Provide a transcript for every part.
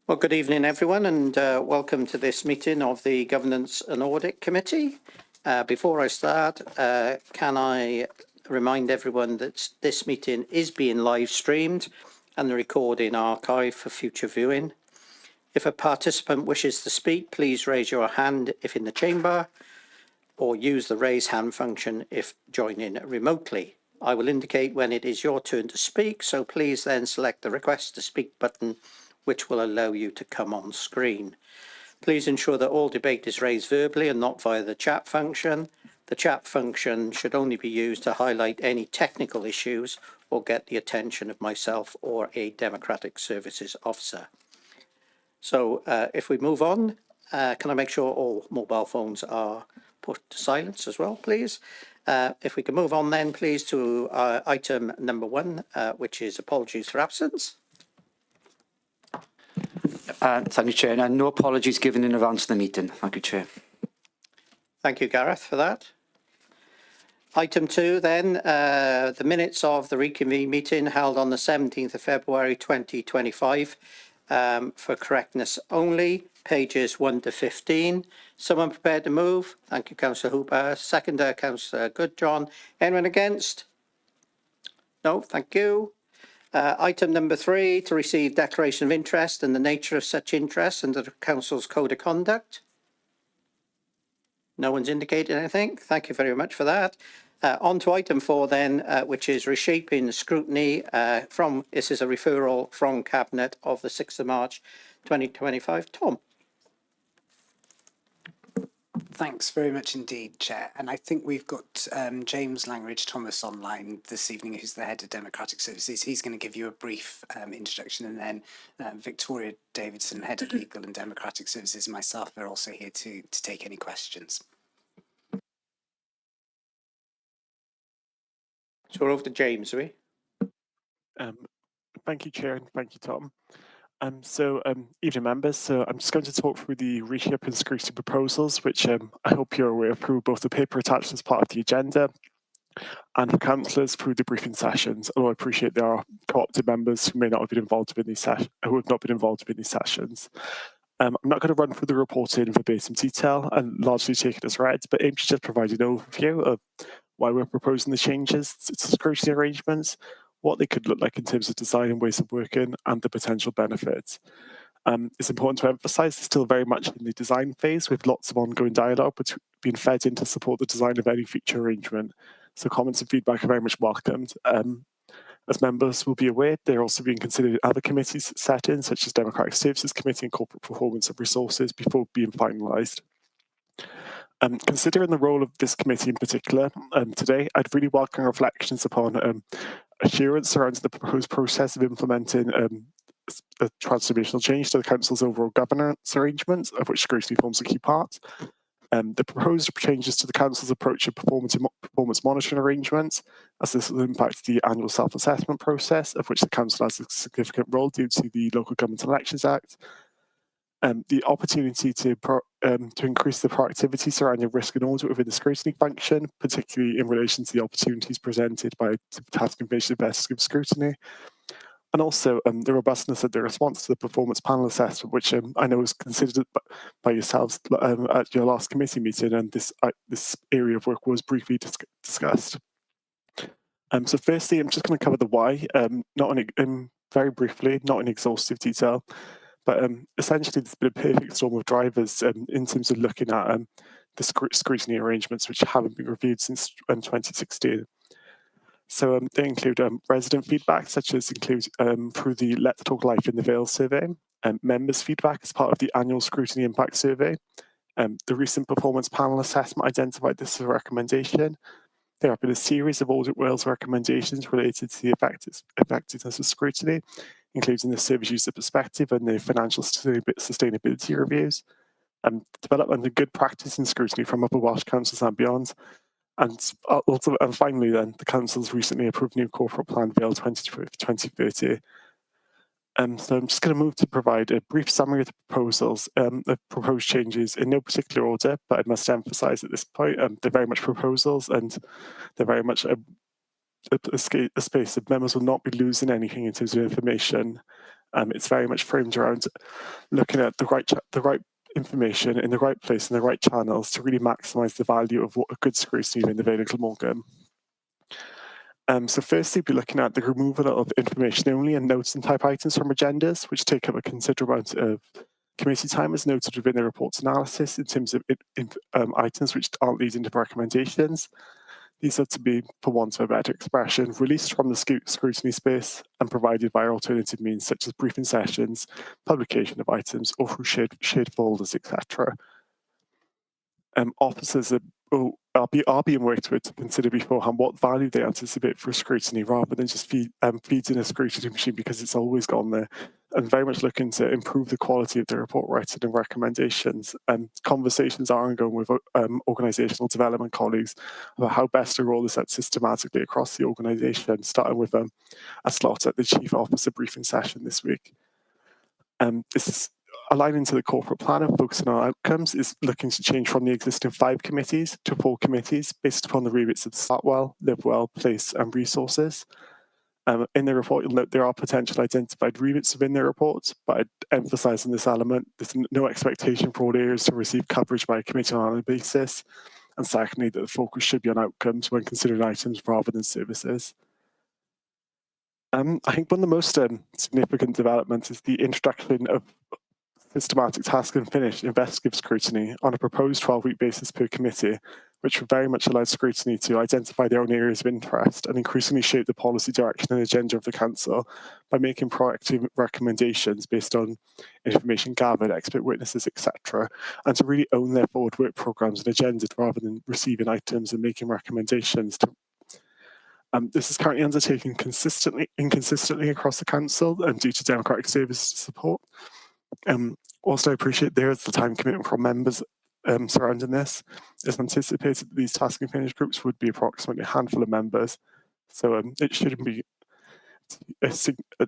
Well, good evening, everyone, and welcome to this meeting of the Governance and Audit Committee. Before I start, can I remind everyone that this meeting is being live streamed and the recording archived for future viewing. If a participant wishes to speak, please raise your hand if in the chamber, or use the raise hand function if joining remotely. I will indicate when it is your turn to speak, so please then select the request to speak button, which will allow you to come on screen. Please ensure that all debate is raised verbally and not via the chat function. The chat function should only be used to highlight any technical issues or get the attention of myself or a Democratic Services officer. So if we move on, can I make sure all mobile phones are put to silence as well, please? If we can move on then, please, to item number 1, which is apologies for absence. Thank you, Chair. And no apologies given in advance of the meeting. Thank you, Chair. Thank you, Gareth, for that. Item 2, then, the minutes of the reconvened meeting held on the 17th of February 2025. For correctness only, pages 1 to 15. Someone prepared to move? Thank you, Councillor Hooper. Seconder, Councillor Goodjohn. Anyone against? No, thank you. Item number 3, to receive declaration of interest and the nature of such interest under the Council's Code of Conduct. No one's indicated anything. Thank you very much for that. On to item 4 then, which is reshaping scrutiny this is a referral from Cabinet of the 6th of March 2025. Tom. Thanks very much indeed, Chair. And I think we've got James Langridge-Thomas online this evening, who's the Head of Democratic Services. He's going to give you a brief introduction, and then Victoria Davidson, Head of Legal and Democratic Services, and myself are also here to take any questions. So we're over to James, are we? Thank you, Chair, and thank you, Tom. Evening members, so I'm just going to talk through the reshaping scrutiny proposals, which I hope you're aware of through both the paper attached as part of the agenda and for councillors through the briefing sessions, although I appreciate there are co-opted members who may not have been involved in these sessions, who have not been involved in these sessions. I'm not going to run through the report in verbatim detail and largely take it as read, but aim to just provide an overview of why we're proposing the changes to scrutiny arrangements, what they could look like in terms of design and ways of working, and the potential benefits. It's important to emphasise it's still very much in the design phase, with lots of ongoing dialogue being fed in to support the design of any future arrangement. So comments and feedback are very much welcomed. As members will be aware, they're also being considered in other committees set in, such as Democratic Services Committee and Corporate Performance and Resources, before being finalised. Considering the role of this committee in particular, today, I'd really welcome reflections upon assurance surrounding the proposed process of implementing a transformational change to the Council's overall governance arrangements, of which scrutiny forms a key part. The proposed changes to the Council's approach to performance monitoring arrangements, as this will impact the annual self-assessment process, of which the Council has a significant role due to the Local Government Elections Act. The opportunity to increase the proactivity surrounding risk and audit within the scrutiny function, particularly in relation to the opportunities presented by task information investigative scrutiny, and also the robustness of the response to the performance panel assessment, which I know was considered by yourselves at your last committee meeting, and this area of work was briefly discussed. So firstly, I'm just going to cover the why, very briefly, not in exhaustive detail. But essentially, there's been a perfect storm of drivers in terms of looking at the scrutiny arrangements, which haven't been reviewed since 2016. So they include resident feedback, such as through the Let's Talk Life in the Vale survey, members' feedback as part of the annual scrutiny impact survey. The recent performance panel assessment identified this as a recommendation. There have been a series of Audit Wales recommendations related to the effectiveness of scrutiny, including the service user perspective and the financial sustainability reviews, development of good practice in scrutiny from Upper Welsh councils and beyond. And finally, then, the council's recently approved new corporate plan Vale 2030. So I'm just going to move to provide a brief summary of the proposals, the proposed changes in no particular order, but I must emphasise at this point they're very much proposals, and they're very much a space that members will not be losing anything in terms of information It's very much framed around looking at the right information in the right place and the right channels to really maximise the value of what a good scrutiny in the Vedic Morgan. So firstly, we'll be looking at the removal of information only and notes and type items from agendas, which take up a considerable amount of committee time as noted within the report's analysis in terms of items which aren't leading to recommendations. These are to be, for want of a better expression, released from the scrutiny space and provided by alternative means such as briefing sessions, publication of items, or through shared folders, etc. Officers are being worked with to consider beforehand what value they anticipate for scrutiny rather than just feeding a scrutiny machine because it's always gone there, and very much looking to improve the quality of the report writing and recommendations. Conversations are ongoing with organisational development colleagues about how best to roll this out systematically across the organisation, starting with a slot at the Chief Officer briefing session this week. This is aligning to the corporate plan and focusing on outcomes is looking to change from the existing 5 committees to 4 committees based upon the remits of Start Well, Live Well, Place and Resources. In the report, you'll note there are potential identified remits within the report, but I'd emphasise on this element, there's no expectation for all areas to receive coverage by a committee on an annual basis. And secondly, that the focus should be on outcomes when considering items rather than services. I think one of the most significant developments is the introduction of systematic task and finish investigative scrutiny on a proposed 12-week basis per committee, which would very much allow scrutiny to identify their own areas of interest and increasingly shape the policy direction and agenda of the Council by making proactive recommendations based on information gathered, expert witnesses, etc., and to really own their forward work programmes and agendas rather than receiving items and making recommendations to this is currently undertaken inconsistently across the Council due to Democratic Services support. Also, I appreciate there is the time commitment from members surrounding this. It's anticipated that these task and finish groups would be approximately a handful of members, so it shouldn't be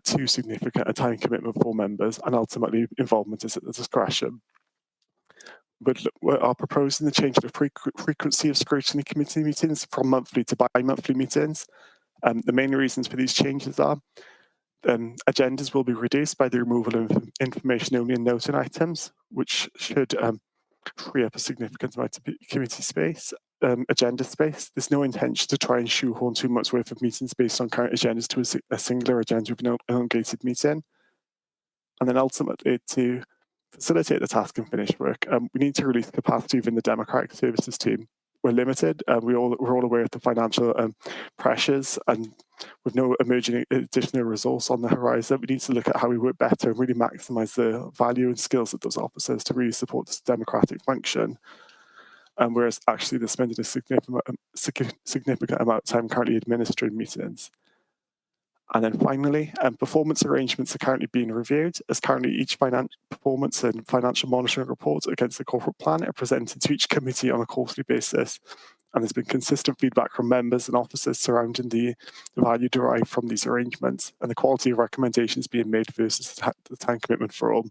too significant a time commitment for members, and ultimately involvement is at the discretion. But we are proposing the change of the frequency of scrutiny committee meetings from monthly to bi-monthly meetings. The main reasons for these changes are agendas will be reduced by the removal of information only and noting items, which should free up a significant amount of committee space, agenda space. There's no intention to try and shoehorn too much worth of meetings based on current agendas to a singular agenda with an elongated meeting. And then ultimately, to facilitate the task and finish work, we need to release capacity within the Democratic Services team. We're limited. We're all aware of the financial pressures, and with no emerging additional resource on the horizon, we need to look at how we work better and really maximise the value and skills of those officers to really support this democratic function. Whereas actually they're spending a significant amount of time currently administering meetings. And then finally, performance arrangements are currently being reviewed, as currently each performance and financial monitoring report against the corporate plan are presented to each committee on a quarterly basis. And there's been consistent feedback from members and officers surrounding the value derived from these arrangements and the quality of recommendations being made versus the time commitment for all.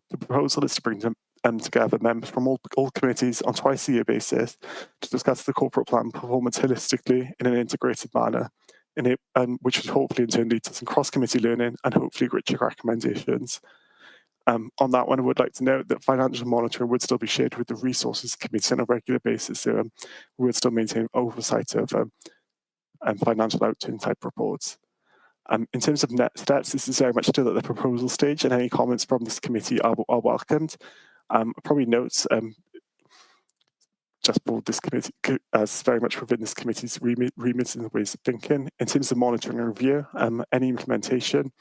The proposal is to bring them together members from all committees on twice-a-year basis to discuss the corporate plan performance holistically in an integrated manner, which would hopefully in turn lead to some cross-committee learning and hopefully richer recommendations. On that one, I would like to note that financial monitoring would still be shared with the Resources Committee on a regular basis, so we would still maintain oversight of financial outturn type reports. In terms of next steps, this is very much still at the proposal stage, and any comments from this committee are welcomed. Probably notes just for this committee, as very much within this committee's remit and ways of thinking. In terms of monitoring and review, any implementation,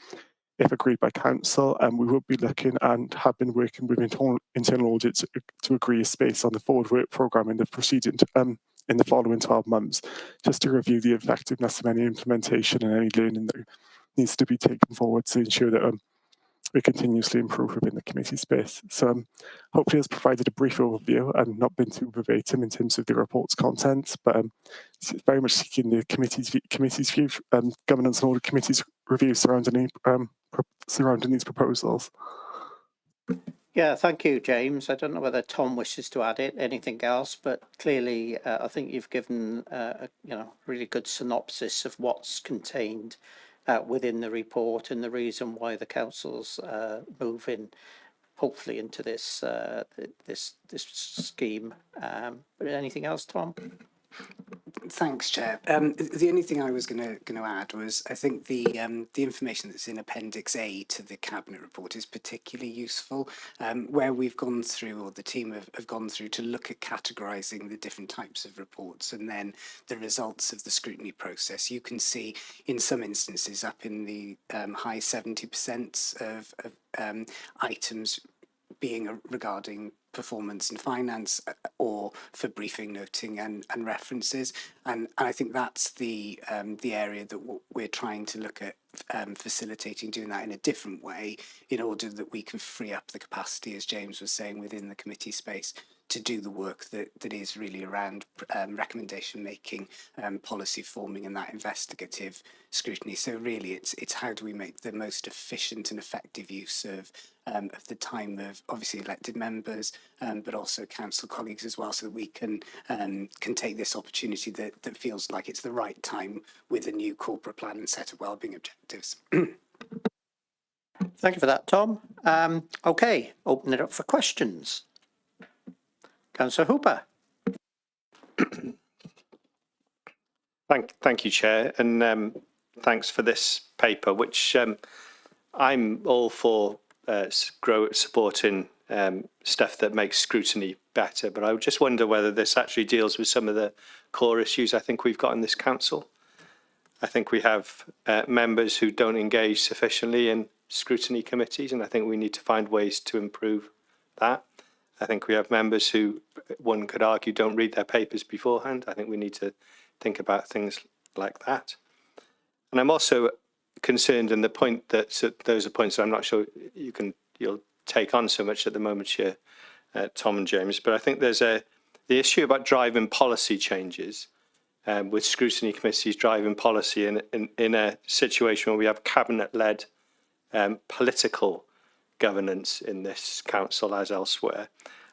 if agreed by council, we will be looking and have been working with internal audit to agree a space on the forward work programme in the following 12 months, just to review the effectiveness of any implementation and any learning that needs to be taken forward to ensure that we continuously improve within the committee space. So hopefully it's provided a brief overview and not been too verbatim in terms of the report's content, but it's very much seeking the committee's view, governance and audit committee's review surrounding these proposals. Yeah, thank you, James. I don't know whether Tom wishes to add anything else, but clearly I think you've given a really good synopsis of what's contained within the report and the reason why the council's moving, hopefully, into this this scheme. But anything else, Tom? Thanks, Chair. The only thing I was going to add was I think the information that's in Appendix A to the Cabinet report is particularly useful, where we've gone through, or the team have gone through, to look at categorising the different types of reports and then the results of the scrutiny process. You can see in some instances up in the high 70% of items being regarding performance in finance or for briefing, noting and references, and I think that's the area that we're trying to look at, facilitating doing that in a different way in order that we can free up the capacity, as James was saying, within the committee space to do the work that is really around recommendation making, policy forming and that investigative scrutiny. So really it's how do we make the most efficient and effective use of the time of obviously elected members, but also council colleagues as well, so that we can take this opportunity that feels like it's the right time with a new corporate plan and set of wellbeing objectives. Thank you for that, Tom. Okay, open it up for questions. Councillor Hooper. Thank you, Chair, and thanks for this paper, which I'm all for supporting stuff that makes scrutiny better, but I just wonder whether this actually deals with some of the core issues I think we've got in this council. I think we have members who don't engage sufficiently in scrutiny committees, and I think we need to find ways to improve that. I think we have members who, one could argue, don't read their papers beforehand. I think we need to think about things like that. And I'm also concerned, and the point that those are points that I'm not sure you'll take on so much at the moment here, Tom and James, but I think there's the issue about driving policy changes, with scrutiny committees driving policy in a situation where we have cabinet-led political governance in this council as elsewhere,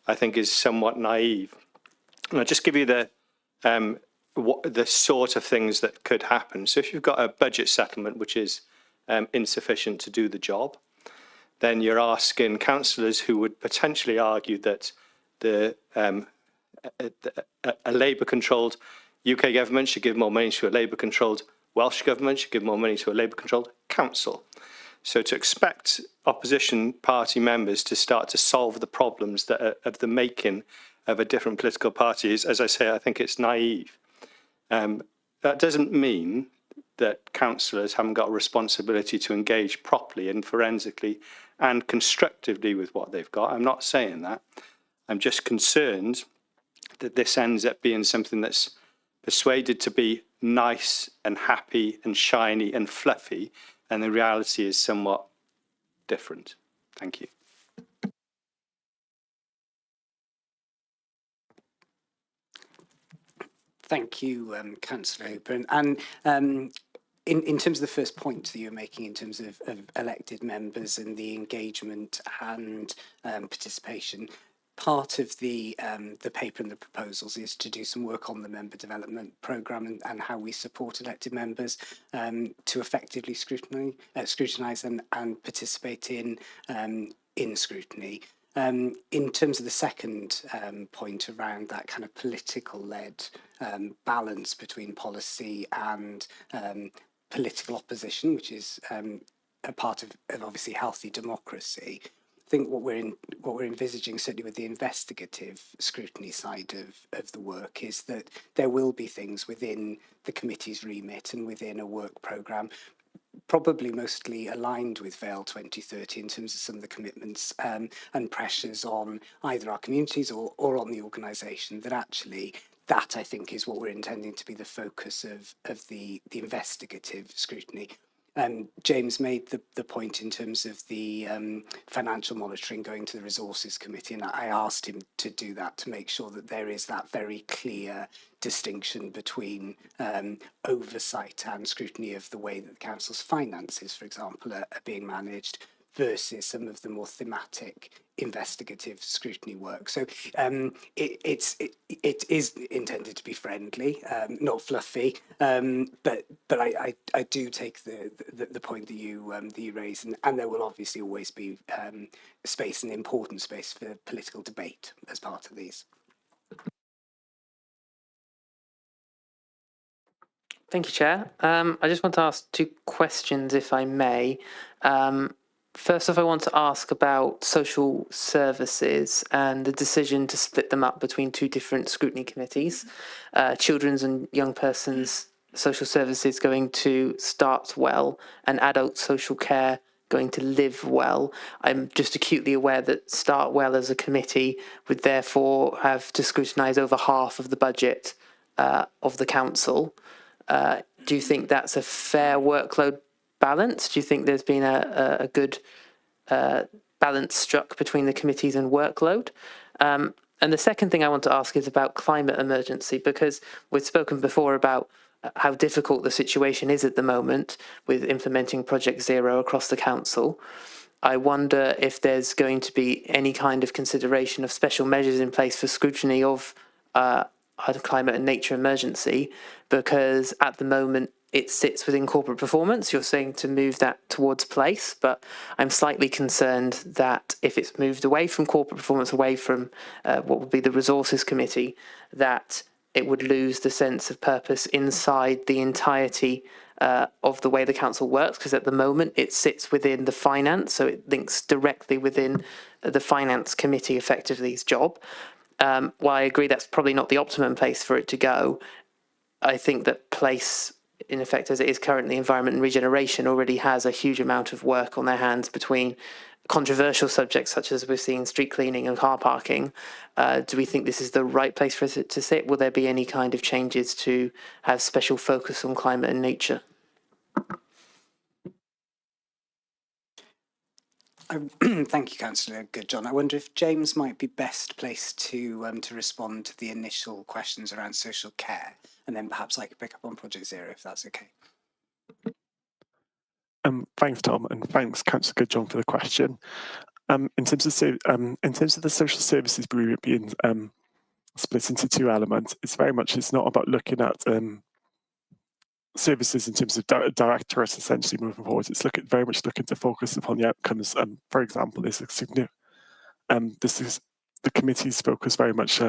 I think is somewhat naive. And I'll just give you the sort of things that could happen. So if you've got a budget settlement which is insufficient to do the job, then you're asking councillors who would potentially argue that a Labour-controlled UK government should give more money to a Labour-controlled Welsh government, should give more money to a Labour-controlled council. So to expect opposition party members to start to solve the problems that are of the making of a different political party is, as I say, I think it's naive. That doesn't mean that councillors haven't got a responsibility to engage properly and forensically and constructively with what they've got. I'm not saying that. I'm just concerned that this ends up being something that's persuaded to be nice and happy and shiny and fluffy, and the reality is somewhat different. Thank you. Thank you, Councillor Hooper. And in terms of the first point that you're making in terms of elected members and the engagement and participation, part of the paper and the proposals is to do some work on the member development programme and how we support elected members to effectively scrutinise and participate in scrutiny. In terms of the second point around that kind of political-led balance between policy and political opposition, which is a part of obviously healthy democracy, I think what we're envisaging, certainly with the investigative scrutiny side of the work, is that there will be things within the committee's remit and within a work programme, probably mostly aligned with Vale 2030 in terms of some of the commitments and pressures on either our communities or on the organisation, that actually that, I think, is what we're intending to be the focus of the investigative scrutiny. James made the point in terms of the financial monitoring going to the Resources Committee, and I asked him to do that to make sure that there is that very clear distinction between oversight and scrutiny of the way that the Council's finances, for example, are being managed, versus some of the more thematic investigative scrutiny work. So it is intended to be friendly, not fluffy, but I do take the point that you raise, and there will obviously always be space, and important space, for political debate as part of these. Thank you, Chair. I just want to ask two questions, if I may. First off, I want to ask about social services and the decision to split them up between two different scrutiny committees. Children's and young persons social services going to start well, and adult social care going to live well. I'm just acutely aware that Start Well as a committee would therefore have to scrutinise over half of the budget of the council. Do you think that's a fair workload balance? Do you think there's been a good balance struck between the committees and workload? And the second thing I want to ask is about climate emergency, because we've spoken before about how difficult the situation is at the moment with implementing Project Zero across the council. I wonder if there's going to be any kind of consideration of special measures in place for scrutiny of a climate and nature emergency, because at the moment it sits within corporate performance. You're saying to move that towards place, but I'm slightly concerned that if it's moved away from corporate performance, away from what would be the resources committee, that it would lose the sense of purpose inside the entirety of the way the council works, because at the moment it sits within the finance, so it links directly within the finance committee, effectively's job. While I agree that's probably not the optimum place for it to go, I think that place, in effect, as it is currently, environment and regeneration, already has a huge amount of work on their hands between controversial subjects such as we're seeing street cleaning and car parking. Do we think this is the right place for it to sit? Will there be any kind of changes to have special focus on climate and nature? Thank you, Councillor Goodjohn. I wonder if James might be best placed to respond to the initial questions around social care, and then perhaps I could pick up on Project Zero, if that's okay. Thanks, Tom, and thanks, Councillor Goodjohn, for the question. In terms of the social services agreement being split into two elements, it's not about looking at services in terms of directorates essentially moving forward. It's very much looking to focus upon the outcomes. For example, this is the committee's focus very much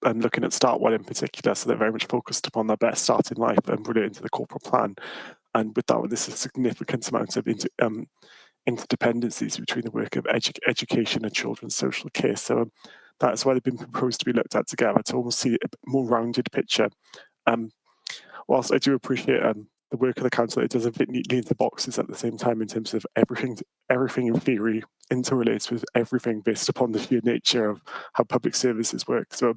looking at Start Well in particular, so they're very much focused upon their best start in life and put it into the corporate plan. And with that, there's a significant amount of interdependencies between the work of education and children's social care. So that's why they've been proposed to be looked at together to almost see a more rounded picture. Whilst I do appreciate the work of the council, it doesn't fit neatly into boxes at the same time in terms of everything in theory interrelates with everything based upon the sheer nature of how public services work. So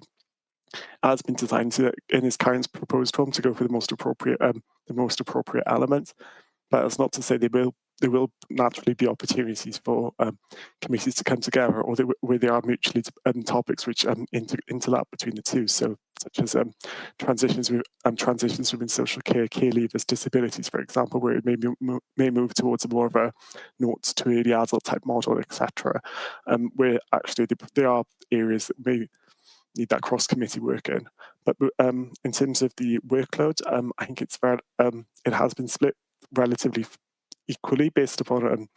it has been designed to, in its current proposed form, to go for the most appropriate element. But that's not to say there will naturally be opportunities for committees to come together, or where there are mutually topics which interlap between the two. So, such as transitions within social care, care leavers, disabilities, for example, where it may move towards a more of a 0 to early adult type model, etc. Where actually there are areas that may need that cross-committee work in. But in terms of the workload, I think it has been split relatively equally based upon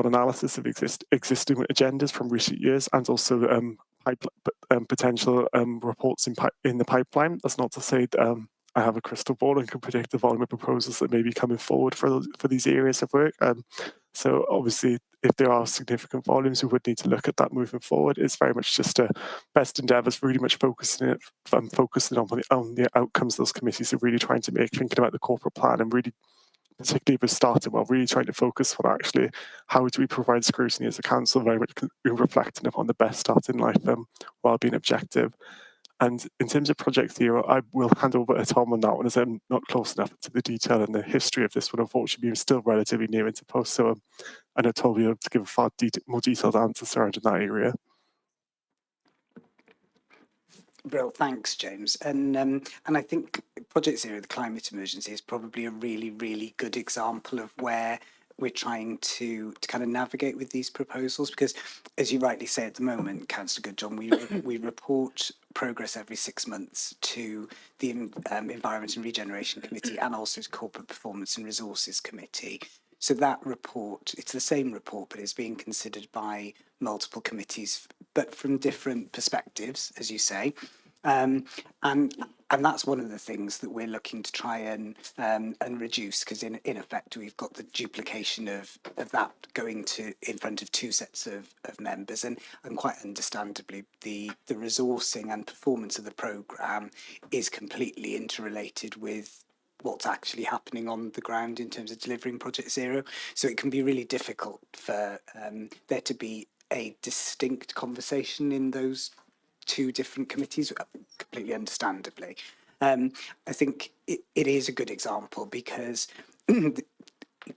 analysis of existing agendas from recent years, and also potential reports in the pipeline. That's not to say that I have a crystal ball and can predict the volume of proposals that may be coming forward for these areas of work. So obviously, if there are significant volumes, we would need to look at that moving forward. It's very much just a best endeavours, really much focusing on the outcomes those committees are really trying to make, thinking about the corporate plan, and really, particularly with Starting Well, really trying to focus on actually how do we provide scrutiny as a council, very much reflecting upon the best start in life while being objective. And in terms of Project Zero, I will hand over to Tom on that one, as I'm not close enough to the detail and the history of this one. Unfortunately, I'm still relatively new into post, so I know Tom will be able to give a far more detailed answer surrounding that area. Brill, thanks, James. And I think Project Zero, the climate emergency, is probably a really, really good example of where we're trying to kind of navigate with these proposals, because as you rightly say at the moment, Councillor Goodjohn, we report progress every 6 months to the Environment and Regeneration Committee and also to Corporate Performance and Resources Committee. So that report, it's the same report, but it's being considered by multiple committees, but from different perspectives, as you say. And that's one of the things that we're looking to try and reduce, because in effect we've got the duplication of that going to in front of two sets of members, and quite understandably the resourcing and performance of the programme is completely interrelated with what's actually happening on the ground in terms of delivering Project Zero. So it can be really difficult for there to be a distinct conversation in those two different committees, completely understandably. I think it is a good example, because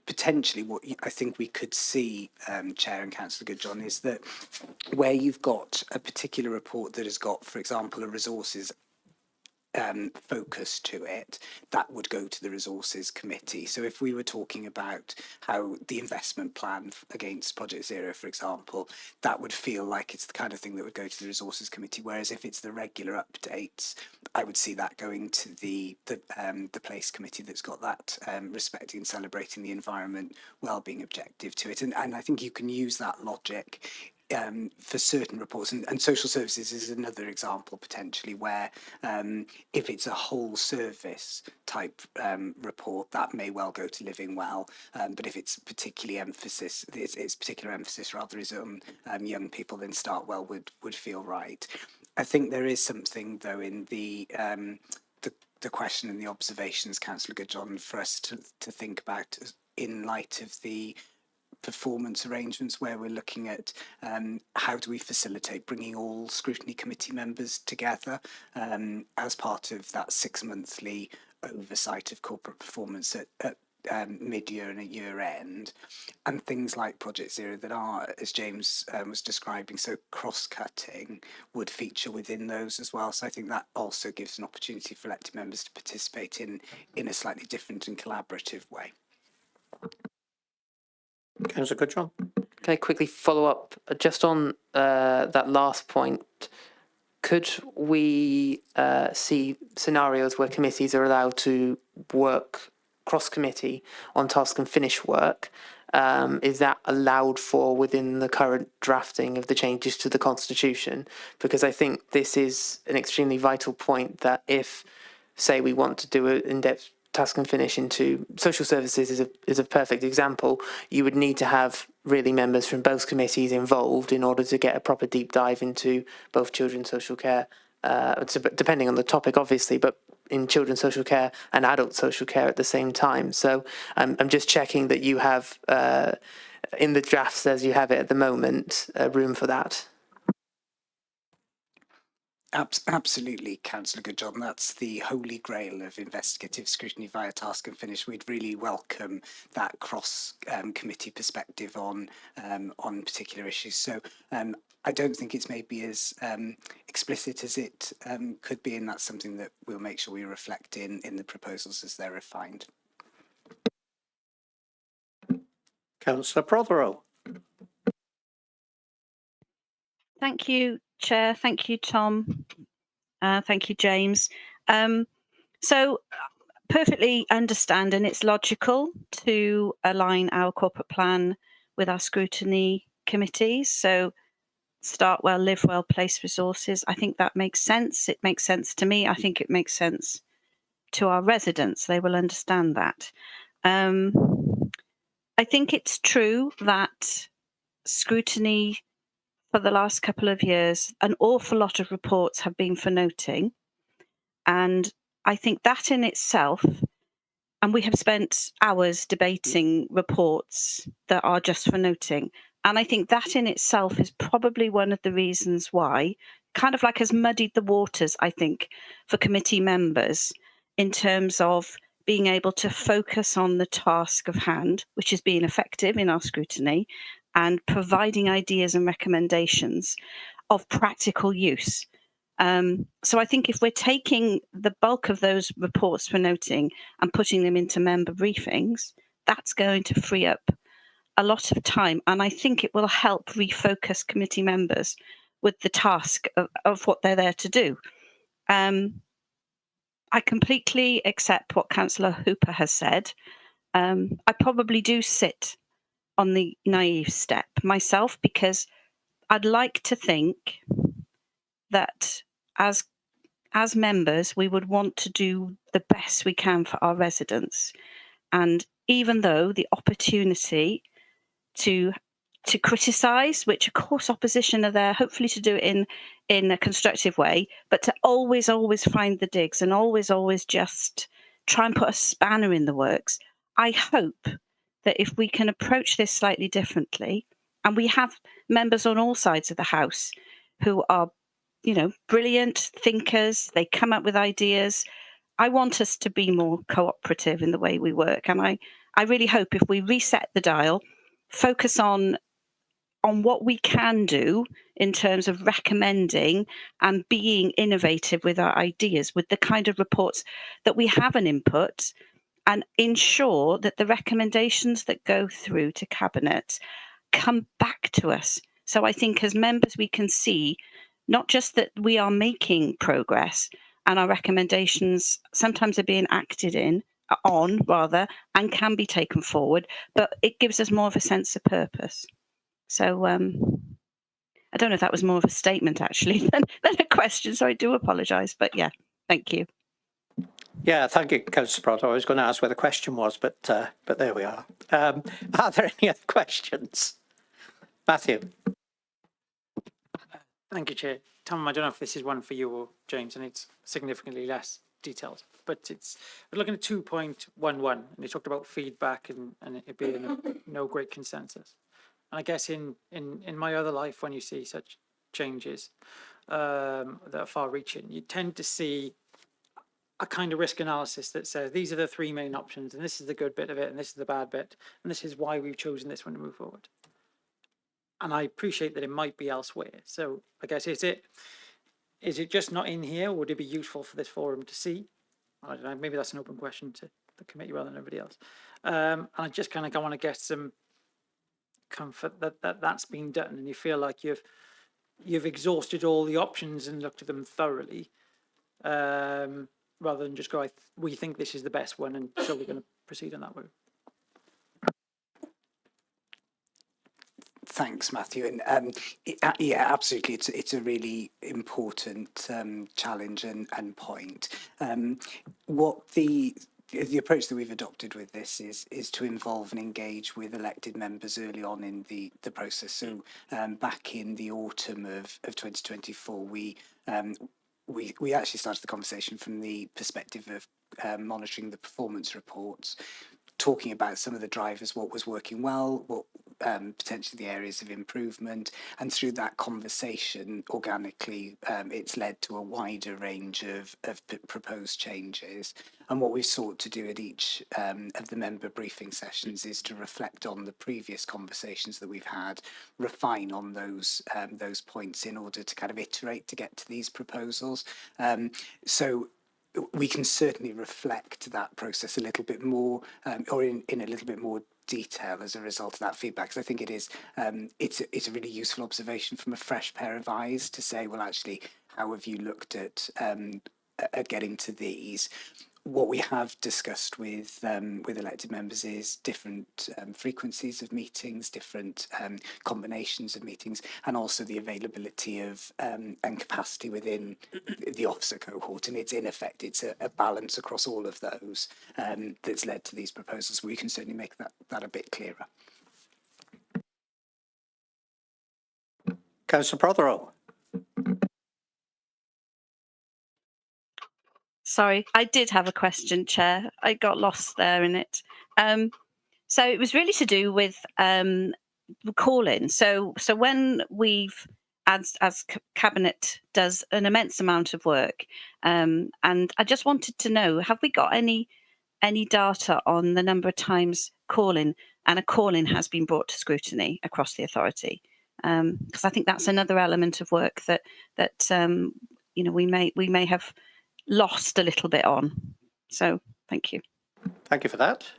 potentially what I think we could see, Chair and Councillor Goodjohn, is that where you've got a particular report that has got, for example, a resources focus to it, that would go to the Resources Committee. So if we were talking about how the investment plan against Project Zero, for example, that would feel like it's the kind of thing that would go to the Resources Committee, whereas if it's the regular updates, I would see that going to the Place Committee that's got that respecting and celebrating the environment wellbeing objective to it. And I think you can use that logic for certain reports, and social services is another example potentially where if it's a whole service type report, that may well go to Living Well, but if it's particular emphasis rather is on young people, then Start Well would feel right. I think there is something though in the question and the observations, Councillor Goodjohn, for us to think about in light of the performance arrangements, where we're looking at how do we facilitate bringing all scrutiny committee members together as part of that 6-monthly oversight of corporate performance at mid-year and at year end, and things like Project Zero that are, as James was describing, so cross-cutting, would feature within those as well. So I think that also gives an opportunity for elected members to participate in a slightly different and collaborative way. Councillor Goodjohn. Can I quickly follow up just on that last point? Could we see scenarios where committees are allowed to work cross-committee on task and finish work? Is that allowed for within the current drafting of the changes to the Constitution? Because I think this is an extremely vital point, that if, say, we want to do an in-depth task and finish into social services is a perfect example, you would need to have really members from both committees involved in order to get a proper deep dive into both children's social care, depending on the topic obviously, but in children's social care and adult social care at the same time. So I'm just checking that you have in the drafts as you have it at the moment room for that. Absolutely, Councillor Goodjohn. That's the holy grail of investigative scrutiny via task and finish. We'd really welcome that cross-committee perspective on particular issues. So I don't think it's maybe as explicit as it could be, and that's something that we'll make sure we reflect in the proposals as they're refined. Councillor Prothero. Thank you, Chair. Thank you, Tom. Thank you, James. So perfectly understand, and it's logical to align our corporate plan with our scrutiny committees. So Start Well, Live Well, Place Resources. I think that makes sense. It makes sense to me. I think it makes sense to our residents. They will understand that. I think it's true that scrutiny for the last couple of years, an awful lot of reports have been for noting. And I think that in itself, and we have spent hours debating reports that are just for noting. And I think that in itself is probably one of the reasons why, kind of like has muddied the waters, I think, for committee members in terms of being able to focus on the task of hand, which is being effective in our scrutiny, and providing ideas and recommendations of practical use. So I think if we're taking the bulk of those reports for noting and putting them into member briefings, that's going to free up a lot of time, and I think it will help refocus committee members with the task of what they're there to do. I completely accept what Councillor Hooper has said. I probably do sit on the naive step myself, because I'd like to think that as members, we would want to do the best we can for our residents. And even though the opportunity to criticise, which of course opposition are there, hopefully to do it in a constructive way, but to always find the digs and always just try and put a spanner in the works. I hope that if we can approach this slightly differently, and we have members on all sides of the House who are, brilliant thinkers, they come up with ideas. I want us to be more cooperative in the way we work. And I really hope if we reset the dial, focus on what we can do in terms of recommending and being innovative with our ideas, with the kind of reports that we have an input, and ensure that the recommendations that go through to Cabinet come back to us. So I think as members, we can see not just that we are making progress and our recommendations sometimes are being acted on, and can be taken forward, but it gives us more of a sense of purpose. So I don't know if that was more of a statement actually than a question, so I do apologise. But yeah, thank you. Yeah, thank you, Councillor Prado. I was going to ask where the question was, but there we are. Are there any other questions? Matthew. Thank you, Chair. Tom, I don't know if this is one for you or James, and it's significantly less detailed, but we're looking at 2.11, and they talked about feedback and it being no great consensus. And I guess in my other life, when you see such changes that are far-reaching, you tend to see a kind of risk analysis that says these are the three main options, and this is the good bit of it, and this is the bad bit, and this is why we've chosen this one to move forward. And I appreciate that it might be elsewhere. So I guess is it just not in here, or would it be useful for this forum to see? I don't know, maybe that's an open question to the committee rather than everybody else. And I just kind of want to get some comfort that that's been done, and you feel like you've exhausted all the options and looked at them thoroughly, rather than just go, we think this is the best one, and so we're going to proceed in that way. Thanks, Matthew. And yeah, absolutely, it's a really important challenge and point. What the approach that we've adopted with this is to involve and engage with elected members early on in the process. So back in the autumn of 2024, we actually started the conversation from the perspective of monitoring the performance reports, talking about some of the drivers, what was working well, what potentially the areas of improvement, and through that conversation, organically, it's led to a wider range of proposed changes. And what we've sought to do at each of the member briefing sessions is to reflect on the previous conversations that we've had, refine on those points in order to kind of iterate to get to these proposals. So we can certainly reflect that process a little bit more, or in a little bit more detail as a result of that feedback. Because I think it is, it's a really useful observation from a fresh pair of eyes to say, well, actually, how have you looked at getting to these? What we have discussed with elected members is different frequencies of meetings, different combinations of meetings, and also the availability of and capacity within the officer cohort. And it's in effect, it's a balance across all of those that's led to these proposals. We can certainly make that a bit clearer. Councillor Prothero. Sorry, I did have a question, Chair. I got lost there in it. So it was really to do with call-in. So when we've, as Cabinet does an immense amount of work, and I just wanted to know, have we got any data on the number of times call-in and a call-in has been brought to scrutiny across the authority? Because I think that's another element of work that we may have lost a little bit on. So thank you. Thank you for that.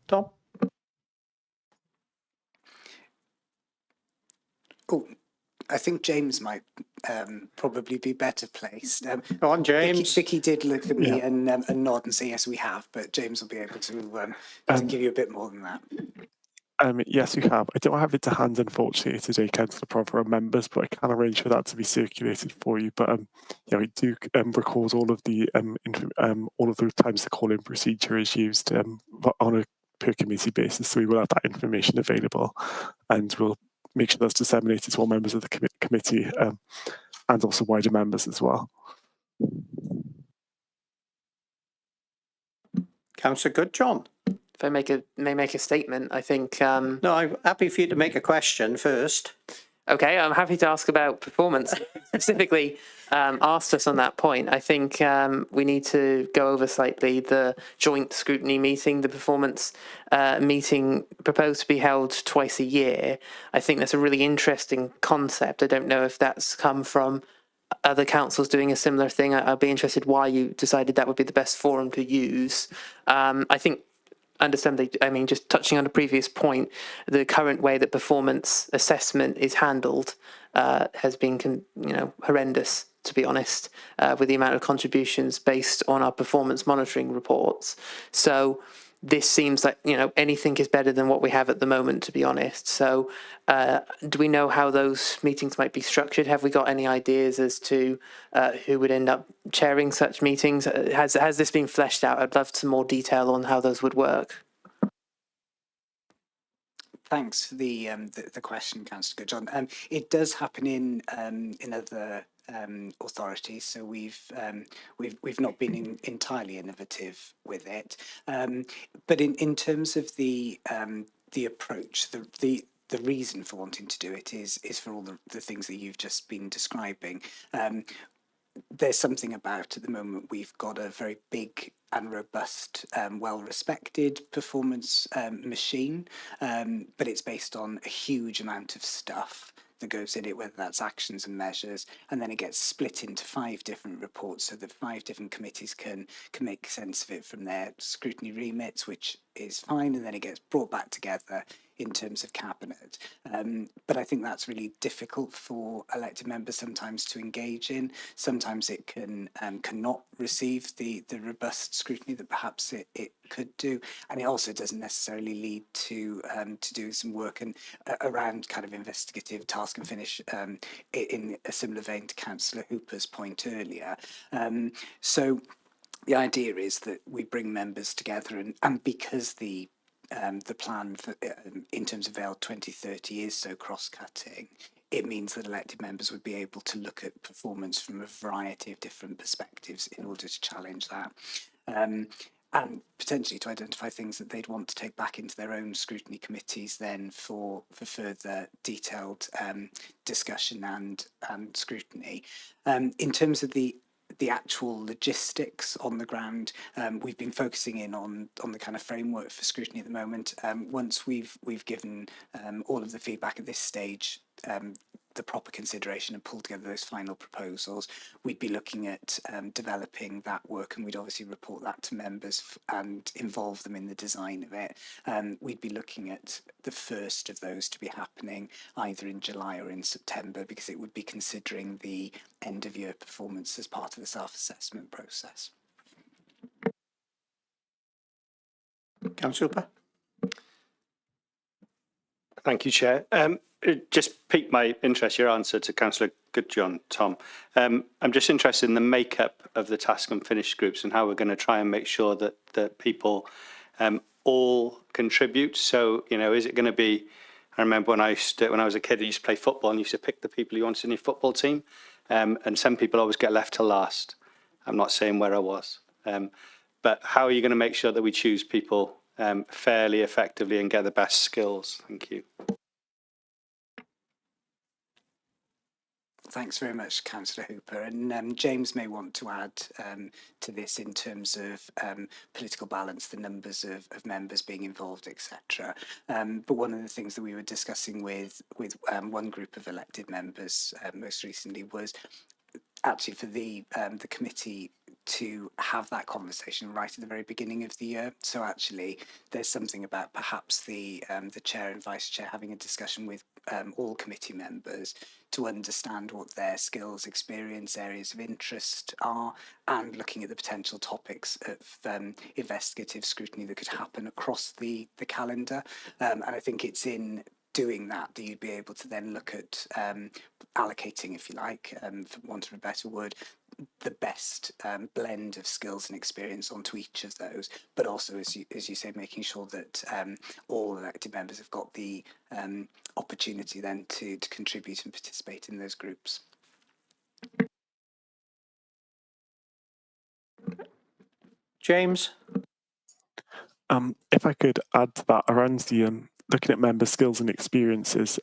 Tom? Oh, I think James might probably be better placed. Go on, James. Vicky did look at me Yeah. and nod and say, yes, we have, but James will be able to give you a bit more than that. Yes, we have. I don't have it to hand, unfortunately, today, Councillor Prothero members, but I can arrange for that to be circulated for you. But yeah, we do record all of the all of the times the call-in procedure is used on a per committee basis. So we will have that information available, and we'll make sure that's disseminated to all members of the committee and also wider members as well. Councillor Goodjohn. If I may make a statement, I think. No, I'm happy for you to make a question first. Okay, I'm happy to ask about performance. Specifically, asked us on that point. I think we need to go over slightly the joint scrutiny meeting, the performance meeting proposed to be held twice a year. I think that's a really interesting concept. I don't know if that's come from other councils doing a similar thing. I'd be interested why you decided that would be the best forum to use. I think understandably, I mean, just touching on a previous point, the current way that performance assessment is handled has been, horrendous, to be honest, with the amount of contributions based on our performance monitoring reports. So this seems like, anything is better than what we have at the moment, to be honest. So do we know how those meetings might be structured? Have we got any ideas as to who would end up chairing such meetings? Has this been fleshed out? I'd love some more detail on how those would work. Thanks for the question, Councillor Goodjohn. It does happen in other authorities, so we've not been entirely innovative with it. But in terms of the approach, the reason for wanting to do it is for all the things that you've just been describing. There's something about, at the moment, we've got a very big and robust, well-respected performance machine, but it's based on a huge amount of stuff that goes in it, whether that's actions and measures, and then it gets split into 5 different reports so that 5 different committees can make sense of it from their scrutiny remits, which is fine, and then it gets brought back together in terms of cabinet. But I think that's really difficult for elected members sometimes to engage in. Sometimes it cannot receive the robust scrutiny that perhaps it could do, and it also doesn't necessarily lead to do some work and around kind of investigative task and finish in a similar vein to Councillor Hooper's point earlier. So the idea is that we bring members together, and because the plan for, in terms of Vale 2030 is so cross-cutting, it means that elected members would be able to look at performance from a variety of different perspectives in order to challenge that. And potentially to identify things that they'd want to take back into their own scrutiny committees then for further detailed discussion and scrutiny. In terms of the actual logistics on the ground, we've been focusing in on the kind of framework for scrutiny at the moment. Once we've given all of the feedback at this stage the proper consideration and pull together those final proposals, we'd be looking at developing that work, and we'd obviously report that to members and involve them in the design of it. We'd be looking at the first of those to be happening either in July or in September, because it would be considering the end of year performance as part of the self-assessment process. Councillor Hooper. Thank you, Chair. It just piqued my interest, your answer to Councillor Goodjohn, Tom. I'm just interested in the makeup of the task and finish groups and how we're going to try and make sure that people all contribute. So, is it going to be, I remember when I was a kid, I used to play football and used to pick the people you wanted in your football team. And some people always get left to last. I'm not saying where I was. But how are you going to make sure that we choose people fairly, effectively, and get the best skills? Thank you. Thanks very much, Councillor Hooper. And James may want to add to this in terms of political balance, the numbers of members being involved, etc. But one of the things that we were discussing with one group of elected members most recently was actually for the committee to have that conversation right at the very beginning of the year. So actually, there's something about perhaps the chair and vice chair having a discussion with all committee members to understand what their skills, experience, areas of interest are, and looking at the potential topics of investigative scrutiny that could happen across the calendar. And I think it's in doing that you'd be able to then look at allocating, if you like, for want of a better word, the best blend of skills and experience onto each of those, but also, as you say, making sure that all elected members have got the opportunity then to contribute and participate in those groups. James? If I could add to that around the looking at member skills and experiences,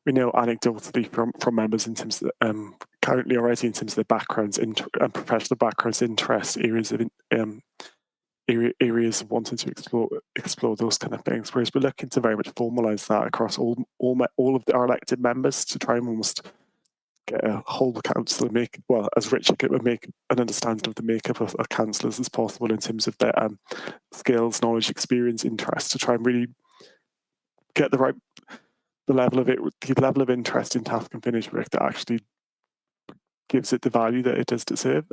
we know anecdotally from members in terms of currently already in terms of their backgrounds, professional backgrounds, interests, areas of areas of wanting to explore those kind of things. Whereas we're looking to very much formalise that across all of our elected members to try and almost get a whole council and make, well, as Richard would make an understanding of the makeup of councillors as possible in terms of their skills, knowledge, experience, interests, to try and really get the level of interest in task and finish work that actually gives it the value that it does deserve.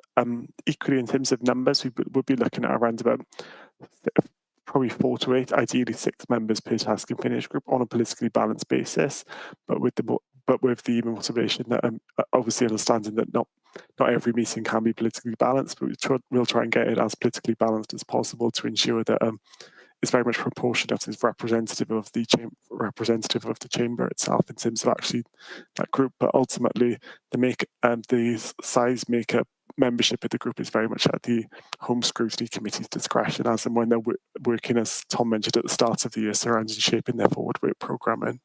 Equally, in terms of numbers, we would be looking at around about probably 4 to 8, ideally 6 members per task and finish group on a politically balanced basis, but with the motivation that obviously understanding that not every meeting can be politically balanced, but we'll try and get it as politically balanced as possible to ensure that it's very much proportionate, is representative of the chamber itself in terms of actually that group. But ultimately, the size makeup membership of the group is very much at the Home Scrutiny Committee's discretion, as and when they're working, as Tom mentioned at the start of the year, surrounding shaping their forward work programming.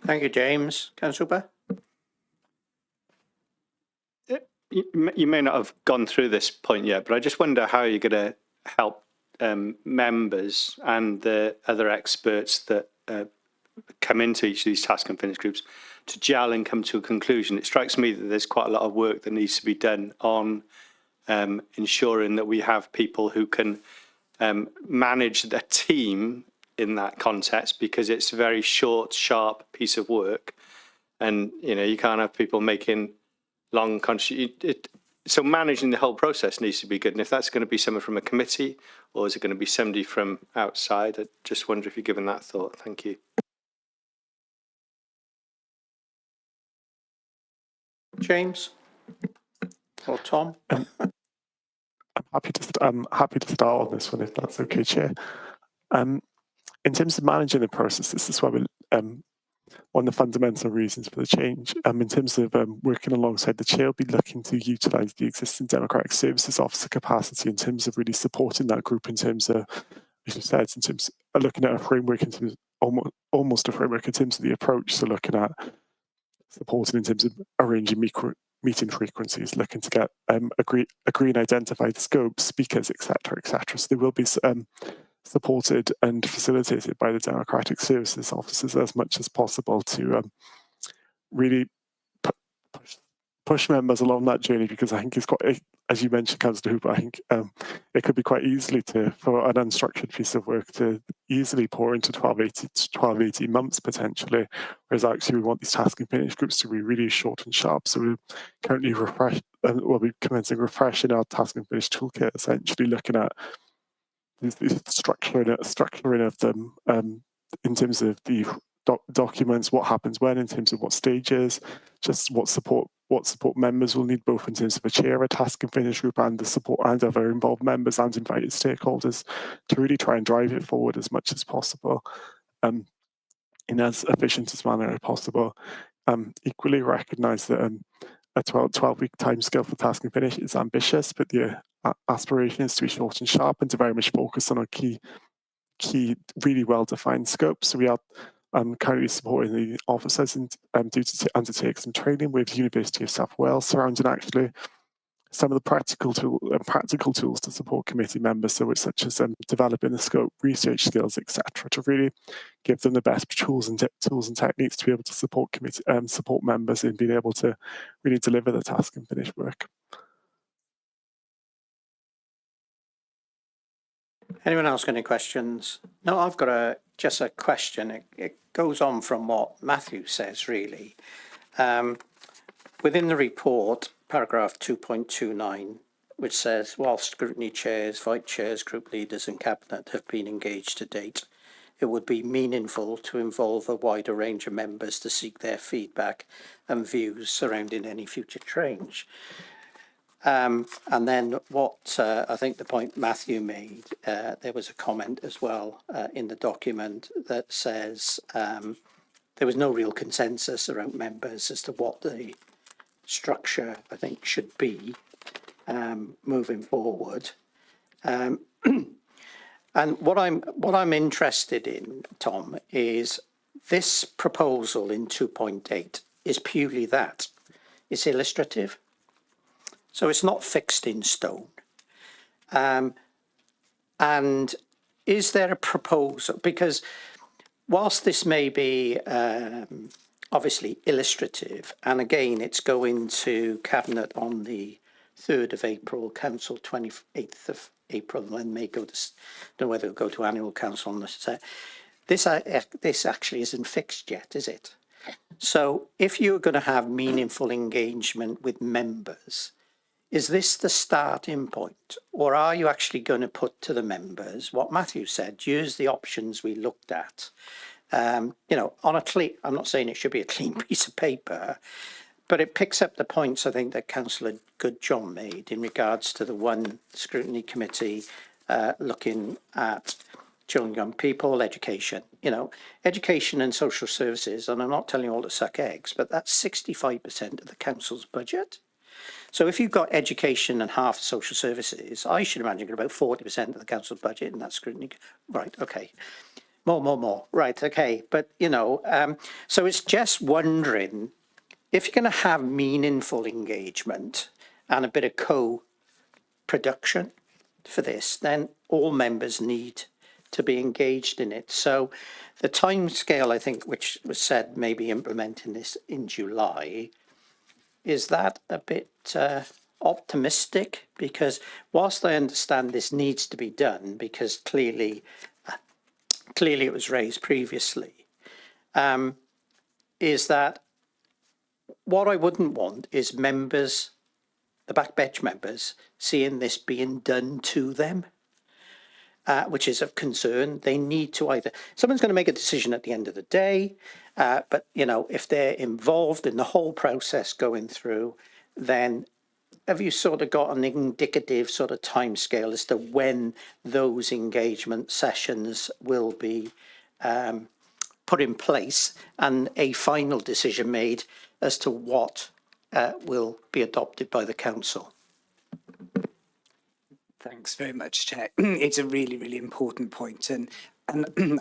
Thank you, James. Councillor Hooper? You may not have gone through this point yet, but I just wonder how you're going to help members and the other experts that come into each of these task and finish groups to gel and come to a conclusion. It strikes me that there's quite a lot of work that needs to be done on ensuring that we have people who can manage the team in that context, because it's a very short, sharp piece of work, and you can't have people making long so managing the whole process needs to be good. And if that's going to be someone from a committee, or is it going to be somebody from outside? I just wonder if you've given that thought. Thank you. James? Or Tom? I'm happy to start on this one, if that's okay, Chair. In terms of managing the process, this is why we one of the fundamental reasons for the change. In terms of working alongside the Chair, we'll be looking to utilise the existing Democratic Services Officer capacity in terms of really supporting that group in terms of, as you said, in terms of looking at a framework in terms of almost a framework in terms of the approach. So looking at supporting in terms of arranging meeting frequencies, looking to get agree and identify the scope, speakers, etc., etc. So there will be supported and facilitated by the Democratic Services Officers as much as possible to really push members along that journey, because I think it's quite, as you mentioned, Councillor Hooper, I think it could be quite easily for an unstructured piece of work to easily pour into 12, 18 months potentially, whereas actually we want these task and finish groups to be really short and sharp. So we're currently we're commencing refreshing our task and finish toolkit, essentially looking at the structuring of them in terms of the documents, what happens when, in terms of what stages, just what support members will need, both in terms of a chair, a task and finish group, and the support and other involved members and invited stakeholders, to really try and drive it forward as much as possible in as efficient as manner as possible. Equally recognise that a 12-week timescale for task and finish is ambitious, but the aspiration is to be short and sharp and to very much focus on a key, really well-defined scope. So we are currently supporting the officers and due to undertake some training with the University of South Wales surrounding actually some of the practical tools to support committee members, so it's such as developing the scope, research skills, etc., to really give them the best tools and techniques to be able to support support members in being able to really deliver the task and finish work. Anyone else got any questions? No, I've got just a question. It goes on from what Matthew says, really. Within the report, paragraph 2.29, which says, while scrutiny chairs, vice chairs, group leaders and cabinet have been engaged to date, it would be meaningful to involve a wider range of members to seek their feedback and views surrounding any future change. And then what I think the point Matthew made, there was a comment as well in the document that says there was no real consensus around members as to what the structure, I think, should be moving forward. And what I'm interested in, Tom, is this proposal in 2.8 is purely that. It's illustrative. So it's not fixed in stone. And is there a proposal? Because whilst this may be obviously illustrative, and again, it's going to Cabinet on the 3rd of April, Council 28th of April, and may go to, don't know whether it'll go to Annual Council on the this actually isn't fixed yet, is it? So if you're going to have meaningful engagement with members, is this the starting point, or are you actually going to put to the members what Matthew said, use the options we looked at? You know, on a clean, I'm not saying it should be a clean piece of paper, but it picks up the points I think that Councillor Goodjohn made in regards to the one scrutiny committee looking at children, young people, education, you know, education and social services. And I'm not telling you all to suck eggs, but that's 65% of the council's budget. So if you've got education and half social services, I should imagine you've got about 40% of the council's budget in that scrutiny. Right, okay. More. Right, okay. But, you know, so it's just wondering, if you're going to have meaningful engagement and a bit of co-production for this, then all members need to be engaged in it. So the time scale, I think, which was said, maybe implementing this in July, is that a bit optimistic? Because whilst I understand this needs to be done, because clearly it was raised previously, is that what I wouldn't want is members, the backbench members, seeing this being done to them, which is of concern. They need to either, someone's going to make a decision at the end of the day, but, you know, if they're involved in the whole process going through, then have you sort of got an indicative sort of timescale as to when those engagement sessions will be put in place and a final decision made as to what will be adopted by the council? Thanks very much, Chair. It's a really, really important point, and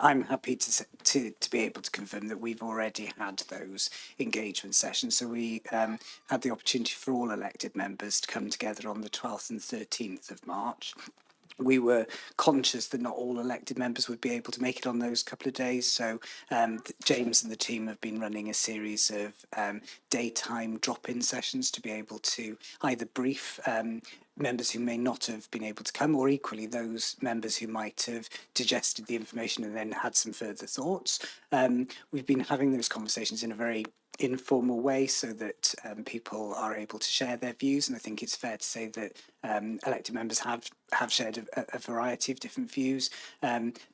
I'm happy to be able to confirm that we've already had those engagement sessions. So we had the opportunity for all elected members to come together on the 12th and 13th of March. We were conscious that not all elected members would be able to make it on those couple of days. So James and the team have been running a series of daytime drop-in sessions to be able to either brief members who may not have been able to come, or equally those members who might have digested the information and then had some further thoughts. We've been having those conversations in a very informal way so that people are able to share their views, and I think it's fair to say that elected members have shared a variety of different views.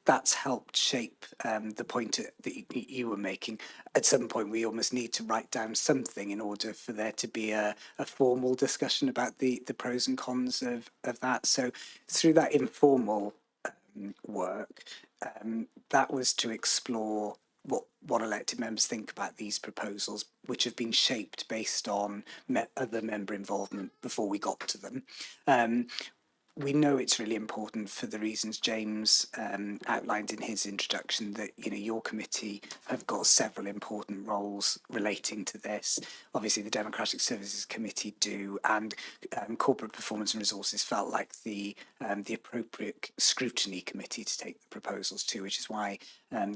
That's helped shape the point that you were making. At some point we almost need to write down something in order for there to be a formal discussion about the pros and cons of that. So through that informal work, that was to explore what elected members think about these proposals, which have been shaped based on other member involvement before we got to them. We know it's really important for the reasons James outlined in his introduction, that, you know, your committee have got several important roles relating to this. Obviously the Democratic Services Committee do, and Corporate Performance and Resources felt like the appropriate scrutiny committee to take the proposals to, which is why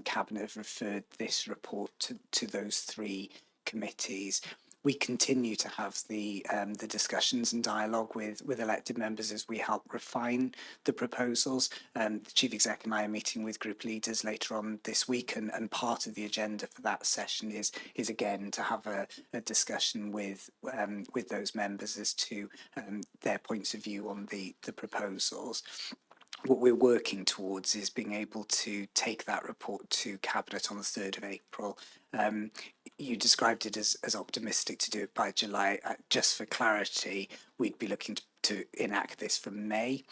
Cabinet have referred this report to those three committees. We continue to have the discussions and dialogue with elected members as we help refine the proposals. The Chief Exec and I are meeting with group leaders later on this week, and part of the agenda for that session is again to have a discussion with those members as to their points of view on the proposals. What we're working towards is being able to take that report to Cabinet on the 3rd of April. You described it as optimistic to do it by July. Just for clarity, we'd be looking to enact this from May.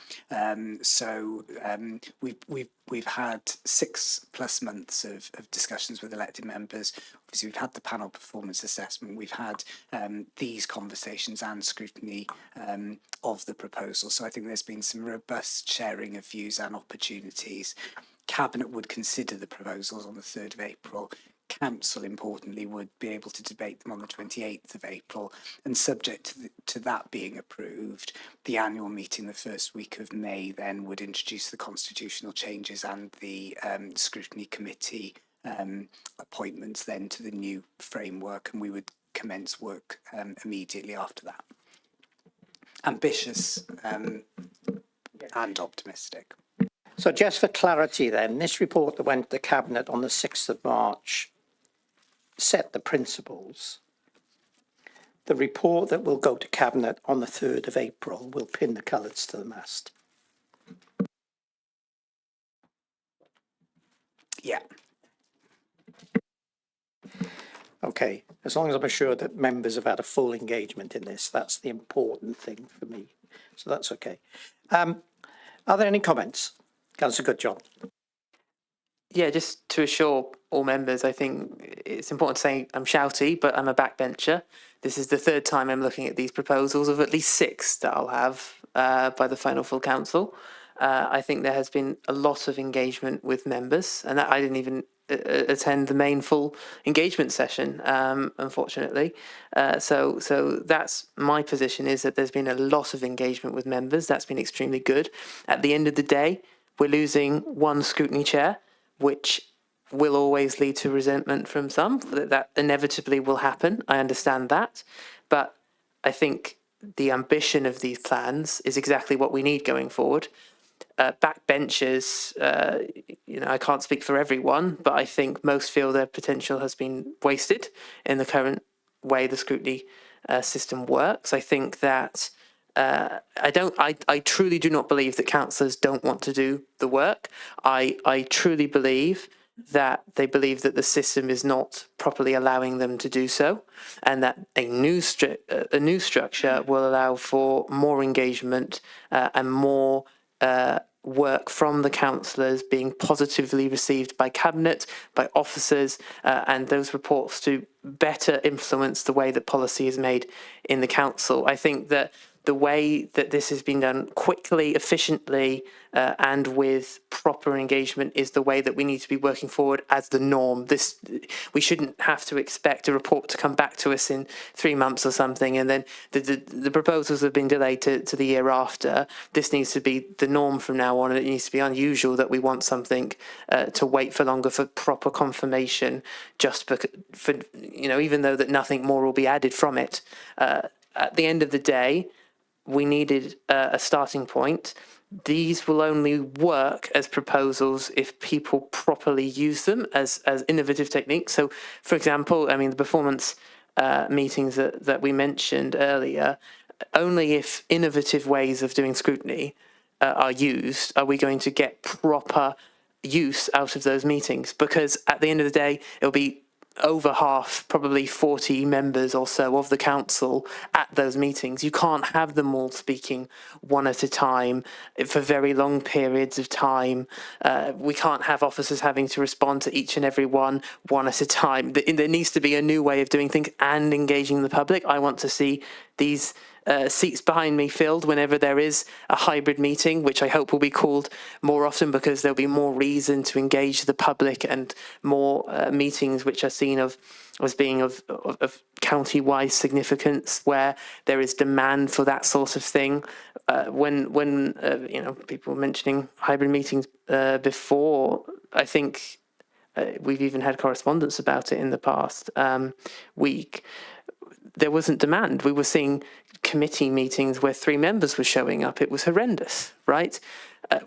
We've had 6+ months of discussions with elected members. Obviously, we've had the panel performance assessment. We've had these conversations and scrutiny of the proposal. So I think there's been some robust sharing of views and opportunities. Cabinet would consider the proposals on the 3rd of April. Council, importantly, would be able to debate them on the 28th of April, and subject to that being approved, the annual meeting the first week of May then would introduce the constitutional changes and the scrutiny committee appointments then to the new framework, and we would commence work immediately after that. Ambitious and optimistic. So just for clarity then, this report that went to Cabinet on the 6th of March set the principles. The report that will go to Cabinet on the 3rd of April will pin the colours to the mast. Yeah. Okay, as long as I'm assured that members have had a full engagement in this, that's the important thing for me. So that's okay. Are there any comments? Councillor Goodjohn. Yeah, just to assure all members, I think it's important to say I'm shouty, but I'm a backbencher. This is the 3rd time I'm looking at these proposals of at least 6 that I'll have by the final full council. I think there has been a lot of engagement with members, and that I didn't even attend the main full engagement session, unfortunately. So that's my position, is that there's been a lot of engagement with members. That's been extremely good. At the end of the day, we're losing one scrutiny chair, which will always lead to resentment from some. That inevitably will happen. I understand that. But I think the ambition of these plans is exactly what we need going forward. Backbenchers, I can't speak for everyone, but I think most feel their potential has been wasted in the current way the scrutiny system works. I think that I truly do not believe that councillors don't want to do the work. I truly believe that they believe that the system is not properly allowing them to do so, and that a new structure will allow for more engagement and more work from the councillors being positively received by Cabinet, by officers, and those reports to better influence the way that policy is made in the council. I think that the way that this has been done quickly, efficiently, and with proper engagement is the way that we need to be working forward as the norm. We shouldn't have to expect a report to come back to us in 3 months or something, and then the proposals have been delayed to the year after. This needs to be the norm from now on, and it needs to be unusual that we want something to wait for longer for proper confirmation, just for even though that nothing more will be added from it. At the end of the day, we needed a starting point. These will only work as proposals if people properly use them as innovative techniques. So, for example, the performance meetings that we mentioned earlier, only if innovative ways of doing scrutiny are used are we going to get proper use out of those meetings. Because at the end of the day, it'll be over half, probably 40 members or so of the council at those meetings. You can't have them all speaking one at a time for very long periods of time. We can't have officers having to respond to each and every one at a time. There needs to be a new way of doing things and engaging the public. I want to see these seats behind me filled whenever there is a hybrid meeting, which I hope will be called more often, because there'll be more reason to engage the public and more meetings which are seen as being of county-wide significance, where there is demand for that sort of thing. When people were mentioning hybrid meetings before, I think we've even had correspondence about it in the past week. there wasn't demand. We were seeing committee meetings where 3 members were showing up. It was horrendous, right?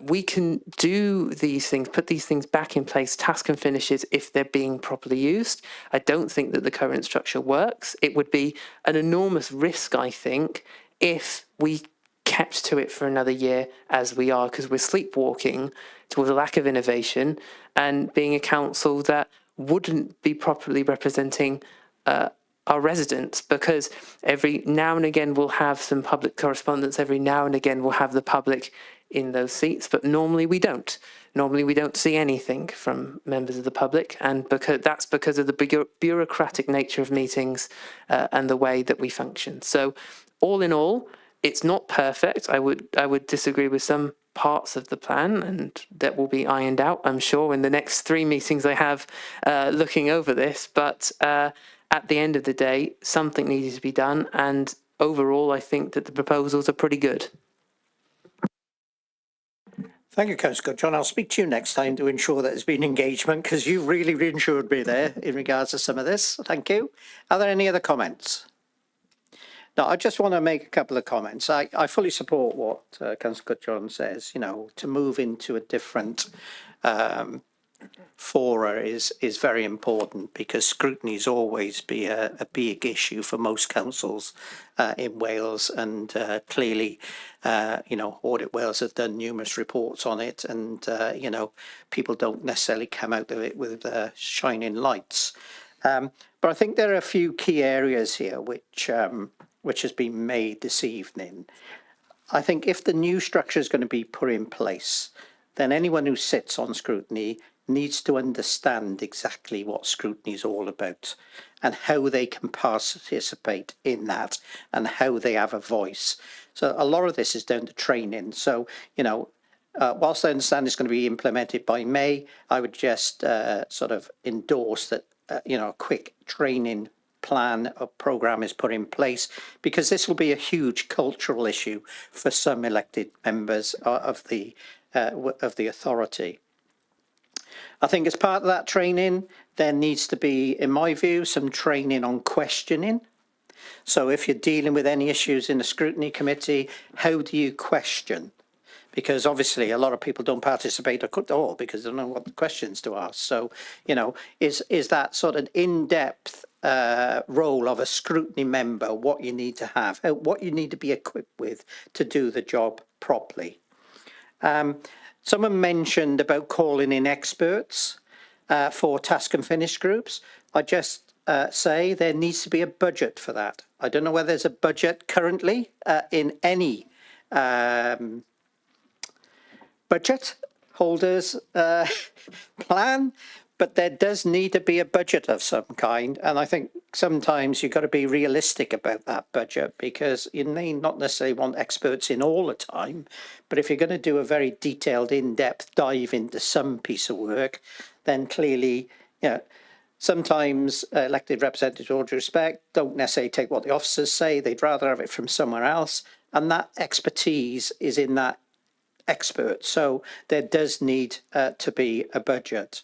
We can do these things, put these things back in place, task and finishes, if they're being properly used. I don't think that the current structure works. It would be an enormous risk, I think, if we kept to it for another year as we are, because we're sleepwalking towards a lack of innovation and being a council that wouldn't be properly representing our residents, because every now and again we'll have some public correspondence, every now and again we'll have the public in those seats, but normally we don't. Normally we don't see anything from members of the public, and that's because of the bureaucratic nature of meetings and the way that we function. So all in all, it's not perfect. I would disagree with some parts of the plan, and that will be ironed out, I'm sure, in the next 3 meetings I have looking over this. But at the end of the day, something needs to be done, and overall, I think that the proposals are pretty good. Thank you, Councillor John. I'll speak to you next time to ensure that there's been engagement, because you really reassured me there in regards to some of this. Thank you. Are there any other comments? No, I just want to make a couple of comments. I fully support what Councillor John says, you know, to move into a different fora is very important, because scrutiny has always been a big issue for most councils in Wales, and clearly, you know, Audit Wales have done numerous reports on it, and you know, people don't necessarily come out of it with shining lights. But I think there are a few key areas here which has been made this evening. I think if the new structure is going to be put in place, then anyone who sits on scrutiny needs to understand exactly what scrutiny is all about and how they can participate in that and how they have a voice. So a lot of this is down to training. So, you know, whilst I understand it's going to be implemented by May, I would just sort of endorse that, you know, a quick training plan or programme is put in place, because this will be a huge cultural issue for some elected members of the authority. I think as part of that training, there needs to be, in my view, some training on questioning. So if you're dealing with any issues in the scrutiny committee, how do you question? Because obviously a lot of people don't participate at all because they don't know what the questions to ask. So, you know, is that sort of in-depth role of a scrutiny member what you need to have, what you need to be equipped with to do the job properly. Someone mentioned about calling in experts for task and finish groups. I just say there needs to be a budget for that. I don't know whether there's a budget currently in any budget holders plan, but there does need to be a budget of some kind. And I think sometimes you've got to be realistic about that budget, because you may not necessarily want experts in all the time. But if you're going to do a very detailed, in-depth dive into some piece of work, then clearly, you know, sometimes elected representatives, with all due respect, don't necessarily take what the officers say. They'd rather have it from somewhere else. And that expertise is in that expert. So there does need to be a budget.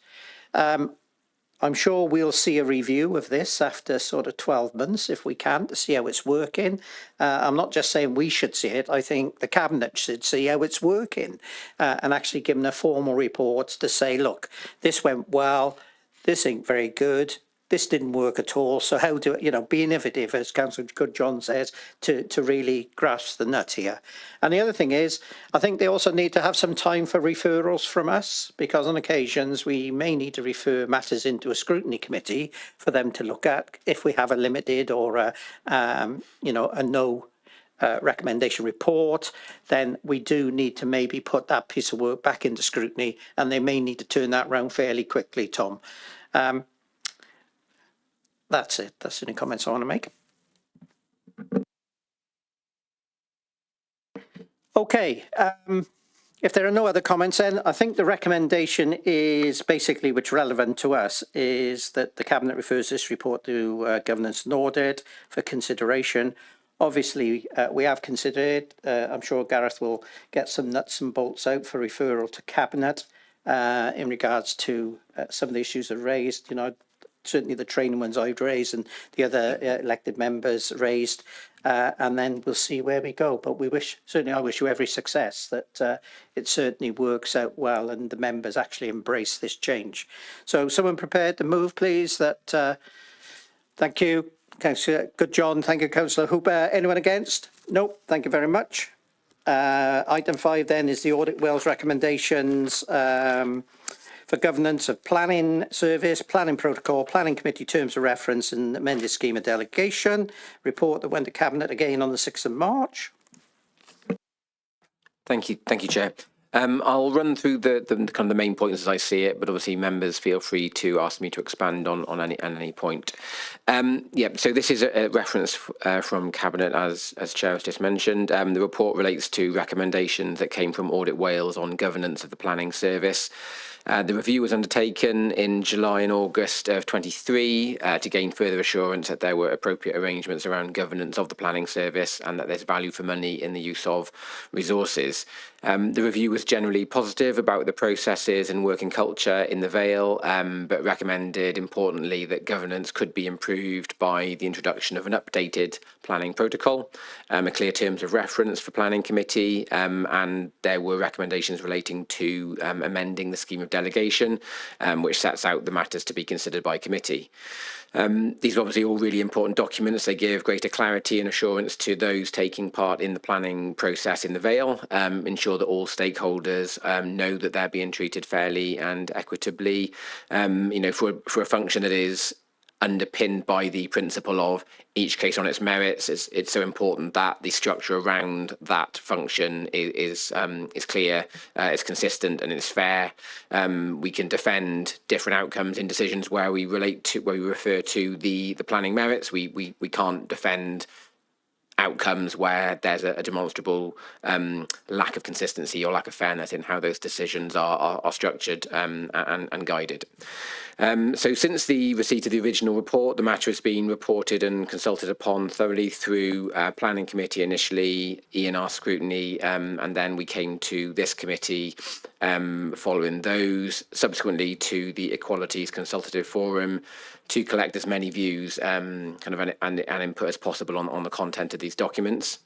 I'm sure we'll see a review of this after sort of 12 months, if we can, to see how it's working. I'm not just saying we should see it. I think the Cabinet should see how it's working and actually give them a formal report to say, look, this went well, this ain't very good, this didn't work at all. So how do, you know, be innovative, as Councillor John says, to really grasp the nut here. And the other thing is, I think they also need to have some time for referrals from us, because on occasions we may need to refer matters into a scrutiny committee for them to look at if we have a limited or a, you know, a no recommendation report. Then we do need to maybe put that piece of work back into scrutiny, and they may need to turn that round fairly quickly, Tom. That's it. That's any comments I want to make. Okay. If there are no other comments, then I think the recommendation is basically, which is relevant to us, is that the Cabinet refers this report to Governance and Audit for consideration. Obviously, we have considered it. I'm sure Gareth will get some nuts and bolts out for referral to Cabinet in regards to some of the issues that are raised. You know, certainly the training ones I've raised and the other elected members raised, and then we'll see where we go. But I wish you every success, that it certainly works out well and the members actually embrace this change. So someone prepared to move, please. Thank you, Councillor. Good, John. Thank you, Councillor Hooper. Anyone against? No. Thank you very much. Item 5 then is the Audit Wales recommendations for governance of planning service, planning protocol, planning committee terms of reference and amended scheme of delegation. Report that went to Cabinet again on the 6th of March. Thank you, Chair. I'll run through the kind of the main points as I see it, but obviously members feel free to ask me to expand on any point. So this is a reference from Cabinet, as Chair has just mentioned. The report relates to recommendations that came from Audit Wales on governance of the planning service. The review was undertaken in July and August of 23 to gain further assurance that there were appropriate arrangements around governance of the planning service and that there's value for money in the use of resources. The review was generally positive about the processes and working culture in the Vale, but recommended, importantly, that governance could be improved by the introduction of an updated planning protocol, a clear terms of reference for planning committee, and there were recommendations relating to amending the scheme of delegation, which sets out the matters to be considered by committee. These are obviously all really important documents. They give greater clarity and assurance to those taking part in the planning process in the Vale, ensure that all stakeholders know that they're being treated fairly and equitably, for a function that is underpinned by the principle of each case on its merits. It's so important that the structure around that function is clear, it's consistent, and it's fair. We can defend different outcomes in decisions where we refer to the planning merits. We can't defend outcomes where there's a demonstrable lack of consistency or lack of fairness in how those decisions are structured and guided. So since the receipt of the original report, the matter has been reported and consulted upon thoroughly through Planning Committee initially, E&R scrutiny, and then we came to this committee following those, subsequently to the Equalities Consultative Forum, to collect as many views and input as possible on the content of these documents.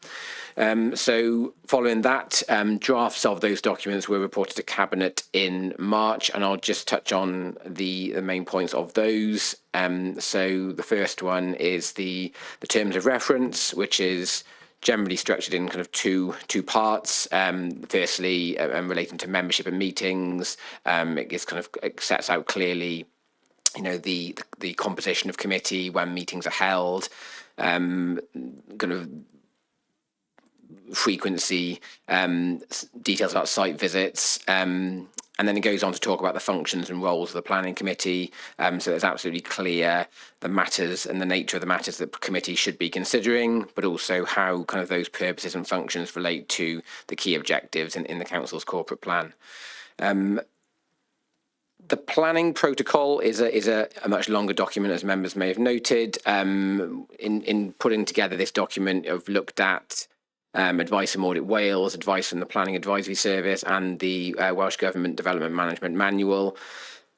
So following that, drafts of those documents were reported to Cabinet in March, and I'll just touch on the main points of those. So the first one is the terms of reference, which is generally structured in kind of two parts. Firstly, relating to membership and meetings, it sets out clearly the composition of committee when meetings are held, kind of frequency, details about site visits, and then it goes on to talk about the functions and roles of the planning committee. So it's absolutely clear the matters and the nature of the matters that the committee should be considering, but also how kind of those purposes and functions relate to the key objectives in the council's corporate plan. The planning protocol is a much longer document, as members may have noted. In putting together this document, I've looked at advice from Audit Wales, advice from the Planning Advisory Service, and the Welsh Government Development Management Manual.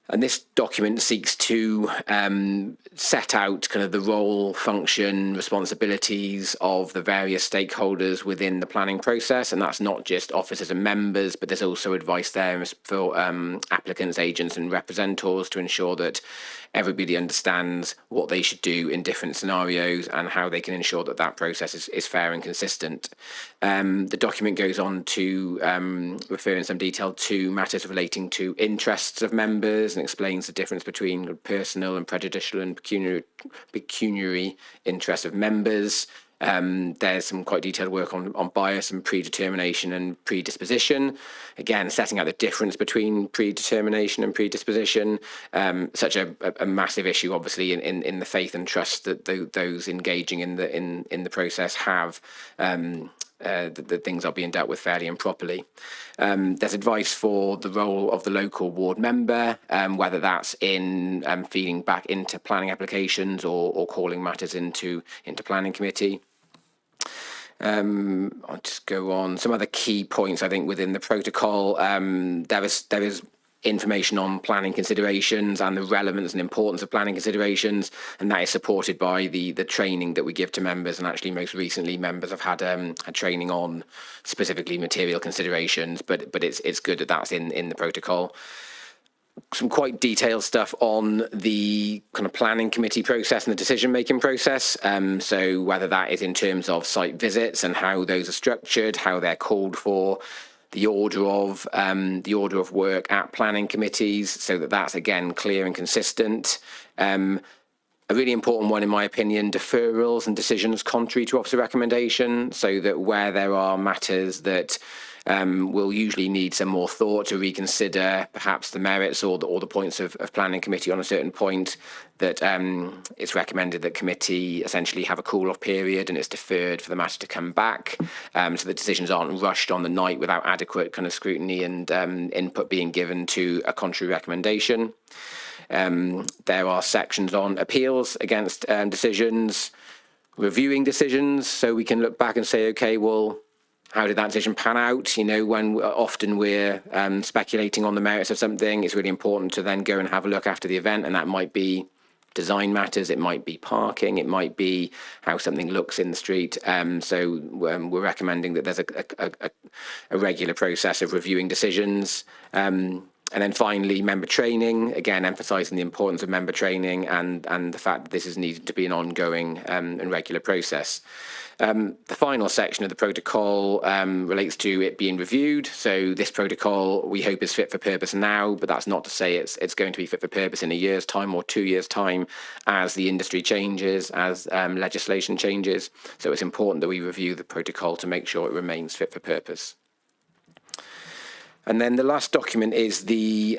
And this document seeks to set out kind of the role, function, responsibilities of the various stakeholders within the planning process. And that's not just officers and members, but there's also advice there for applicants, agents and representatives to ensure that everybody understands what they should do in different scenarios and how they can ensure that that process is fair and consistent. The document goes on to refer in some detail to matters relating to interests of members and explains the difference between personal and prejudicial and pecuniary interests of members. There's some quite detailed work on bias and predetermination and predisposition. Again, setting out the difference between predetermination and predisposition. Such a massive issue, obviously, in the faith and trust that those engaging in the process have. That things are being dealt with fairly and properly. There's advice for the role of the local ward member, whether that's in feeding back into planning applications or calling matters into planning committee. I'll just go on some other key points. I think within the protocol, there is information on planning considerations and the relevance and importance of planning considerations, and that is supported by the training that we give to members. And actually, most recently, members have had a training on specifically material considerations, but it's good that that's in the protocol. Some quite detailed stuff on the kind of planning committee process and the decision-making process. So whether that is in terms of site visits and how those are structured, how they're called for, the order of work at planning committees, so that's again clear and consistent. A really important one, in my opinion, deferrals and decisions contrary to officer recommendation, so that where there are matters that will usually need some more thought to reconsider perhaps the merits or the points of planning committee on a certain point, that it's recommended that committee essentially have a cool-off period and it's deferred for the matter to come back, so the decisions aren't rushed on the night without adequate kind of scrutiny and input being given to a contrary recommendation. There are sections on appeals against decisions, reviewing decisions, so we can look back and say, okay, well, how did that decision pan out? You know, when often we're speculating on the merits of something, it's really important to then go and have a look after the event, and that might be design matters, it might be parking, it might be how something looks in the street. So we're recommending that there's a regular process of reviewing decisions. And then finally, member training, again, emphasising the importance of member training and the fact that this is needed to be an ongoing and regular process. The final section of the protocol relates to it being reviewed. So this protocol, we hope, is fit for purpose now, but that's not to say it's going to be fit for purpose in a year's time or 2 years' time as the industry changes, as legislation changes. So it's important that we review the protocol to make sure it remains fit for purpose. And then the last document is the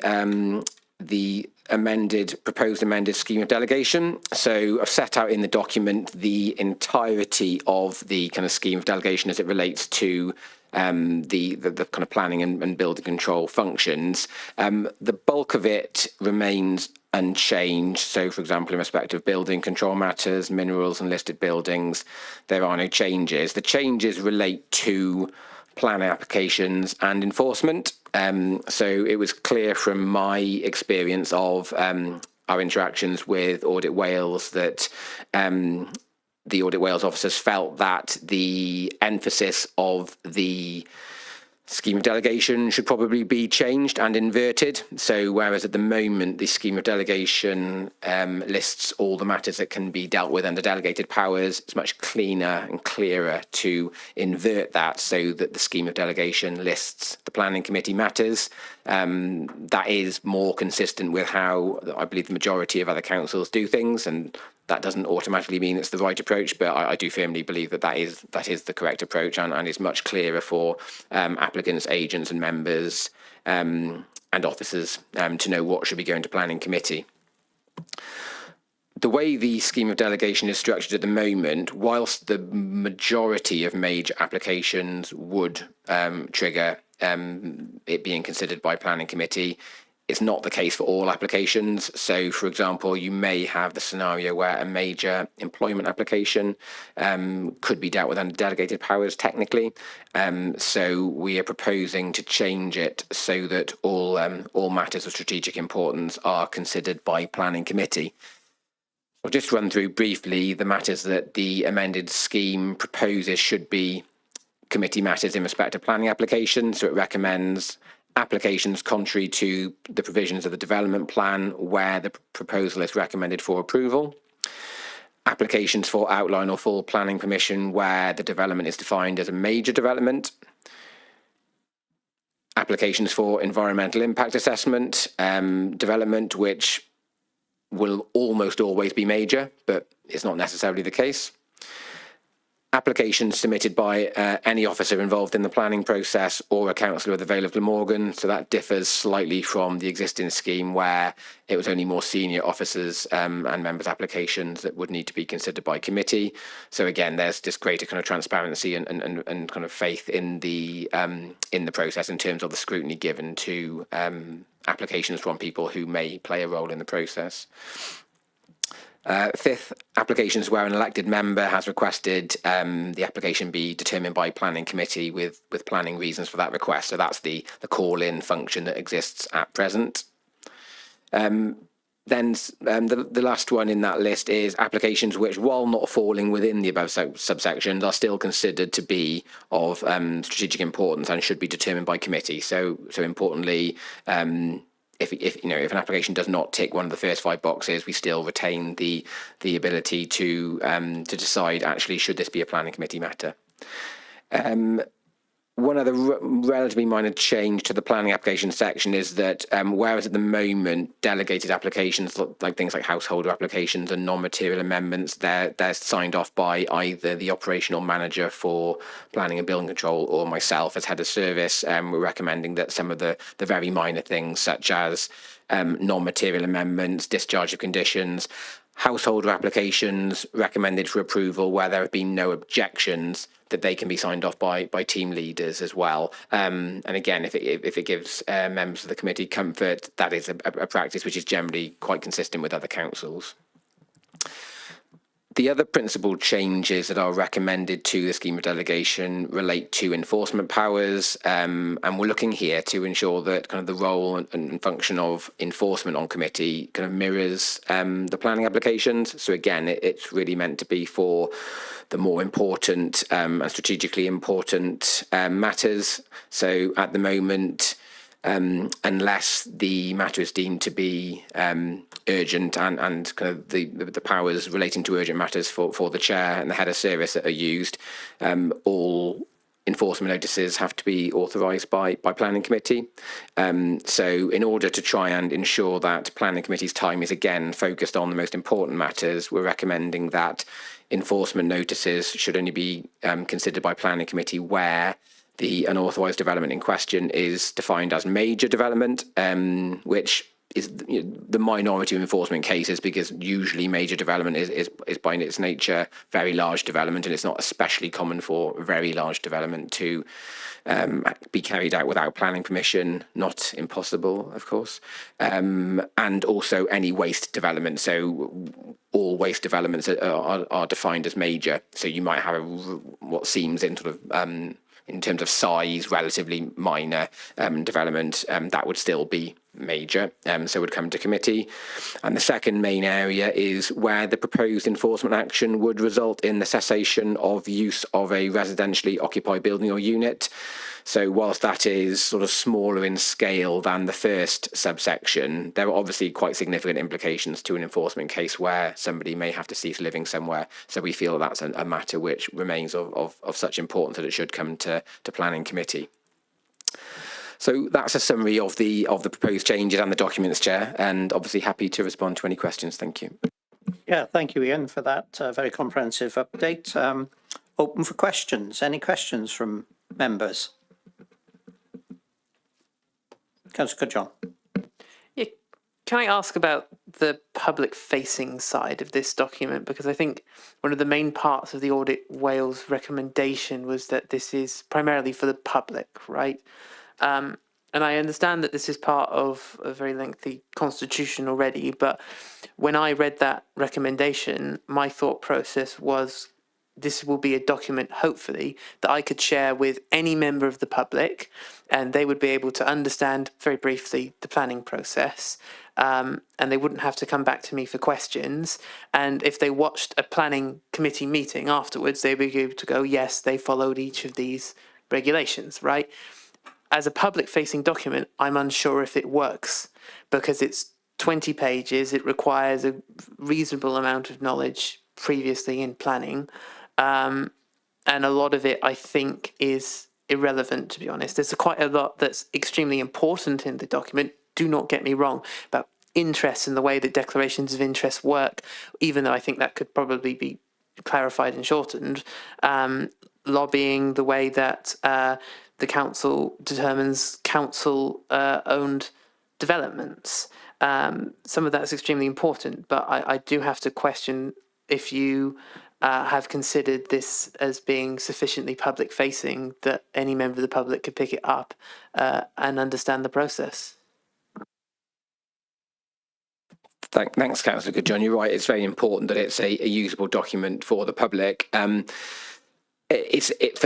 proposed amended scheme of delegation. So I've set out in the document the entirety of the kind of scheme of delegation as it relates to the kind of planning and building control functions. The bulk of it remains unchanged. So, for example, in respect of building control matters, minerals and listed buildings, there are no changes. The changes relate to planning applications and enforcement. So it was clear from my experience of our interactions with Audit Wales that the Audit Wales officers felt that the emphasis of the scheme of delegation should probably be changed and inverted. So whereas at the moment the scheme of delegation lists all the matters that can be dealt with under delegated powers, it's much cleaner and clearer to invert that so that the scheme of delegation lists the planning committee matters. That is more consistent with how I believe the majority of other councils do things, and that doesn't automatically mean it's the right approach, but I do firmly believe that is the correct approach and is much clearer for applicants, agents and members and officers to know what should be going to planning committee. The way the scheme of delegation is structured at the moment, whilst the majority of major applications would trigger it being considered by planning committee, it's not the case for all applications. So, for example, you may have the scenario where a major employment application could be dealt with under delegated powers technically. So we are proposing to change it so that all matters of strategic importance are considered by planning committee. I'll just run through briefly the matters that the amended scheme proposes should be committee matters in respect of planning applications. So it recommends applications contrary to the provisions of the development plan where the proposal is recommended for approval. Applications for outline or full planning permission where the development is defined as a major development. Applications for environmental impact assessment development, which will almost always be major, but it's not necessarily the case. Applications submitted by any officer involved in the planning process or a councillor of the Vale of Glamorgan. So that differs slightly from the existing scheme where it was only more senior officers and members' applications that would need to be considered by committee. So again, there's just greater kind of transparency and kind of faith in the process in terms of the scrutiny given to applications from people who may play a role in the process. Fifth, applications where an elected member has requested the application be determined by planning committee with planning reasons for that request. So that's the call-in function that exists at present. Then the last one in that list is applications which, while not falling within the above subsections, are still considered to be of strategic importance and should be determined by committee. So importantly, if an application does not tick one of the first 5 boxes, we still retain the ability to decide actually should this be a planning committee matter. One other relatively minor change to the planning application section is that whereas at the moment delegated applications, like things like householder applications and non-material amendments, they're signed off by either the operational manager for planning and building control or myself as head of service. We're recommending that some of the very minor things such as non-material amendments, discharge of conditions, householder applications recommended for approval where there have been no objections, that they can be signed off by team leaders as well. And again, if it gives members of the committee comfort, that is a practice which is generally quite consistent with other councils. The other principal changes that are recommended to the scheme of delegation relate to enforcement powers, and we're looking here to ensure that kind of the role and function of enforcement on committee kind of mirrors the planning applications. So again, it's really meant to be for the more important and strategically important matters. So at the moment, unless the matter is deemed to be urgent and kind of the powers relating to urgent matters for the chair and the head of service that are used, all enforcement notices have to be authorised by planning committee. So in order to try and ensure that planning committee's time is again focused on the most important matters, we're recommending that enforcement notices should only be considered by planning committee where the unauthorised development in question is defined as major development, which is the minority of enforcement cases, because usually major development is by its nature very large development, and it's not especially common for very large development to be carried out without planning permission. Not impossible, of course. And also any waste development. So all waste developments are defined as major. So you might have what seems in sort of in terms of size, relatively minor development, that would still be major, so would come to committee. And the second main area is where the proposed enforcement action would result in the cessation of use of a residentially occupied building or unit. So whilst that is sort of smaller in scale than the first subsection, there are obviously quite significant implications to an enforcement case where somebody may have to cease living somewhere. So we feel that's a matter which remains of such importance that it should come to planning committee. So that's a summary of the proposed changes and the documents, Chair, and obviously happy to respond to any questions. Thank you. Yeah, thank you, Ian, for that very comprehensive update. Open for questions. Any questions from members? Councillor John. Yeah, can I ask about the public-facing side of this document? Because I think one of the main parts of the Audit Wales recommendation was that this is primarily for the public, right? And I understand that this is part of a very lengthy constitution already, but when I read that recommendation, my thought process was this will be a document, hopefully, that I could share with any member of the public, and they would be able to understand very briefly the planning process, and they wouldn't have to come back to me for questions. And if they watched a planning committee meeting afterwards, they'd be able to go, yes, they followed each of these regulations, right? As a public-facing document, I'm unsure if it works because it's 20 pages. It requires a reasonable amount of knowledge previously in planning. And a lot of it, I think, is irrelevant, to be honest. There's quite a lot that's extremely important in the document. Do not get me wrong about interest and the way that declarations of interest work, even though I think that could probably be clarified and shortened. Lobbying, the way that the council determines council-owned developments. Some of that's extremely important, but I do have to question if you have considered this as being sufficiently public-facing that any member of the public could pick it up and understand the process. Thanks, Councillor Goodjohn. You're right. It's very important that it's a usable document for the public. For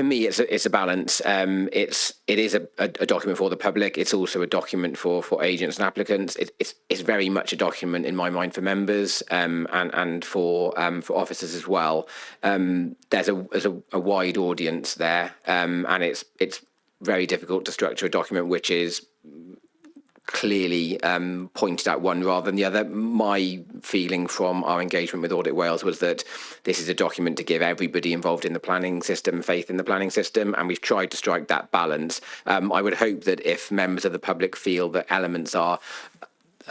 me, it's a balance. It is a document for the public. It's also a document for agents and applicants. It's very much a document in my mind for members and for officers as well. There's a wide audience there, and it's very difficult to structure a document which is clearly pointed at one rather than the other. My feeling from our engagement with Audit Wales was that this is a document to give everybody involved in the planning system faith in the planning system, and we've tried to strike that balance. I would hope that if members of the public feel that elements are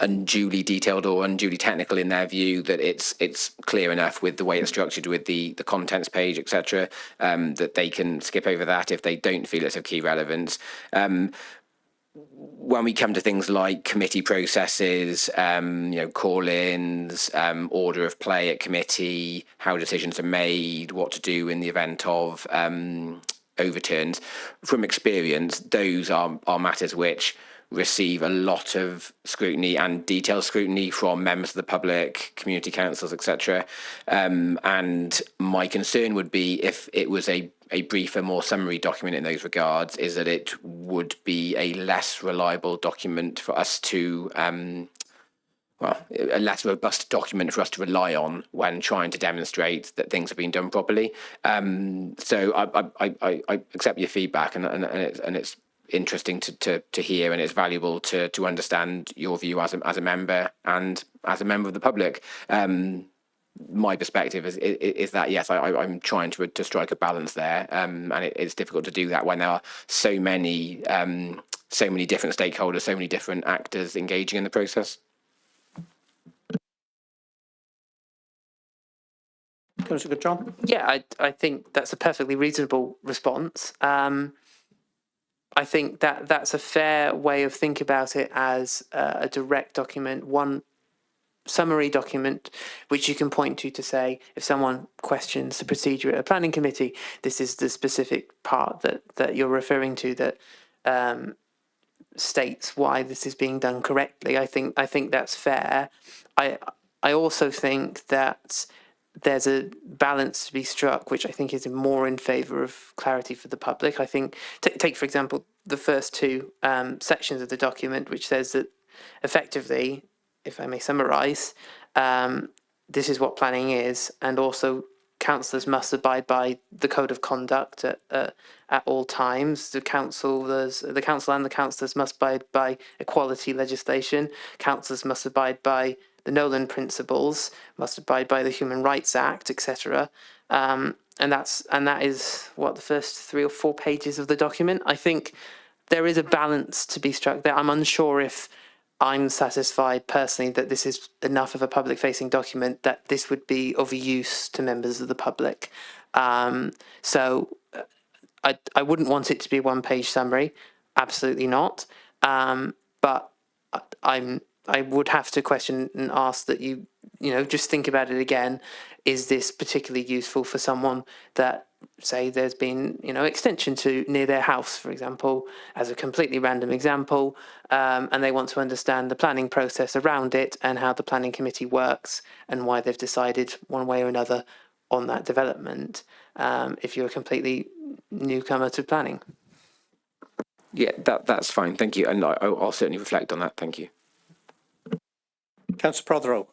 unduly detailed or unduly technical in their view, that it's clear enough with the way it's structured, with the contents page, etc., that they can skip over that if they don't feel it's of key relevance. When we come to things like committee processes, call-ins, order of play at committee, how decisions are made, what to do in the event of overturns, from experience, those are matters which receive a lot of scrutiny and detailed scrutiny from members of the public, community councils, etc. And my concern would be, if it was a briefer, more summary document in those regards, is that it would be a less reliable document for us to, a less robust document for us to rely on when trying to demonstrate that things have been done properly. So I accept your feedback, and it's interesting to hear, and it's valuable to understand your view as a member and as a member of the public. My perspective is that, yes, I'm trying to strike a balance there, and it's difficult to do that when there are so many different stakeholders, so many different actors engaging in the process. Councillor Goodjohn? Yeah, I think that's a perfectly reasonable response. I think that's a fair way of thinking about it, as a direct document, one summary document which you can point to say, if someone questions the procedure at a planning committee, this is the specific part that you're referring to that states why this is being done correctly. I think that's fair. I also think that there's a balance to be struck, which I think is more in favour of clarity for the public. I think, take for example, the first two sections of the document, which says that effectively, if I may summarise, this is what planning is, and also councillors must abide by the code of conduct at all times. The council and the councillors must abide by equality legislation. Councillors must abide by the Nolan principles, must abide by the Human Rights Act, etc. And that is what, the first 3 or 4 pages of the document. I think there is a balance to be struck there. I'm unsure if I'm satisfied personally that this is enough of a public-facing document that this would be of use to members of the public. So I wouldn't want it to be a one-page summary, absolutely not. But I would have to question and ask that you just think about it again. Is this particularly useful for someone that, say, there's been extension to near their house, for example, as a completely random example, and they want to understand the planning process around it and how the planning committee works and why they've decided one way or another on that development, if you're a completely newcomer to planning. Yeah, that's fine, thank you, and I'll certainly reflect on that. Thank you. Councillor Prothero.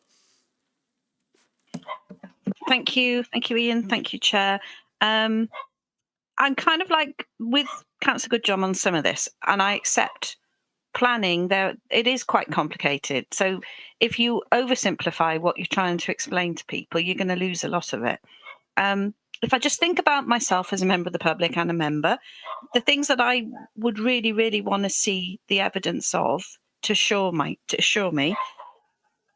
Thank you, Ian. Thank you, Chair. I'm kind of like with Councillor Goodjohn on some of this, and I accept planning there. It is quite complicated. So if you oversimplify what you're trying to explain to people, you're going to lose a lot of it. If I just think about myself as a member of the public and a member, the things that I would really, really want to see the evidence of to assure me,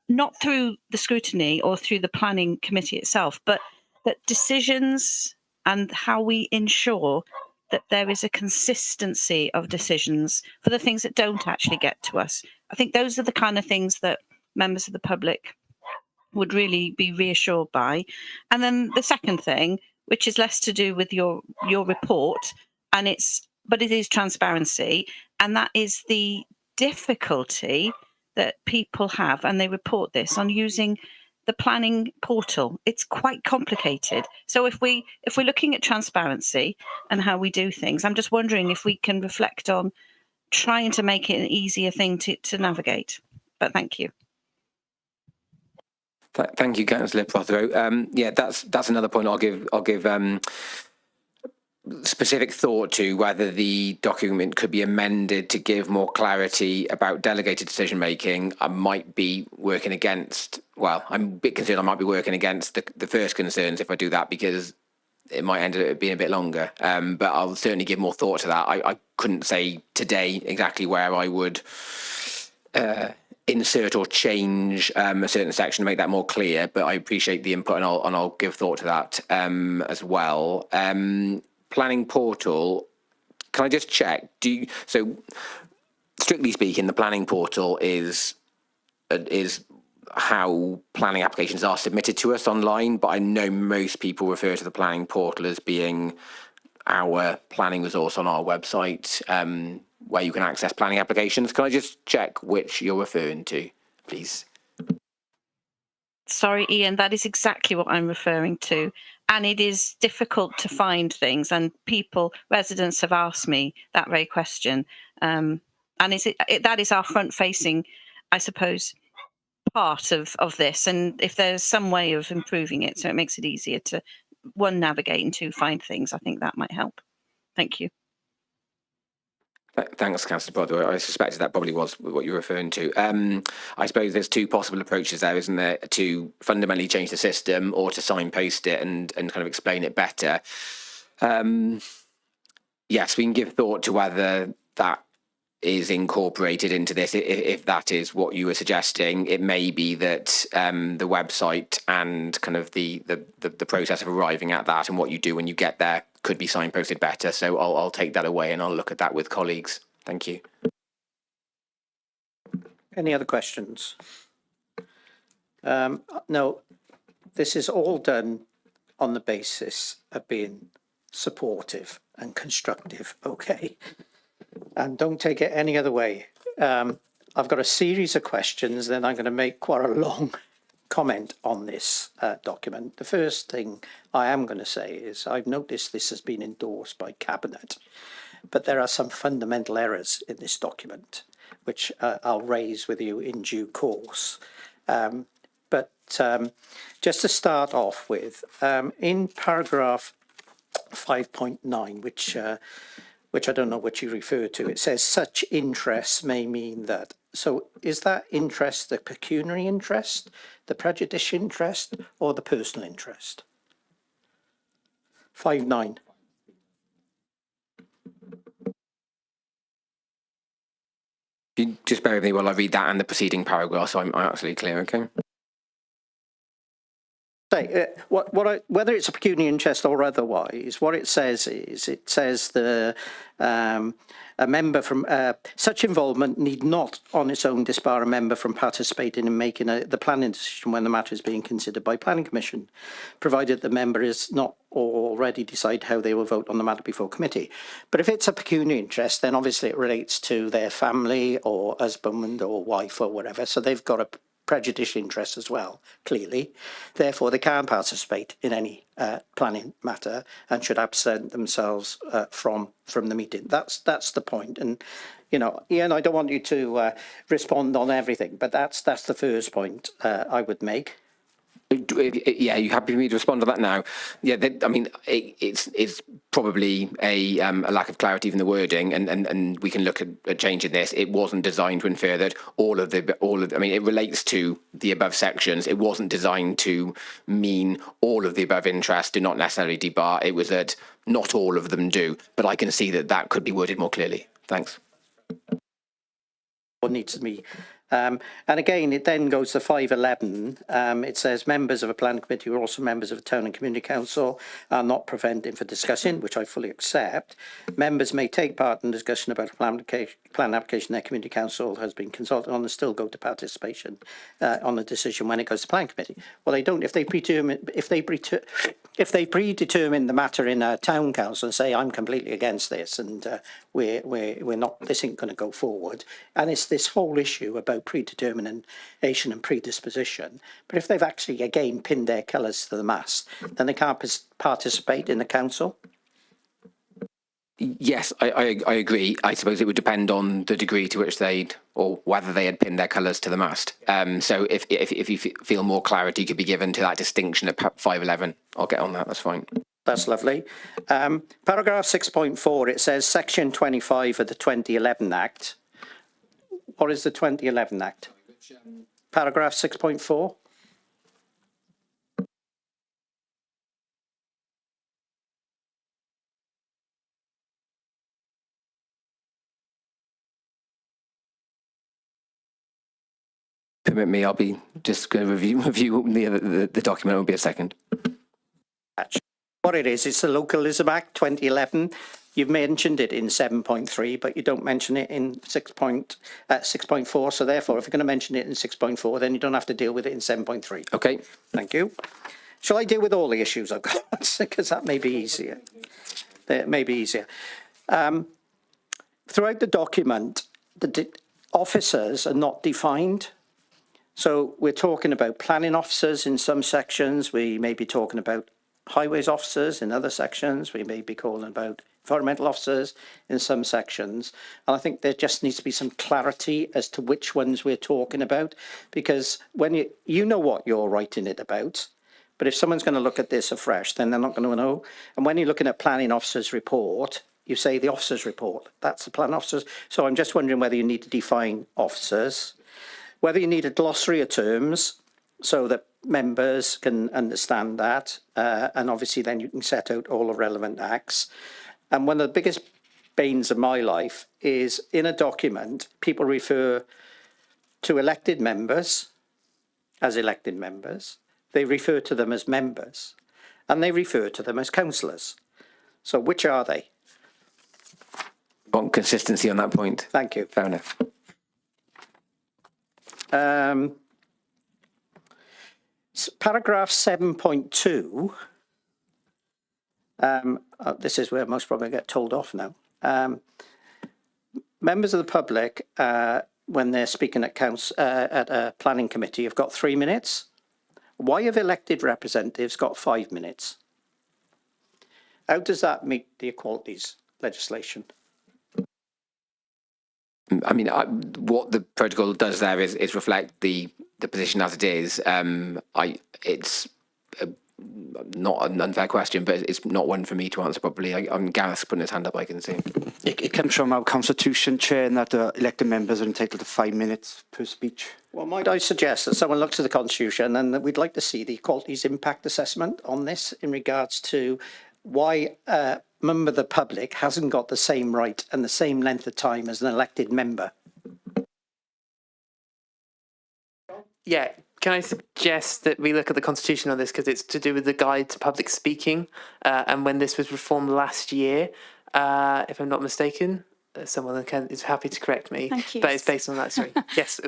not through the scrutiny or through the planning committee itself, but that decisions and how we ensure that there is a consistency of decisions for the things that don't actually get to us. I think those are the kind of things that members of the public would really be reassured by. And then the second thing, which is less to do with your report, but it is transparency, and that is the difficulty that people have, and they report this, on using the planning portal. It's quite complicated. So if we're looking at transparency and how we do things, I'm just wondering if we can reflect on trying to make it an easier thing to navigate. But thank you. Thank you, Councillor Prothero. Yeah, that's another point I'll give specific thought to, whether the document could be amended to give more clarity about delegated decision making. I might be working against, well, I'm a bit concerned I might be working against the first concerns if I do that, because it might end up being a bit longer. But I'll certainly give more thought to that. I couldn't say today exactly where I would insert or change a certain section to make that more clear, but I appreciate the input, and I'll give thought to that as well. Planning portal, can I just check? So strictly speaking, the planning portal is how planning applications are submitted to us online, but I know most people refer to the planning portal as being our planning resource on our website, where you can access planning applications. Can I just check which you're referring to, please? Sorry, Ian, that is exactly what I'm referring to. And it is difficult to find things, and residents have asked me that very question. And that is our front-facing, I suppose, part of this. And if there's some way of improving it so it makes it easier to, one, navigate, and two, find things, I think that might help. Thank you. Thanks, Councillor Broderick. I suspected that probably was what you're referring to. I suppose there's two possible approaches there, isn't there? To fundamentally change the system, or to signpost it and kind of explain it better. Yes, we can give thought to whether that is incorporated into this. If that is what you were suggesting, it may be that the website and kind of the process of arriving at that and what you do when you get there could be signposted better. So I'll take that away and I'll look at that with colleagues. Thank you. Any other questions? No, this is all done on the basis of being supportive and constructive, okay? And don't take it any other way. I've got a series of questions, then I'm going to make quite a long comment on this document. The first thing I am going to say is I've noticed this has been endorsed by Cabinet, but there are some fundamental errors in this document, which I'll raise with you in due course. But just to start off with, in paragraph 5.9, which I don't know what you refer to, it says such interests may mean that. So is that interest the pecuniary interest, the prejudicial interest, or the personal interest? 5.9. You just bear with me while I read that and the preceding paragraph, so I'm absolutely clear, okay? Whether it's a pecuniary interest or otherwise, what it says is, it says a member from such involvement need not on its own disbar a member from participating in making the planning decision when the matter is being considered by planning commission, provided the member is not already decided how they will vote on the matter before committee. But if it's a pecuniary interest, then obviously it relates to their family or husband or wife or whatever, so they've got a prejudicial interest as well, clearly. Therefore, they can't participate in any planning matter and should absent themselves from the meeting. That's the point. And, you know, Ian, I don't want you to respond on everything, but that's the first point I would make. Yeah, you happy for me to respond to that now? Yeah, I mean, it's probably a lack of clarity in the wording, and we can look at changing this. It wasn't designed to infer that all of I mean, it relates to the above sections. It wasn't designed to mean all of the above interests do not necessarily debar. It was that not all of them do, but I can see that could be worded more clearly. Thanks. What needs to be. And again, it then goes to 5.11. It says members of a planning committee who are also members of a town and community council are not prevented for discussion, which I fully accept. Members may take part in discussion about a plan application their community council has been consulted on and still go to participation on the decision when it goes to planning committee. Well, they don't if they if they predetermine the matter in a town council and say, I'm completely against this and we're not, this ain't going to go forward. And it's this whole issue about predetermination and predisposition. But if they've actually, again, pinned their colours to the mast, then they can't participate in the council. Yes, I agree. I suppose it would depend on the degree to which they'd, or whether they had pinned their colours to the mast. So if you feel more clarity could be given to that distinction at 511, I'll get on that, that's fine. That's lovely. Paragraph 6.4, it says Section 25 of the 2011 Act. What is the 2011 Act? Paragraph 6.4. Permit me, I'll be just going to review the document. It will be a second. What it is, it's the Localism Act 2011. You've mentioned it in 7.3, but you don't mention it in 6.4. So therefore, if you're going to mention it in 6.4, then you don't have to deal with it in 7.3. Okay. Thank you. Shall I deal with all the issues I've got? Because that may be easier. That may be easier. Throughout the document, the officers are not defined. So we're talking about planning officers in some sections. We may be talking about highways officers in other sections. We may be calling about environmental officers in some sections. And I think there just needs to be some clarity as to which ones we're talking about, because when you know what you're writing it about, but if someone's going to look at this afresh, then they're not going to know. And when you're looking at planning officers report, you say the officers report. That's the planning officers. So I'm just wondering whether you need to define officers, whether you need a glossary of terms so that members can understand that, and obviously then you can set out all the relevant acts. And one of the biggest banes of my life is in a document, people refer to elected members as elected members, they refer to them as members, and they refer to them as councillors. So which are they? Want consistency on that point? Thank you. Fair enough. Paragraph 7.2, this is where most probably get told off now. Members of the public, when they're speaking at a planning committee, have got 3 minutes. Why have elected representatives got 5 minutes? How does that meet the equalities legislation? I mean, what the protocol does there is reflect the position as it is. It's not an unfair question, but it's not one for me to answer properly. I'm Gareth's putting his hand up, I can see. It comes from our constitution, Chair, and that elected members are entitled to 5 minutes per speech. Well, might I suggest that someone looks at the constitution and that we'd like to see the equalities impact assessment on this in regards to why a member of the public hasn't got the same right and the same length of time as an elected member. Yeah, can I suggest that we look at the constitution on this because it's to do with the guide to public speaking, and when this was reformed last year, if I'm not mistaken, someone is happy to correct me. Thank you. But it's based on that. Sorry. Yes.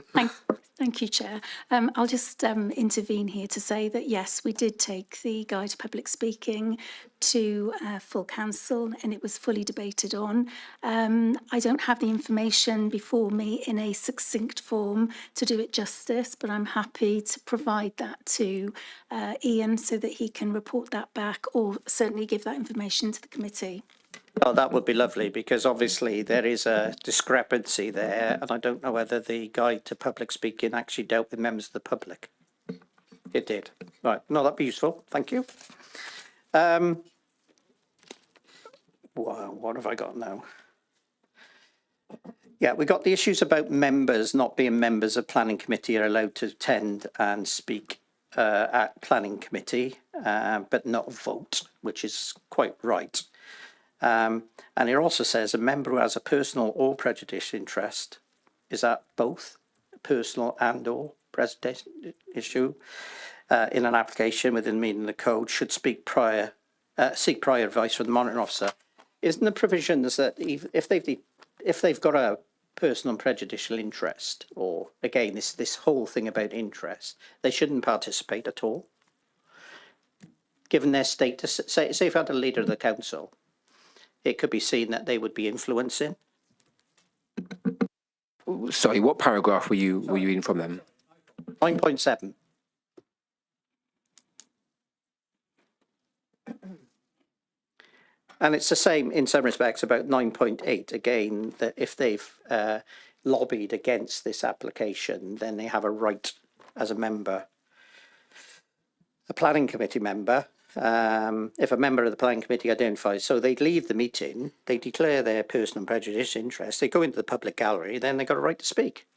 Thank you, Chair. I'll just intervene here to say that, yes, we did take the Guide to Public Speaking to full council and it was fully debated on. I don't have the information before me in a succinct form to do it justice, but I'm happy to provide that to Ian so that he can report that back or certainly give that information to the committee. Oh, that would be lovely, because obviously there is a discrepancy there, and I don't know whether the Guide to Public Speaking actually dealt with members of the public. It did. Right. No, that'd be useful. Thank you. Wow, what have I got now? Yeah, we got the issues about members not being members of planning committee are allowed to attend and speak at planning committee, but not vote, which is quite right. And it also says a member who has a personal or prejudicial interest, is that both personal and or prejudicial issue in an application within the meaning of the code, should seek prior advice from the monitoring officer. Isn't the provisions that if they've got a personal and prejudicial interest, or again this whole thing about interest, they shouldn't participate at all? given their status, say if you had a leader of the council, it could be seen that they would be influencing. Sorry, what paragraph were you reading from them? 9.7. And it's the same in some respects about 9.8. Again, that if they've lobbied against this application, then they have a right as a member, a planning committee member. If a member of the planning committee identifies, so they leave the meeting, they declare their personal and prejudicial interest, they go into the public gallery, then they've got a right to speak.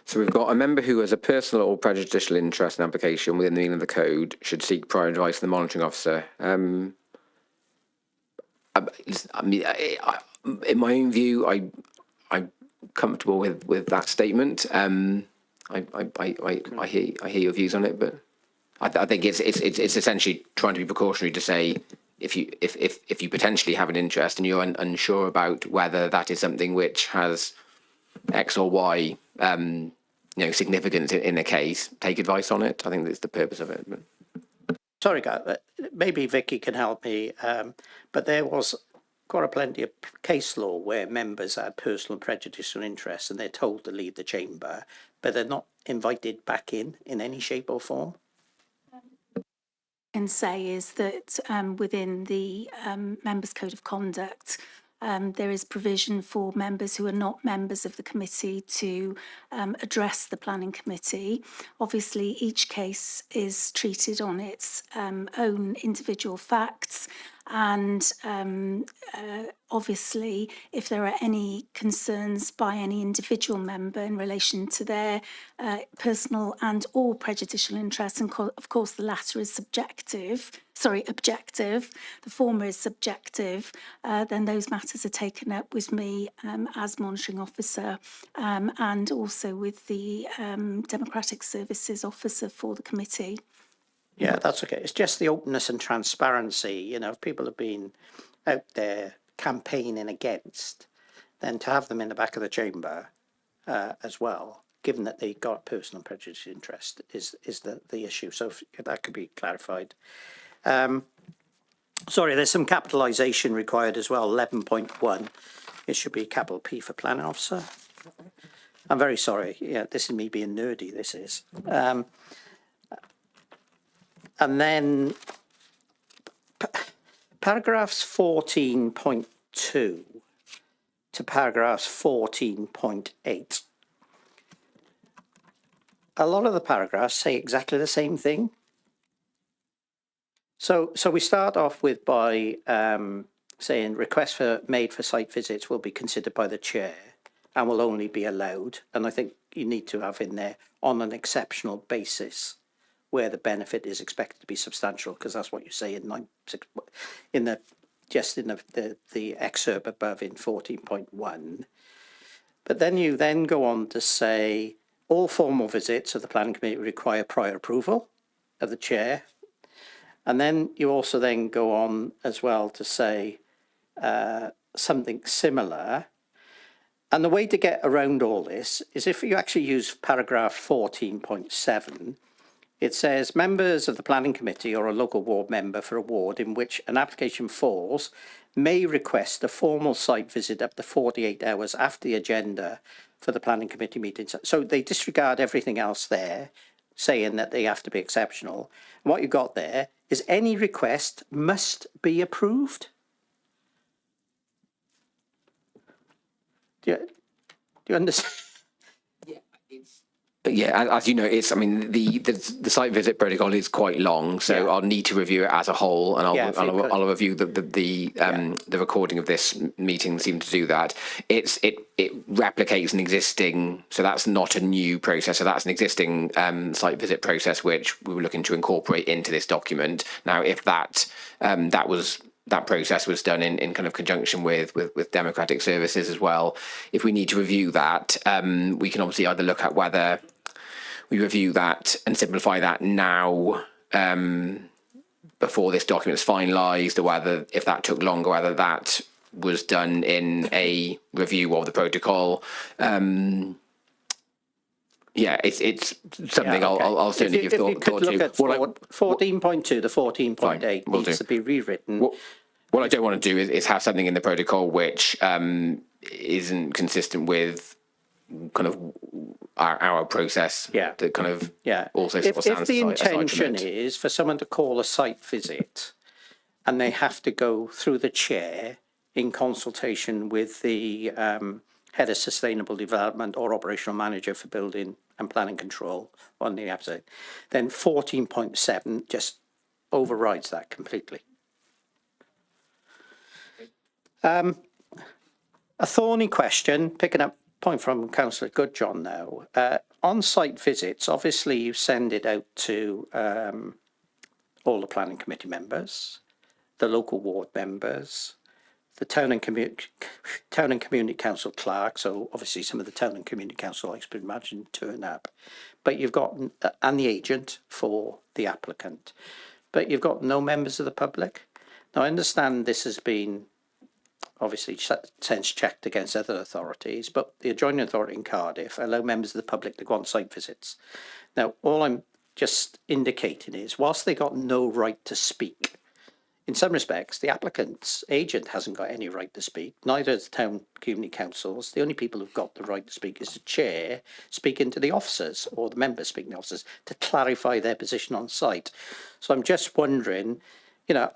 So we've got a member who has a personal or prejudicial interest in application within the meaning of the code should seek prior advice from the monitoring officer. I mean, in my own view, I'm comfortable with that statement. I hear your views on it, but I think it's essentially trying to be precautionary to say if you potentially have an interest and you're unsure about whether that is something which has X or Y, significance in a case, take advice on it. I think that's the purpose of it. But. Sorry, guys, maybe Vicky can help me, but there was quite a plenty of case law where members had personal and prejudicial interests and they're told to leave the chamber, but they're not invited back in any shape or form. Can say is that within the Members' Code of Conduct, there is provision for members who are not members of the committee to address the planning committee. Obviously, each case is treated on its own individual facts, and obviously, if there are any concerns by any individual member in relation to their personal and or prejudicial interests, and of course the latter is objective, the former is subjective, then those matters are taken up with me as monitoring officer and also with the Democratic Services Officer for the committee. Yeah, that's okay. It's just the openness and transparency. You know, if people have been out there campaigning against, then to have them in the back of the chamber as well, given that they got personal prejudicial interest, is the issue. So if that could be clarified. Sorry, there's some capitalisation required as well. 11.1. It should be capital P for planning officer. I'm very sorry. Yeah, this is me being nerdy. This is. And then paragraphs 14.2 to paragraphs 14.8. A lot of the paragraphs say exactly the same thing. So we start off with by saying requests made for site visits will be considered by the chair and will only be allowed. And I think you need to have in there on an exceptional basis, where the benefit is expected to be substantial, because that's what you say in the excerpt above in 14.1. But then you then go on to say all formal visits of the planning committee require prior approval of the chair. And then you also then go on as well to say something similar. And the way to get around all this is if you actually use paragraph 14.7, it says members of the planning committee or a local ward member for a ward in which an application falls may request a formal site visit up to 48 hours after the agenda for the planning committee meetings. So they disregard everything else there, saying that they have to be exceptional. And what you've got there is any request must be approved. Do you understand? Yeah, as you know, it's. I mean, the site visit protocol is quite long, so I'll need to review it as a whole, and I'll review the recording of this meeting. Seemed to do that. It replicates an existing, so that's not a new process. So that's an existing site visit process which we were looking to incorporate into this document. Now, if that process was done in kind of conjunction with Democratic Services as well. If we need to review that, we can obviously either look at whether we review that and simplify that now before this document is finalised, or whether, if that took longer, whether that was done in a review of the protocol. Yeah, it's something I'll certainly give if you thought could look to. at 14.2 to 14.8 will needs do. to be rewritten. What I don't want to do is have something in the protocol which isn't consistent with kind of our process. Yeah. That kind of also If stands the aside from intention it. is for someone to call a site visit and they have to go through the chair in consultation with the head of sustainable development or operational manager for building and planning control on the episode, then 14.7 just overrides that completely. A thorny question, picking up point from Councillor Goodjohn now. On-site visits, obviously you send it out to all the planning committee members, the local ward members, the town and community council clerk. So obviously some of the town and community council, I could imagine, turn up. But you've got, and the agent for the applicant, but you've got no members of the public. Now I understand this has been obviously sense checked against other authorities, but the adjoining authority in Cardiff allow members of the public to go on site visits. Now, all I'm just indicating is, whilst they got no right to speak, in some respects, the applicant's agent hasn't got any right to speak, neither has the town community councils. The only people who've got the right to speak is the chair speaking to the officers, or the members speaking to the officers, to clarify their position on site. So I'm just wondering, you know,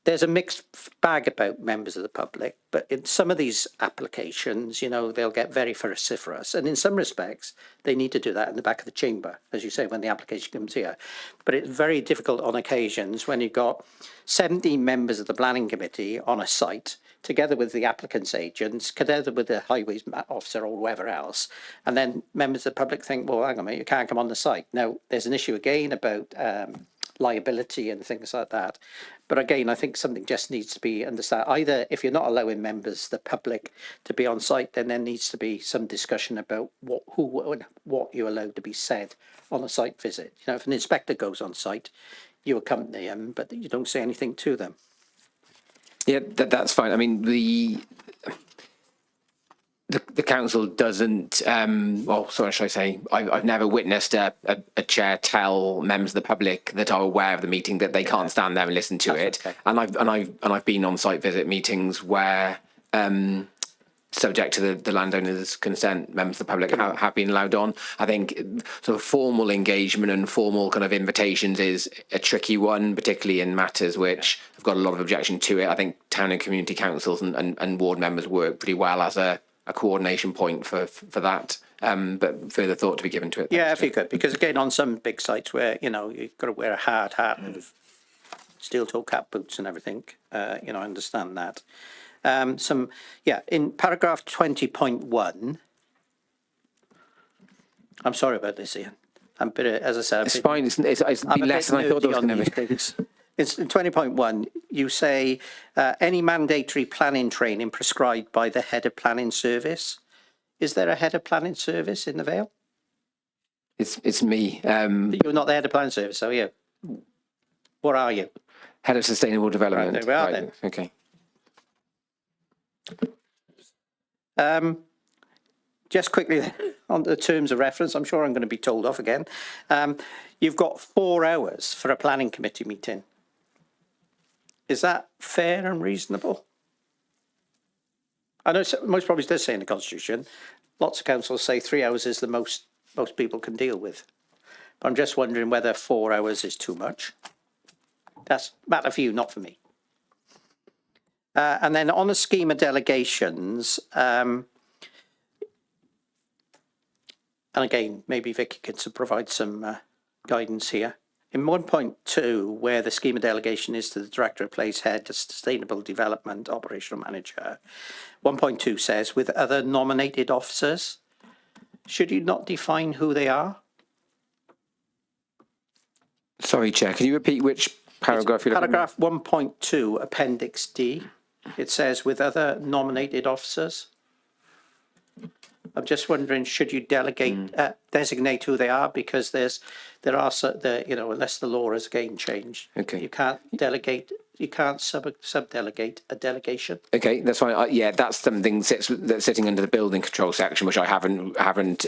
there's a mixed bag about members of the public, but in some of these applications, you know, they'll get very vociferous. And in some respects, they need to do that in the back of the chamber, as you say, when the application comes here. But it's very difficult on occasions when you've got 17 members of the planning committee on a site, together with the applicant's agents, together with the highways officer or whoever else. And then members of the public think, well, hang on a minute, you can't come on the site. Now, there's an issue again about liability and things like that. But again, I think something just needs to be understood. Either if you're not allowing members, the public, to be on site, then there needs to be some discussion about what you're allowed to be said on a site visit. You know, if an inspector goes on site, you accompany them, but you don't say anything to them. Yeah, that's fine. I mean, the council doesn't, well, sorry, should I say, I've never witnessed a chair tell members of the public that are aware of the meeting that they can't stand there and listen to it. Okay. And I've been on site visit meetings where, subject to the landowner's consent, members of the public have been allowed on. I think sort of formal engagement and formal kind of invitations is a tricky one, particularly in matters which have got a lot of objection to it. I think town and community councils and ward members work pretty well as a coordination point for that, but further thought to be given to it. Yeah, if you could, because again, on some big sites where, you know, you've got to wear a hard hat and steel-toe cap boots and everything, you know, I understand that. In paragraph 20.1, I'm sorry about this, Ian. I'm a bit, as I said, it's fine. It's been less than I thought there was going to be. It's in 20.1, you say any mandatory planning training prescribed by the head of planning service. Is there a head of planning service in the Vale? It's me. You're not the head of planning service, are you? What are you? Head of sustainable development. Right, there we are then. Okay. Just quickly on the terms of reference, I'm sure I'm going to be told off again. You've got 4 hours for a planning committee meeting. Is that fair and reasonable? I know most probably does say in the Constitution, lots of councils say 3 hours is the most people can deal with. But I'm just wondering whether 4 hours is too much. That's a matter for you, not for me. And then on the scheme of delegations, and again, maybe Vicky can provide some guidance here. In 1.2, where the scheme of delegation is to the Director of Place Head, the Sustainable Development Operational Manager, 1.2 says, with other nominated officers, should you not define who they are? Sorry, Chair, can you repeat which paragraph you're looking at? Paragraph 1.2, Appendix D. It says, with other nominated officers. I'm just wondering, should you delegate, designate who they are? Because there are, you know, unless the law has again changed, Okay. you can't delegate subdelegate a delegation. Okay, that's fine. Yeah, that's something that's sitting under the building control section, which I haven't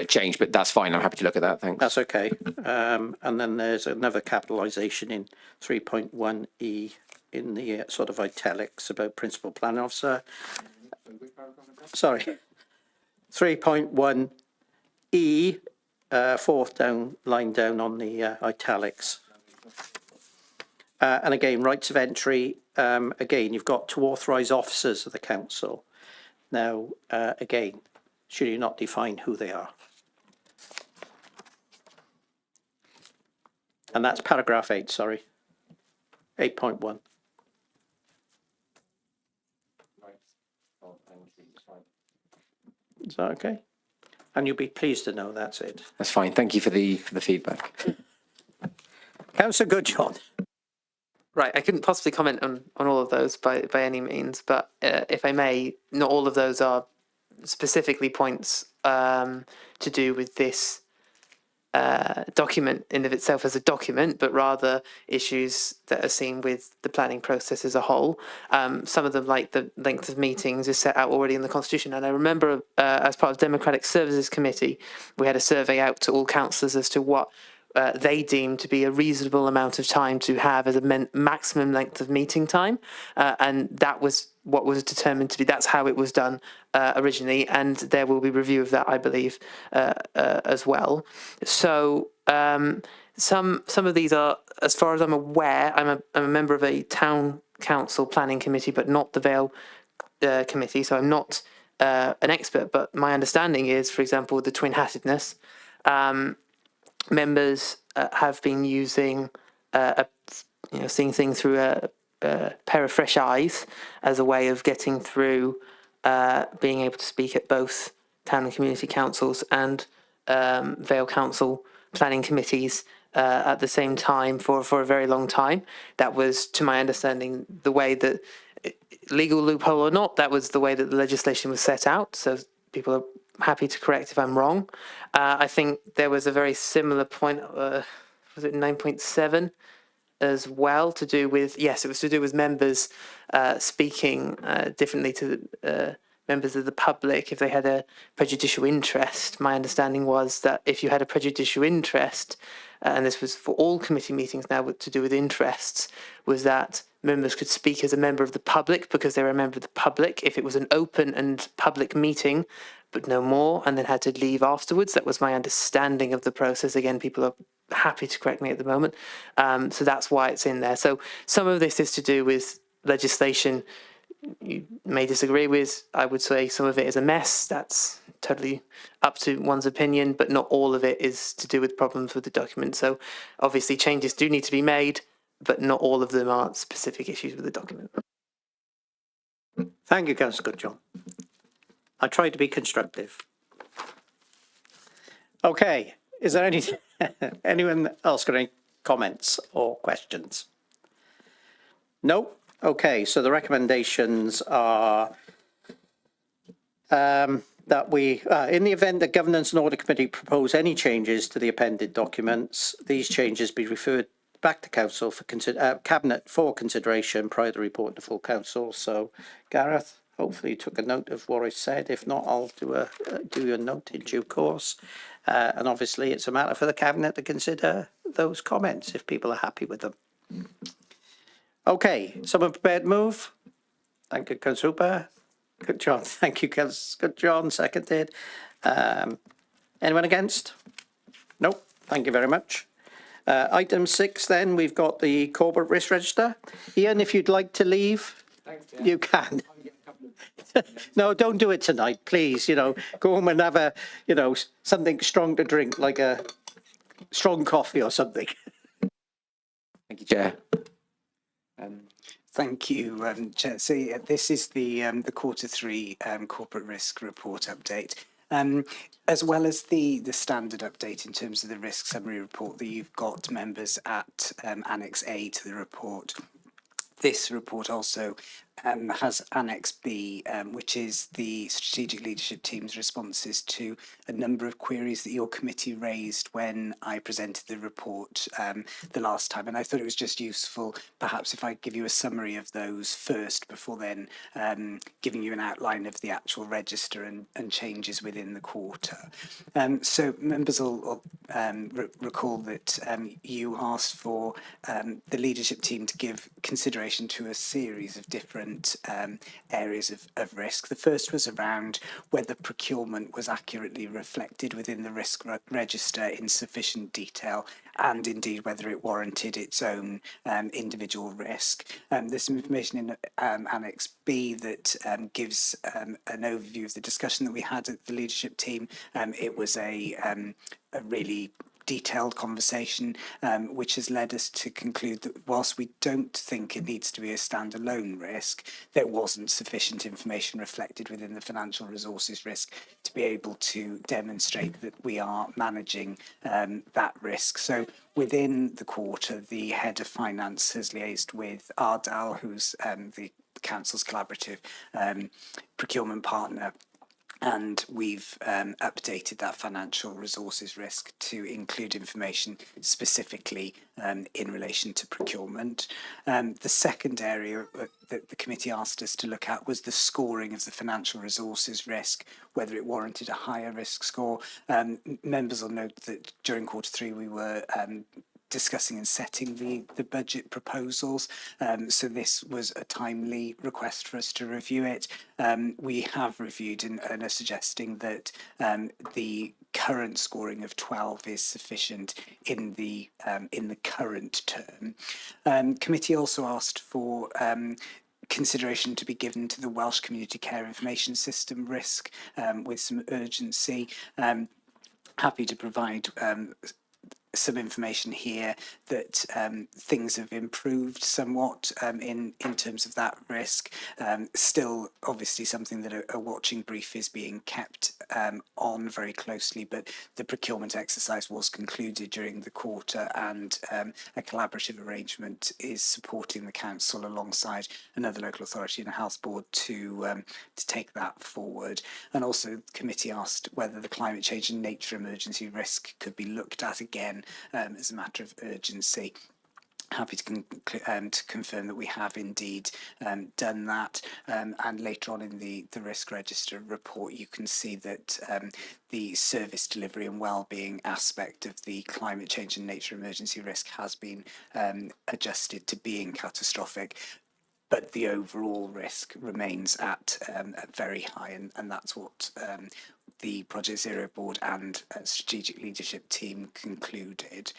changed, but that's fine. I'm happy to look at that. Thanks. That's okay. And then there's another capitalisation in 3.1E in the sort of italics about principal planning officer. Sorry, 3.1E, fourth line down on the italics. And again, rights of entry, again, you've got to authorise officers of the council. Now, again, should you not define who they are? And that's paragraph 8, sorry. 8.1. Is that okay? And you'll be pleased to know that's it. That's fine. Thank you for the feedback. Councillor Goodjohn. Right, I couldn't possibly comment on all of those by any means, but if I may, not all of those are specifically points to do with this document in of itself as a document, but rather issues that are seen with the planning process as a whole. Some of them, like the length of meetings, is set out already in the Constitution. And I remember as part of Democratic Services Committee, we had a survey out to all councillors as to what they deemed to be a reasonable amount of time to have as a maximum length of meeting time. And that was what was determined to be, that's how it was done originally. And there will be review of that, I believe, as well. So some of these are, as far as I'm aware, I'm a member of a town council planning committee, but not the Vale committee. So I'm not an expert, but my understanding is, for example, the twin-hattedness, members have been using seeing things through a pair of fresh eyes as a way of getting through being able to speak at both town and community councils and Vale Council planning committees at the same time for a very long time. That was, to my understanding, the way that, legal loophole or not, that was the way that the legislation was set out. So people are happy to correct if I'm wrong. I think there was a very similar point, was it 9.7 as well, to do with, yes, it was to do with members speaking differently to members of the public if they had a prejudicial interest. My understanding was that if you had a prejudicial interest, and this was for all committee meetings now to do with interests, was that members could speak as a member of the public because they were a member of the public if it was an open and public meeting, but no more, and then had to leave afterwards. That was my understanding of the process. Again, people are happy to correct me at the moment. So that's why it's in there. So some of this is to do with legislation you may disagree with. I would say some of it is a mess. That's totally up to one's opinion, but not all of it is to do with problems with the document. So obviously changes do need to be made, but not all of them are specific issues with the document. Thank you, Councillor Goodjohn. I tried to be constructive. Okay, is there anyone else got any comments or questions? No? Okay, so the recommendations are that we, in the event that Governance and Audit Committee propose any changes to the appended documents, these changes be referred back to Council for Cabinet for consideration prior to reporting to full Council. So, Gareth, hopefully you took a note of what I said. If not, I'll do a note in due course. And obviously, it's a matter for the Cabinet to consider those comments if people are happy with them. Okay, someone prepared to move? Thank you, Councillor Hooper. Good John. Thank you, Councillor Good John. Seconded. Anyone against? No. Thank you very much. Item 6, then, we've got the corporate risk register. Ian, if you'd like to leave, you can. No, don't do it tonight, please. Go home and have something strong to drink, like a strong coffee or something. Thank you, Chair. Thank you, Chair. So this is the Q3 corporate risk report update, as well as the standard update in terms of the risk summary report that you've got, members, at Annex A to the report. This report also has Annex B, which is the Strategic Leadership Team's responses to a number of queries that your committee raised when I presented the report the last time. And I thought it was just useful, perhaps, if I give you a summary of those first before then giving you an outline of the actual register and changes within the quarter. So members will recall that you asked for the leadership team to give consideration to a series of different areas of risk. The first was around whether procurement was accurately reflected within the risk register in sufficient detail, and indeed whether it warranted its own individual risk. There's some information in Annex B that gives an overview of the discussion that we had at the leadership team. It was a really detailed conversation, which has led us to conclude that whilst we don't think it needs to be a standalone risk, there wasn't sufficient information reflected within the financial resources risk to be able to demonstrate that we are managing that risk. So within the quarter, the head of finance has liaised with Ardal, who's the council's collaborative procurement partner, and we've updated that financial resources risk to include information specifically in relation to procurement. The second area that the committee asked us to look at was the scoring of the financial resources risk, whether it warranted a higher risk score. Members will note that during quarter three we were discussing and setting the budget proposals. So this was a timely request for us to review it. We have reviewed and are suggesting that the current scoring of 12 is sufficient in the current term. Committee also asked for consideration to be given to the Welsh Community Care Information System risk with some urgency. Happy to provide some information here that things have improved somewhat in terms of that risk. Still, obviously, something that a watching brief is being kept on very closely, but the procurement exercise was concluded during the quarter, and a collaborative arrangement is supporting the council alongside another local authority and a health board to take that forward. And also, the committee asked whether the climate change and nature emergency risk could be looked at again as a matter of urgency. Happy to confirm that we have indeed done that, and later on in the risk register report you can see that the service delivery and well-being aspect of the climate change and nature emergency risk has been adjusted to being catastrophic, but the overall risk remains at very high, and that's what the Project Zero board and strategic leadership team concluded.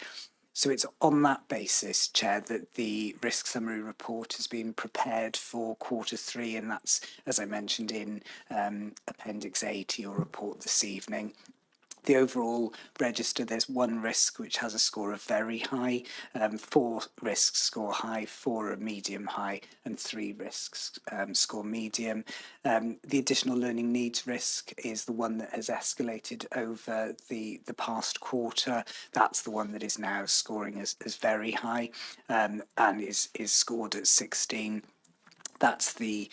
So it's on that basis, Chair, that the risk summary report has been prepared for quarter three, and that's, as I mentioned, in Appendix A to your report this evening. The overall register, there's one risk which has a score of very high, 4 risks score high, 4 are medium high, and 3 risks score medium. The additional learning needs risk is the one that has escalated over the past quarter. That's the one that is now scoring as very high, and is scored at 16. That's the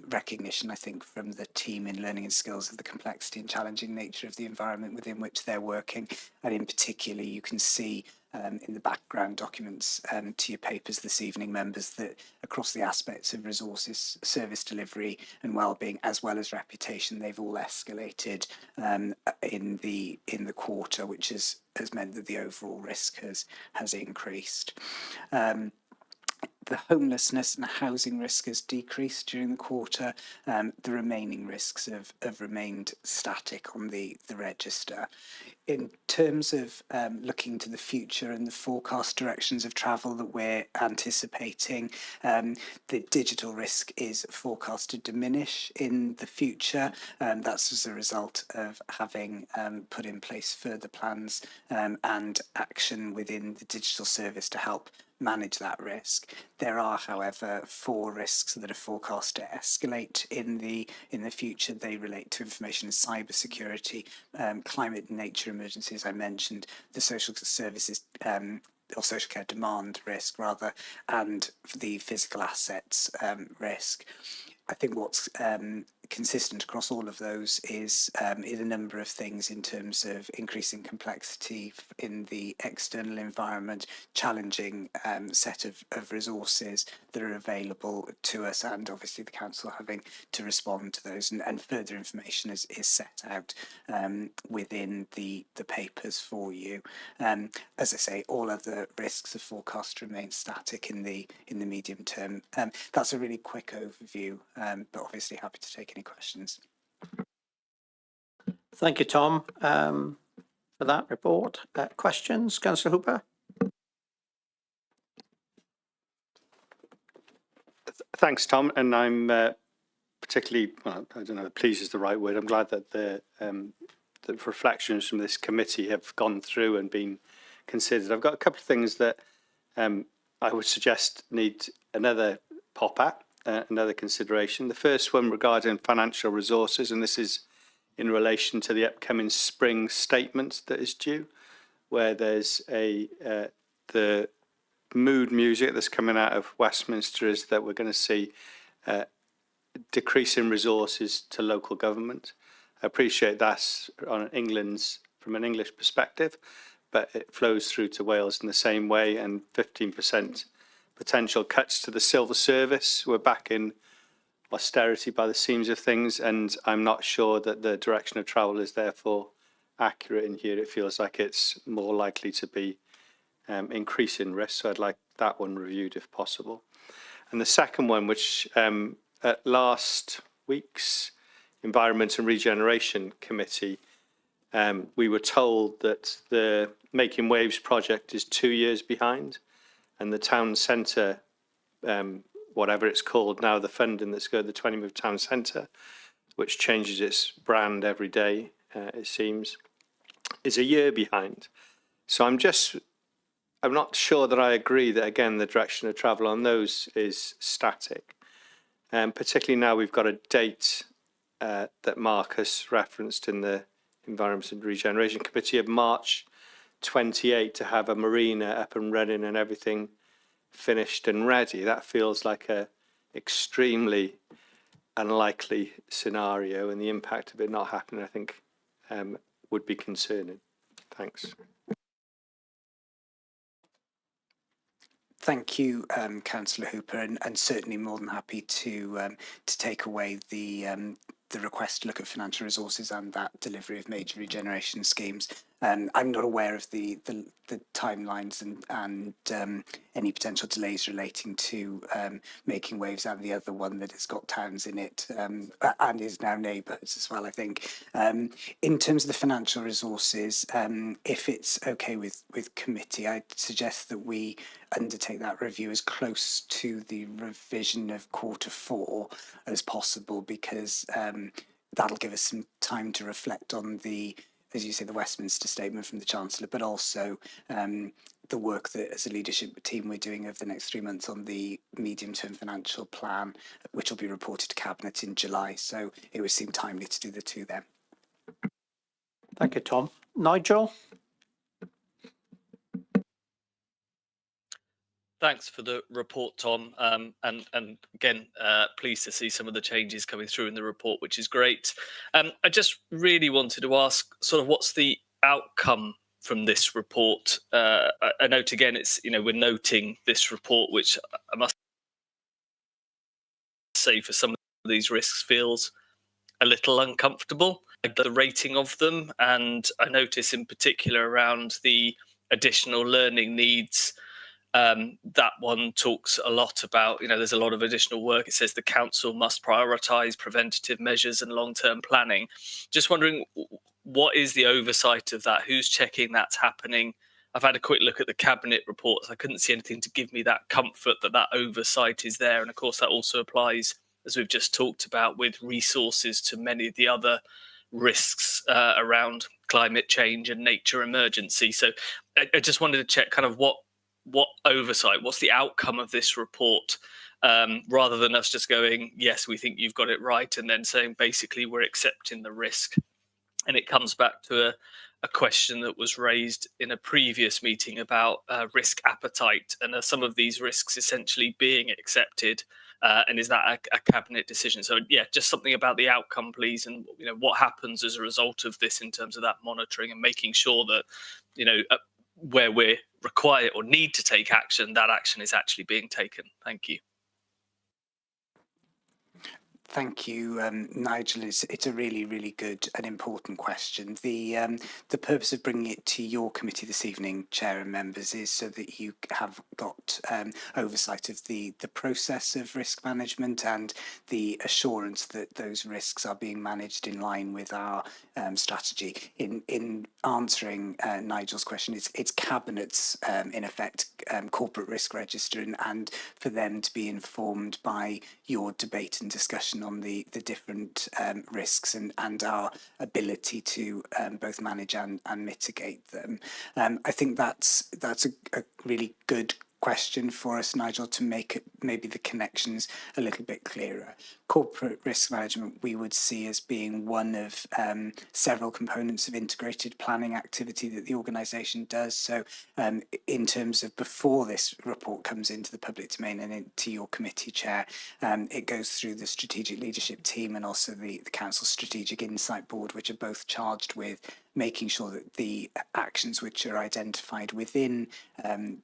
recognition, I think, from the team in learning and skills of the complexity and challenging nature of the environment within which they're working. And in particular, you can see in the background documents to your papers this evening, members, that across the aspects of resources, service delivery and wellbeing, as well as reputation, they've all escalated in the quarter, which has meant that the overall risk has increased. The homelessness and housing risk has decreased during the quarter. The remaining risks have remained static on the register. In terms of looking to the future and the forecast directions of travel that we're anticipating, the digital risk is forecast to diminish in the future. That's as a result of having put in place further plans and action within the digital service to help manage that risk. There are, however, 4 risks that are forecast to escalate in the future. They relate to information and cyber security, climate and nature emergencies, I mentioned, the social services or social care demand risk rather, and the physical assets risk. I think what's consistent across all of those is a number of things in terms of increasing complexity in the external environment, challenging set of resources that are available to us, and obviously the council having to respond to those, and further information is set out within the papers for you. As I say, all other risks are forecast to remain static in the medium term. That's a really quick overview, but obviously happy to take any questions. Thank you, Tom, for that report. Questions, Councillor Hooper? Thanks, Tom. And I'm particularly, well, I don't know, pleased is the right word. I'm glad that the reflections from this committee have gone through and been considered. I've got a couple of things that I would suggest need another pop at, another consideration. The first one regarding financial resources, and this is in relation to the upcoming spring statement that is due, where there's the mood music that's coming out of Westminster is that we're going to see decrease in resources to local government. I appreciate that's from an English perspective, but it flows through to Wales in the same way, and 15% potential cuts to the civil service. We're back in austerity by the seams of things, and I'm not sure that the direction of travel is therefore accurate in here. It feels like it's more likely to be increasing risk, so I'd like that one reviewed if possible. And the second one, which at last week's Environment and Regeneration Committee, we were told that the Making Waves project is 2 years behind, and the town centre, whatever it's called now, the funding that's going to the 20 Move Town Centre, which changes its brand every day, it seems, is a year behind. So I'm not sure that I agree that, again, the direction of travel on those is static. Particularly now we've got a date that Marcus referenced in the Environment and Regeneration Committee of March 28 to have a marina up and running and everything finished and ready. That feels like a extremely unlikely scenario, and the impact of it not happening, I think, would be concerning. Thanks. Thank you, Councillor Hooper, and certainly more than happy to take away the request to look at financial resources and that delivery of major regeneration schemes. I'm not aware of the timelines and any potential delays relating to Making Waves and the other one that has got towns in it and is now neighbours as well, I think. In terms of the financial resources, if it's okay with committee, I'd suggest that we undertake that review as close to the revision of Q4 as possible, because that'll give us some time to reflect on the, as you say, the Westminster statement from the Chancellor, but also the work that as a leadership team we're doing over the next 3 months on the medium-term financial plan, which will be reported to Cabinet in July. So it would seem timely to do the two then. Thank you, Tom. Nigel? Thanks for the report, Tom. And again, pleased to see some of the changes coming through in the report, which is great. I just really wanted to ask, sort of, what's the outcome from this report? I note again, it's, we're noting this report, which I must say for some of these risks feels a little uncomfortable. The rating of them, and I notice in particular around the additional learning needs. That one talks a lot about, there's a lot of additional work. It says the council must prioritise preventative measures and long-term planning. Just wondering, what is the oversight of that? Who's checking that's happening? I've had a quick look at the cabinet reports. I couldn't see anything to give me that comfort that oversight is there. And of course, that also applies, as we've just talked about, with resources to many of the other risks around climate change and nature emergency. So I just wanted to check kind of what oversight, what's the outcome of this report, rather than us just going, yes, we think you've got it right, and then saying basically we're accepting the risk. And it comes back to a question that was raised in a previous meeting about risk appetite, and are some of these risks essentially being accepted, and is that a cabinet decision? So yeah, just something about the outcome, please, and what happens as a result of this in terms of that monitoring and making sure that where we're required or need to take action, that action is actually being taken. Thank you. Thank you, Nigel. It's a really, really good and important question. The purpose of bringing it to your committee this evening, Chair and members, is so that you have got oversight of the process of risk management and the assurance that those risks are being managed in line with our strategy. In answering Nigel's question, it's Cabinet's, in effect, corporate risk register, and for them to be informed by your debate and discussion on the different risks and our ability to both manage and mitigate them. I think that's a really good question for us, Nigel, to make maybe the connections a little bit clearer. Corporate risk management we would see as being one of several components of integrated planning activity that the organisation does. So in terms of before this report comes into the public domain and into your committee, Chair, it goes through the strategic leadership team and also the Council Strategic Insight Board, which are both charged with making sure that the actions which are identified within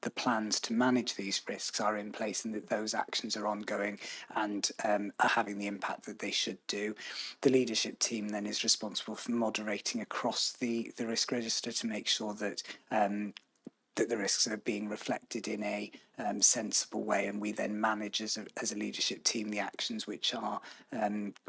the plans to manage these risks are in place, and that those actions are ongoing and are having the impact that they should do. The leadership team then is responsible for moderating across the risk register to make sure that that the risks are being reflected in a sensible way, and we then manage as a leadership team the actions which are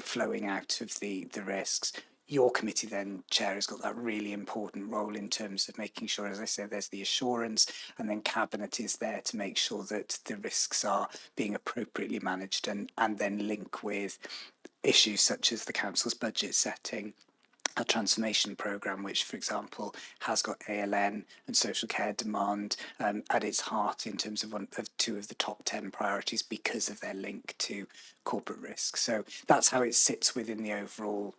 flowing out of the risks. Your committee then, Chair, has got that really important role in terms of making sure, as I said, there's the assurance, and then Cabinet is there to make sure that the risks are being appropriately managed and then link with issues such as the Council's budget setting, a transformation programme, which, for example, has got ALN and social care demand at its heart in terms of two of the top 10 priorities because of their link to corporate risk. So that's how it sits within the overall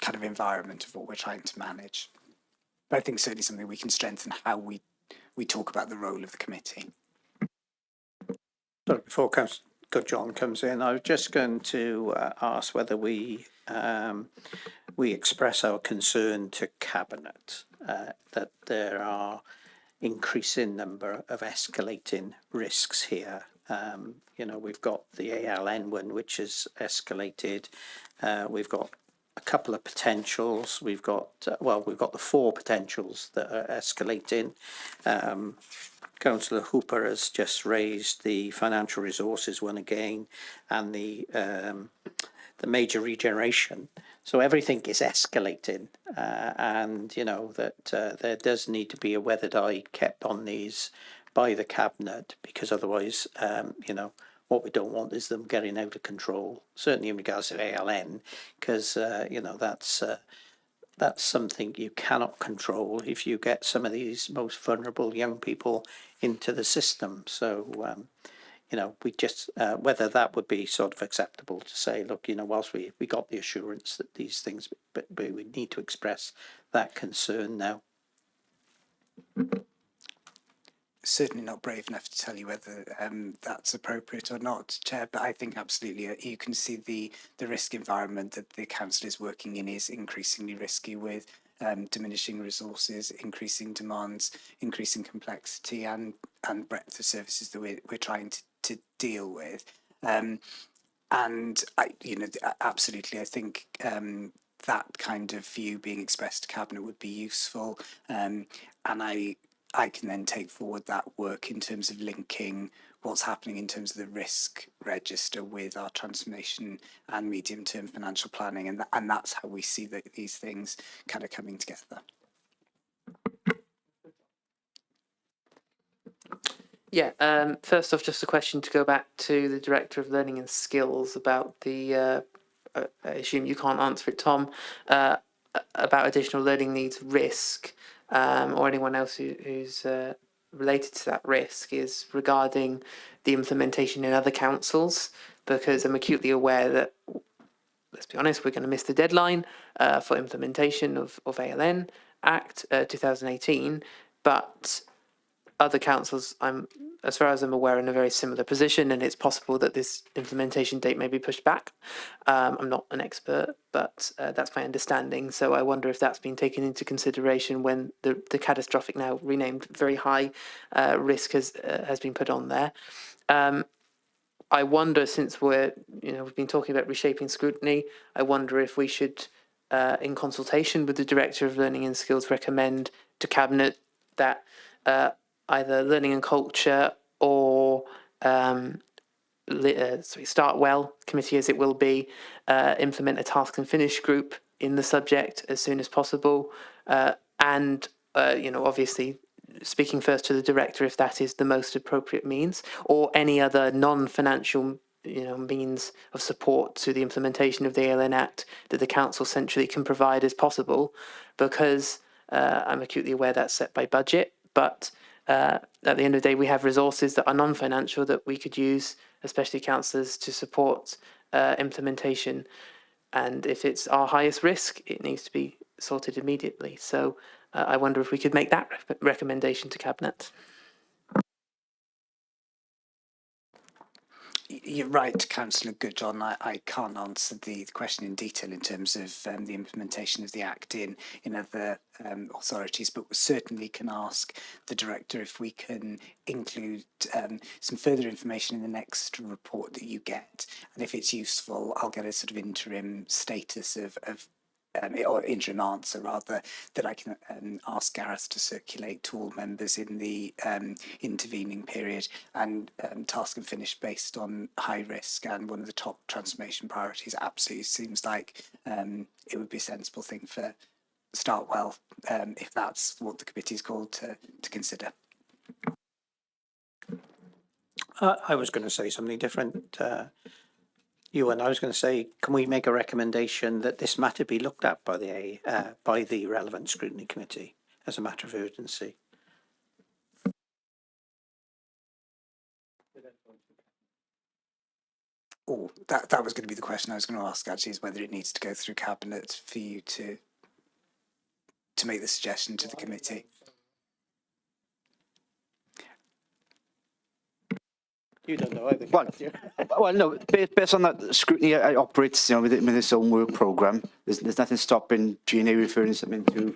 kind of environment of what we're trying to manage. But I think certainly something we can strengthen how we talk about the role of the committee. So before John comes in, I was just going to ask whether we express our concern to Cabinet that there are increasing number of escalating risks here. We've got the ALN one, which has escalated. We've got a couple of potentials. We've got the 4 potentials that are escalating. Councillor Hooper has just raised the financial resources one again, and the major regeneration. So everything is escalating, and that there does need to be a weathered eye kept on these by the Cabinet, because otherwise, what we don't want is them getting out of control. Certainly in regards to ALN, because that's something you cannot control if you get some of these most vulnerable young people into the system. So we just whether that would be sort of acceptable to say, look, whilst we got the assurance that these things, but we need to express that concern now. Certainly not brave enough to tell you whether that's appropriate or not, Chair, but I think absolutely you can see the risk environment that the Council is working in is increasingly risky, with diminishing resources, increasing demands, increasing complexity and breadth of services that we're trying to deal with. And absolutely, I think that kind of view being expressed to Cabinet would be useful. And I can then take forward that work in terms of linking what's happening in terms of the risk register with our transformation and medium-term financial planning, and that's how we see these things kind of coming together. Yeah, first off, just a question to go back to the Director of Learning and Skills about the, I assume you can't answer it, Tom, about additional learning needs risk, or anyone else who's related to that risk, is regarding the implementation in other councils, because I'm acutely aware that let's be honest, we're going to miss the deadline for implementation of ALN Act 2018, but other councils, as far as I'm aware, in a very similar position, and it's possible that this implementation date may be pushed back. I'm not an expert, but that's my understanding. So I wonder if that's been taken into consideration when the catastrophic, now renamed very high risk has been put on there. I wonder, since we've been talking about reshaping scrutiny, I wonder if we should, in consultation with the Director of Learning and Skills, recommend to Cabinet that either Learning and Culture or Start Well committee, as it will be, implement a task and finish group in the subject as soon as possible, and obviously speaking first to the director if that is the most appropriate means, or any other non-financial means of support to the implementation of the ALN Act that the council centrally can provide as possible, because I'm acutely aware that's set by budget, but at the end of the day we have resources that are non-financial that we could use, especially councillors, to support implementation, and if it's our highest risk it needs to be sorted immediately. So I wonder if we could make that recommendation to Cabinet. You're right, Councillor Goodjohn. I can't answer the question in detail in terms of the implementation of the Act in other authorities, but we certainly can ask the Director if we can include some further information in the next report that you get. And if it's useful, I'll get a sort of interim status of or interim answer rather, that I can ask Gareth to circulate to all members in the intervening period, and task and finish based on high risk and one of the top transformation priorities. Absolutely seems like it would be a sensible thing for Start Well, if that's what the committee is called to consider. I was going to say something different. Ewan, I was going to say, can we make a recommendation that this matter be looked at by the relevant scrutiny committee as a matter of urgency? Oh, that was going to be the question I was going to ask, actually, is whether it needs to go through Cabinet for you to make the suggestion to the committee. You don't know either. Well, no. Based on that, scrutiny operates, with its own work programme. There's nothing stopping GNA referring something to.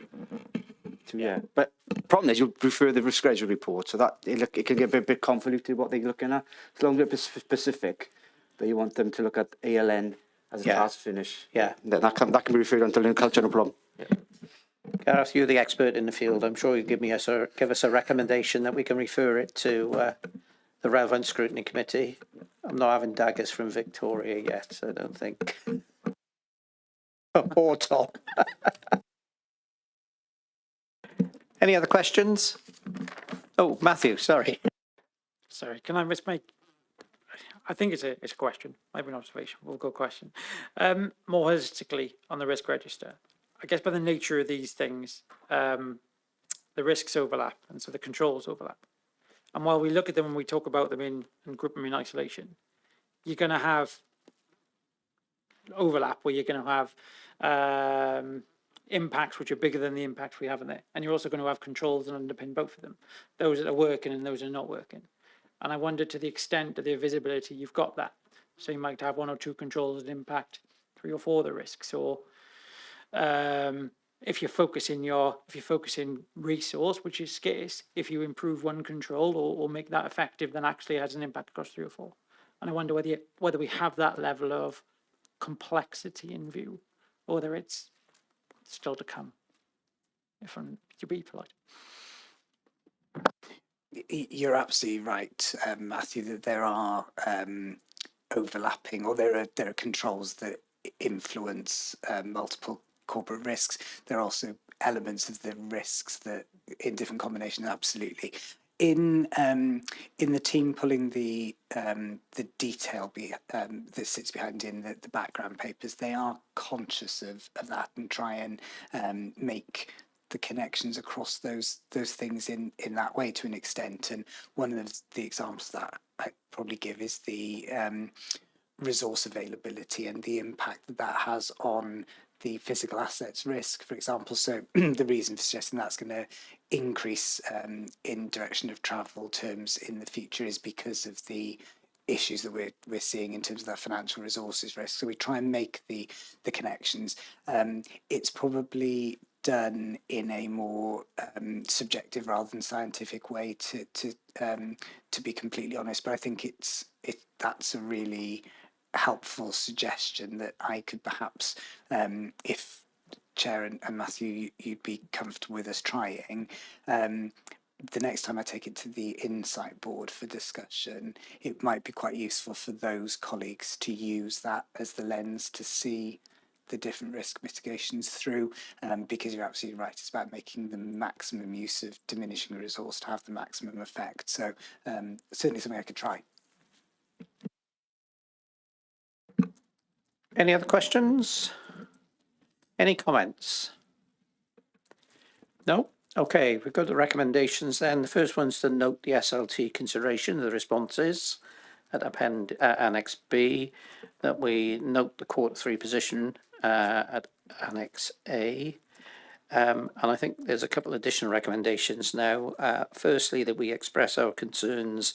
But the problem is, you refer the risk schedule report, so that it can get a bit convoluted what they're looking at. As long as it's specific that you want them to look at ALN as a task finish. Yeah, that can be referred on to learning culture, no problem. Yeah. Gareth, you're the expert in the field. I'm sure you give us a recommendation that we can refer it to the relevant scrutiny committee. I'm not having daggers from Victoria yet, I don't think. Poor Tom. Any other questions? Oh, Matthew, sorry. Sorry, can I just make? I think it's a question, maybe an observation. We'll go question. More holistically on the risk register, I guess by the nature of these things, the risks overlap, and so the controls overlap. And while we look at them and we talk about them and group them in isolation, you're going to have overlap where you're going to have impacts which are bigger than the impacts we have in there. And you're also going to have controls that underpin both of them, those that are working and those that are not working. And I wonder, to the extent of the visibility, you've got that. So you might have one or two controls that impact 3 or 4 of the risks, or if you're focusing resource, which is scarce, if you improve one control or make that effective, then actually it has an impact across 3 or 4. And I wonder whether we have that level of complexity in view, or whether it's still to come, if I'm to be polite. You're absolutely right, Matthew, that there are overlapping, or there are controls that influence multiple corporate risks. There are also elements of the risks that, in different combinations, absolutely. In the team pulling the detail that sits behind in the background papers, they are conscious of that and try and make the connections across those things in that way to an extent. And one of the examples that I probably give is the resource availability and the impact that that has on the physical assets risk, for example. So the reason for suggesting that's going to increase in direction of travel terms in the future is because of the issues that we're seeing in terms of that financial resources risk. So we try and make the connections. It's probably done in a more subjective rather than scientific way, to be completely honest. But I think that's a really helpful suggestion that I could perhaps, if Chair and Matthew, you'd be comfortable with us trying. The next time I take it to the Insight Board for discussion, it might be quite useful for those colleagues to use that as the lens to see the different risk mitigations through, because you're absolutely right, it's about making the maximum use of diminishing a resource to have the maximum effect. So certainly something I could try. Any other questions? Any comments? No? Okay, we've got the recommendations then. The first one's to note the SLT consideration of the responses at Annex B, that we note the Quarter 3 position at Annex A. And I think there's a couple of additional recommendations now. Firstly, that we express our concerns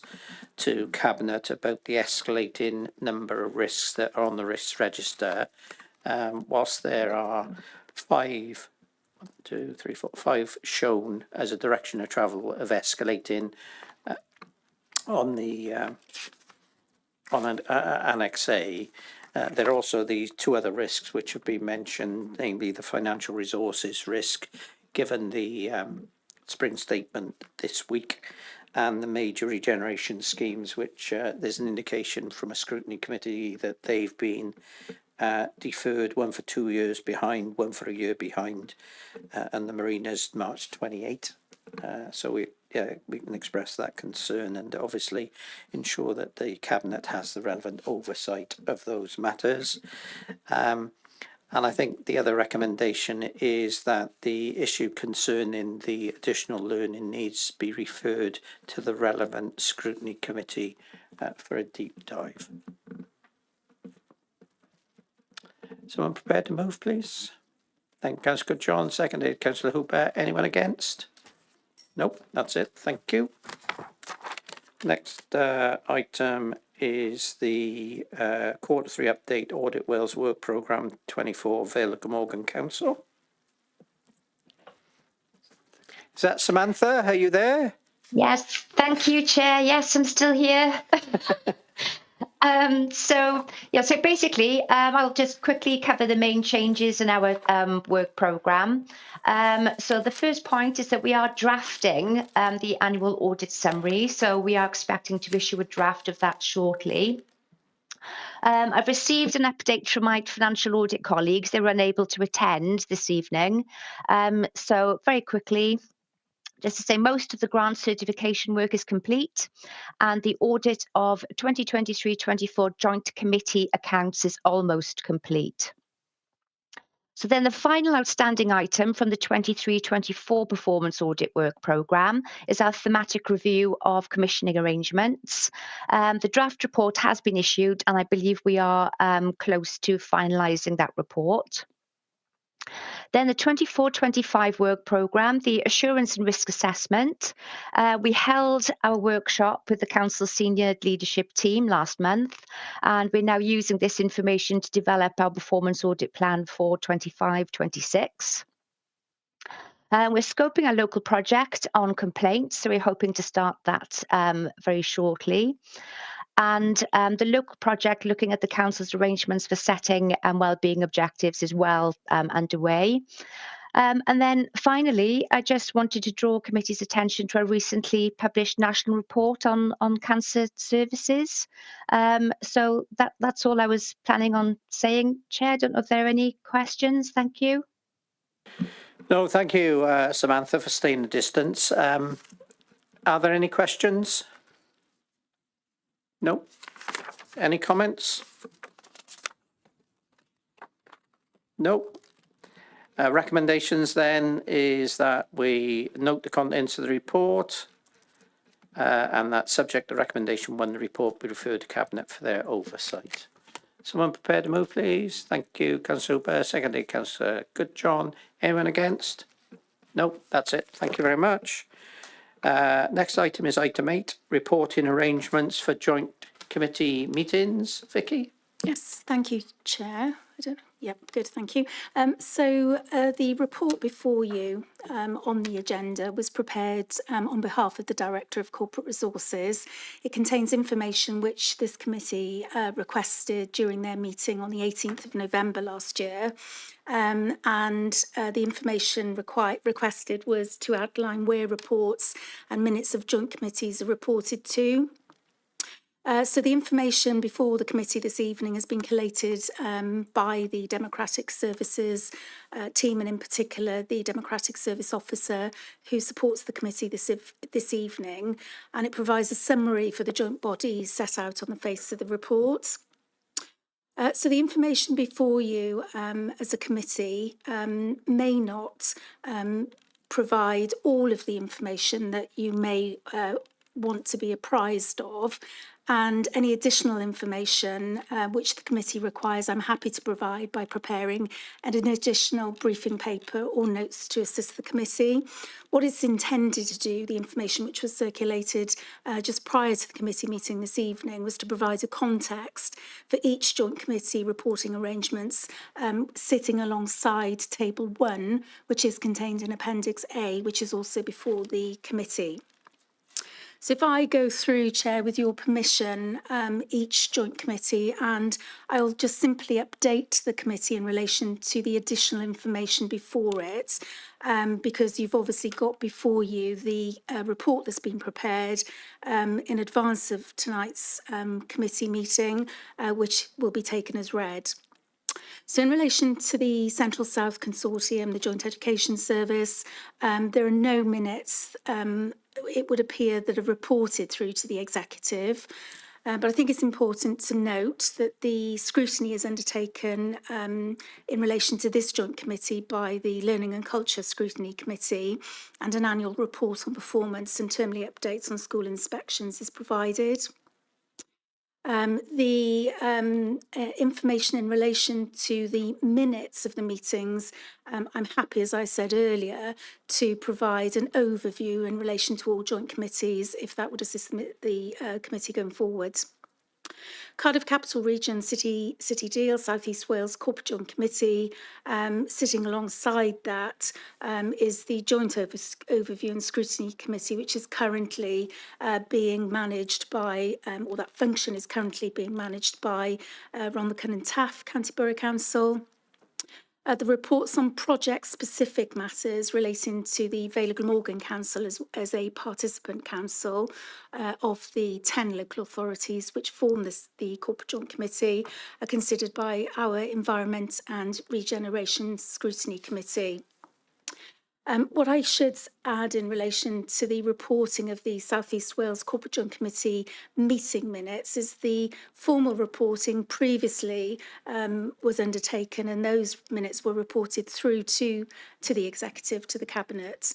to Cabinet about the escalating number of risks that are on the risks register. Whilst there are 5 shown as a direction of travel of escalating on the on Annex A, there are also the 2 other risks which have been mentioned, namely the financial resources risk, given the spring statement this week, and the major regeneration schemes, which there's an indication from a scrutiny committee that they've been deferred, one for 2 years behind, one for a year behind, and the marinas March 28. So we can express that concern and obviously ensure that the Cabinet has the relevant oversight of those matters. And I think the other recommendation is that the issue concerning the additional learning needs to be referred to the relevant scrutiny committee for a deep dive. Someone prepared to move, please? Thank Councillor John, seconded Councillor Hooper. Anyone against? Nope, that's it. Thank you. Next item is the Quarter 3 update Audit Wales Work Programme 24 Vale of Glamorgan Council. Is that Samantha? Are you there? Yes, thank you, Chair. Yes, I'm still here. So basically, I'll just quickly cover the main changes in our work programme. So the first point is that we are drafting the annual audit summary. So we are expecting to issue a draft of that shortly. I've received an update from my financial audit colleagues. They were unable to attend this evening. So very quickly, just to say, most of the grant certification work is complete, and the audit of 2023-24 joint committee accounts is almost complete. So then the final outstanding item from the 23-24 performance audit work programme is our thematic review of commissioning arrangements. The draft report has been issued, and I believe we are close to finalising that report. Then the 24-25 work programme, the assurance and risk assessment. We held our workshop with the Council senior leadership team last month, and we're now using this information to develop our performance audit plan for 25-26. We're scoping our local project on complaints, so we're hoping to start that very shortly. And the local project looking at the council's arrangements for setting and wellbeing objectives is well underway. And then finally, I just wanted to draw committee's attention to a recently published national report on cancer services. So that's all I was planning on saying, Chair. I don't know if there are any questions. Thank you. No, thank you, Samantha, for staying the distance. Are there any questions? No. Any comments? No. Recommendations then is that we note the contents of the report and that subject to recommendation 1, the report be referred to Cabinet for their oversight. Someone prepared to move, please? Thank you, Councillor Hooper. Seconded, Councillor Goodjohn. Anyone against? No, that's it. Thank you very much. Next item is item 8, reporting arrangements for joint committee meetings. Vicky? Yes, thank you, Chair. I don't know. Yep, good, thank you. So the report before you on the agenda was prepared on behalf of the Director of Corporate Resources. It contains information which this committee requested during their meeting on the 18th of November last year. And the information requested was to outline where reports and minutes of joint committees are reported to. So the information before the committee this evening has been collated by the Democratic Services team, and in particular the Democratic Service Officer who supports the committee this evening, and it provides a summary for the joint bodies set out on the face of the report. So the information before you as a committee may not provide all of the information that you may want to be apprised of, and any additional information which the committee requires, I'm happy to provide by preparing an additional briefing paper or notes to assist the committee. What it's intended to do, the information which was circulated just prior to the committee meeting this evening, was to provide a context for each joint committee reporting arrangements sitting alongside Table 1, which is contained in Appendix A, which is also before the committee. So if I go through, Chair, with your permission, each joint committee, and I'll just simply update the committee in relation to the additional information before it, because you've obviously got before you the report that's been prepared in advance of tonight's committee meeting, which will be taken as read. So in relation to the Central South Consortium, the Joint Education Service, there are no minutes, it would appear, that are reported through to the executive. But I think it's important to note that the scrutiny is undertaken in relation to this joint committee by the Learning and Culture Scrutiny Committee, and an annual report on performance and termly updates on school inspections is provided. The information in relation to the minutes of the meetings, I'm happy, as I said earlier, to provide an overview in relation to all joint committees, if that would assist the committee going forward. Cardiff Capital Region City Deal, South East Wales Corporate Joint Committee. Sitting alongside that is the Joint Overview and Scrutiny Committee, which is currently being managed by, or that function is currently being managed by Rhondda and Taff County Borough Council. The reports on project-specific matters relating to the Vale Glamorgan Council as a participant council of the 10 local authorities which form the Corporate Joint Committee are considered by our Environment and Regeneration Scrutiny Committee. What I should add in relation to the reporting of the South East Wales Corporate Joint Committee meeting minutes is the formal reporting previously was undertaken, and those minutes were reported through to the executive, to the cabinet.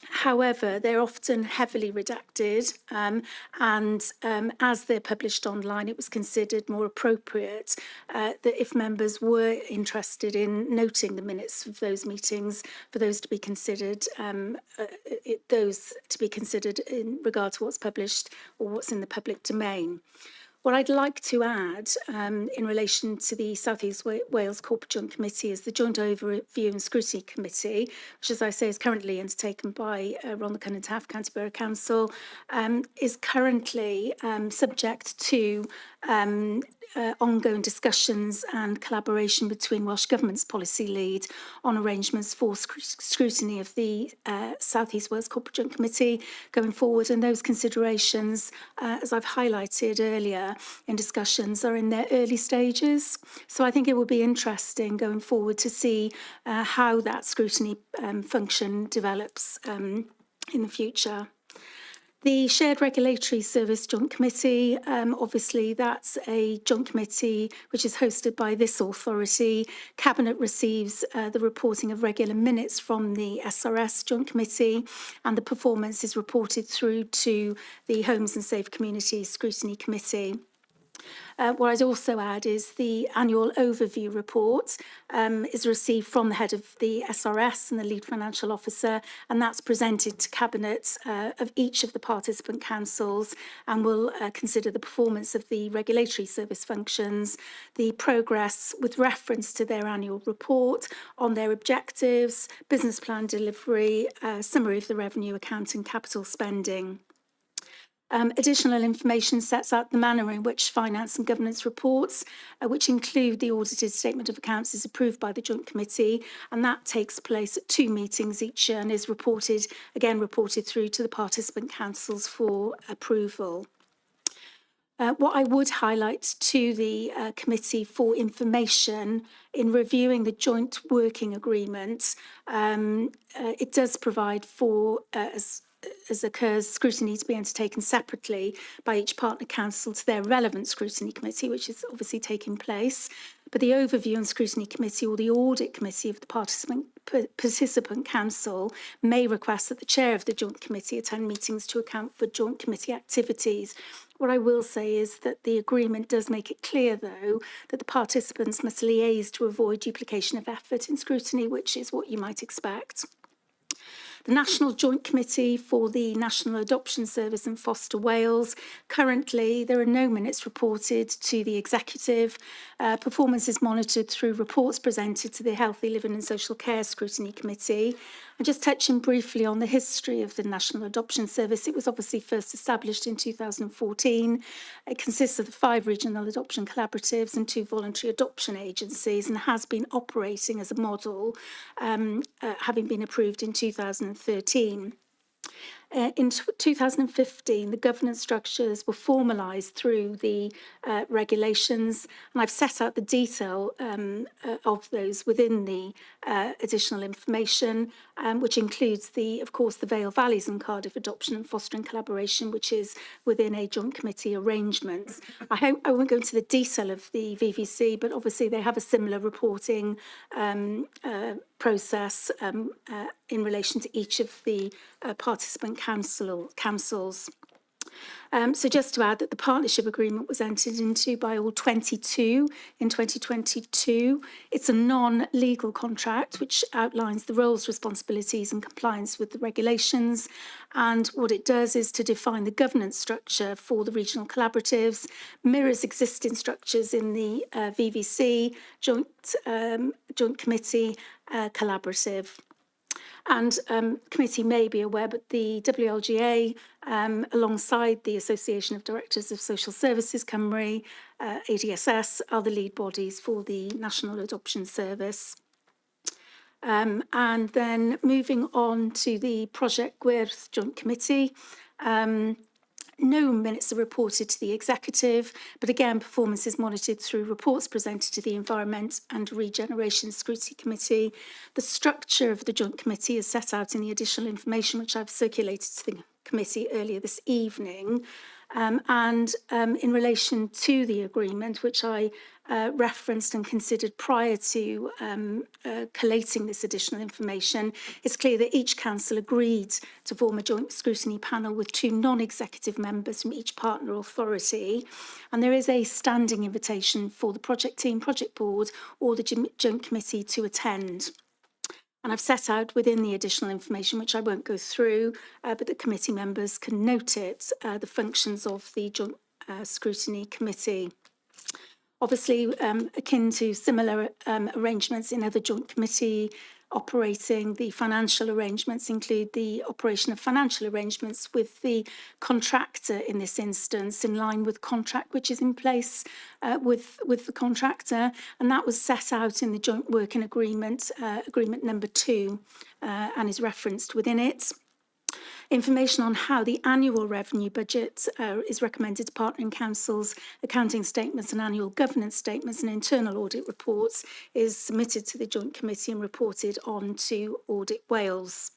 However, they're often heavily redacted, and as they're published online, it was considered more appropriate that if members were interested in noting the minutes of those meetings, for those to be considered, in regard to what's published or what's in the public domain. What I'd like to add in relation to the South East Wales Corporate Joint Committee is the Joint Overview and Scrutiny Committee, which, as I say, is currently undertaken by Rhondda and Taff County Borough Council, is currently subject to ongoing discussions and collaboration between Welsh Government's policy lead on arrangements for scrutiny of the South East Wales Corporate Joint Committee going forward, and those considerations, as I've highlighted earlier in discussions, are in their early stages. So I think it will be interesting going forward to see how that scrutiny function develops in the future. The Shared Regulatory Service Joint Committee, obviously that's a joint committee which is hosted by this authority. Cabinet receives the reporting of regular minutes from the SRS Joint Committee, and the performance is reported through to the Homes and Safe Communities Scrutiny Committee. What I'd also add is the annual overview report is received from the head of the SRS and the lead financial officer, and that's presented to Cabinet of each of the participant councils, and will consider the performance of the regulatory service functions, the progress with reference to their annual report on their objectives, business plan delivery, summary of the revenue account and capital spending. Additional information sets out the manner in which finance and governance reports, which include the audited statement of accounts, is approved by the Joint Committee, and that takes place at 2 meetings each year and is reported through to the participant councils for approval. What I would highlight to the committee for information in reviewing the joint working agreement, it does provide for, as occurs, scrutiny to be undertaken separately by each partner council to their relevant scrutiny committee, which is obviously taking place. But the overview and scrutiny committee or the audit committee of the participant council may request that the chair of the joint committee attend meetings to account for joint committee activities. What I will say is that the agreement does make it clear, though, that the participants must liaise to avoid duplication of effort in scrutiny, which is what you might expect. The National Joint Committee for the National Adoption Service in Foster Wales. Currently, there are no minutes reported to the Executive. Performance is monitored through reports presented to the Healthy Living and Social Care Scrutiny Committee. And just touching briefly on the history of the National Adoption Service, it was obviously first established in 2014. It consists of the 5 regional adoption collaboratives and 2 voluntary adoption agencies, and has been operating as a model, having been approved in 2013. In 2015, the governance structures were formalised through the regulations, and I've set out the detail of those within the additional information, which includes, of course, the Vale Valleys and Cardiff Adoption and Fostering Collaboration, which is within a joint committee arrangement. I won't go into the detail of the VVC, but obviously they have a similar reporting process in relation to each of the participant councils. So just to add that the partnership agreement was entered into by all 22 in 2022. It's a non-legal contract which outlines the roles, responsibilities and compliance with the regulations. And what it does is to define the governance structure for the regional collaboratives, mirrors existing structures in the VVC, Joint Committee Collaborative. And committee may be aware, but the WLGA, alongside the Association of Directors of Social Services, Cymru, ADSS, are the lead bodies for the National Adoption Service. And then moving on to the Project Gwyrth Joint Committee. No minutes are reported to the Executive, but again, performance is monitored through reports presented to the Environment and Regeneration Scrutiny Committee. The structure of the Joint Committee is set out in the additional information which I've circulated to the committee earlier this evening. In relation to the agreement, which I referenced and considered prior to collating this additional information, it's clear that each council agreed to form a joint scrutiny panel with 2 non-executive members from each partner authority. And there is a standing invitation for the project team, project board, or the joint committee to attend. And I've set out within the additional information, which I won't go through, but the committee members can note it, the functions of the Joint Scrutiny Committee. Obviously, akin to similar arrangements in other joint committee operating, the financial arrangements include the operation of financial arrangements with the contractor in this instance, in line with contract which is in place with the contractor, and that was set out in the joint working agreement, agreement number 2, and is referenced within it. Information on how the annual revenue budget is recommended to partnering councils, accounting statements and annual governance statements and internal audit reports is submitted to the Joint Committee and reported on to Audit Wales.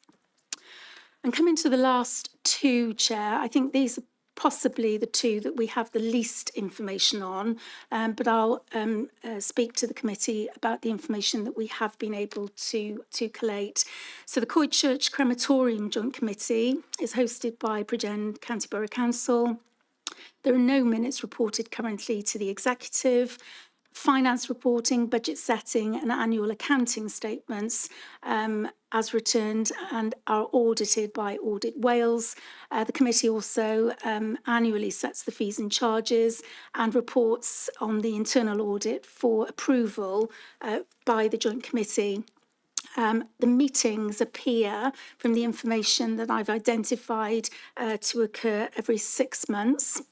And coming to the last 2, Chair, I think these are possibly the 2 that we have the least information on, but I'll speak to the committee about the information that we have been able to collate. So the Coed Church Crematorium Joint Committee is hosted by Bridgend County Borough Council. There are no minutes reported currently to the executive. Finance reporting, budget setting and annual accounting statements as returned and are audited by Audit Wales. The committee also annually sets the fees and charges and reports on the internal audit for approval by the Joint Committee. The meetings appear, from the information that I've identified, to occur every 6 months.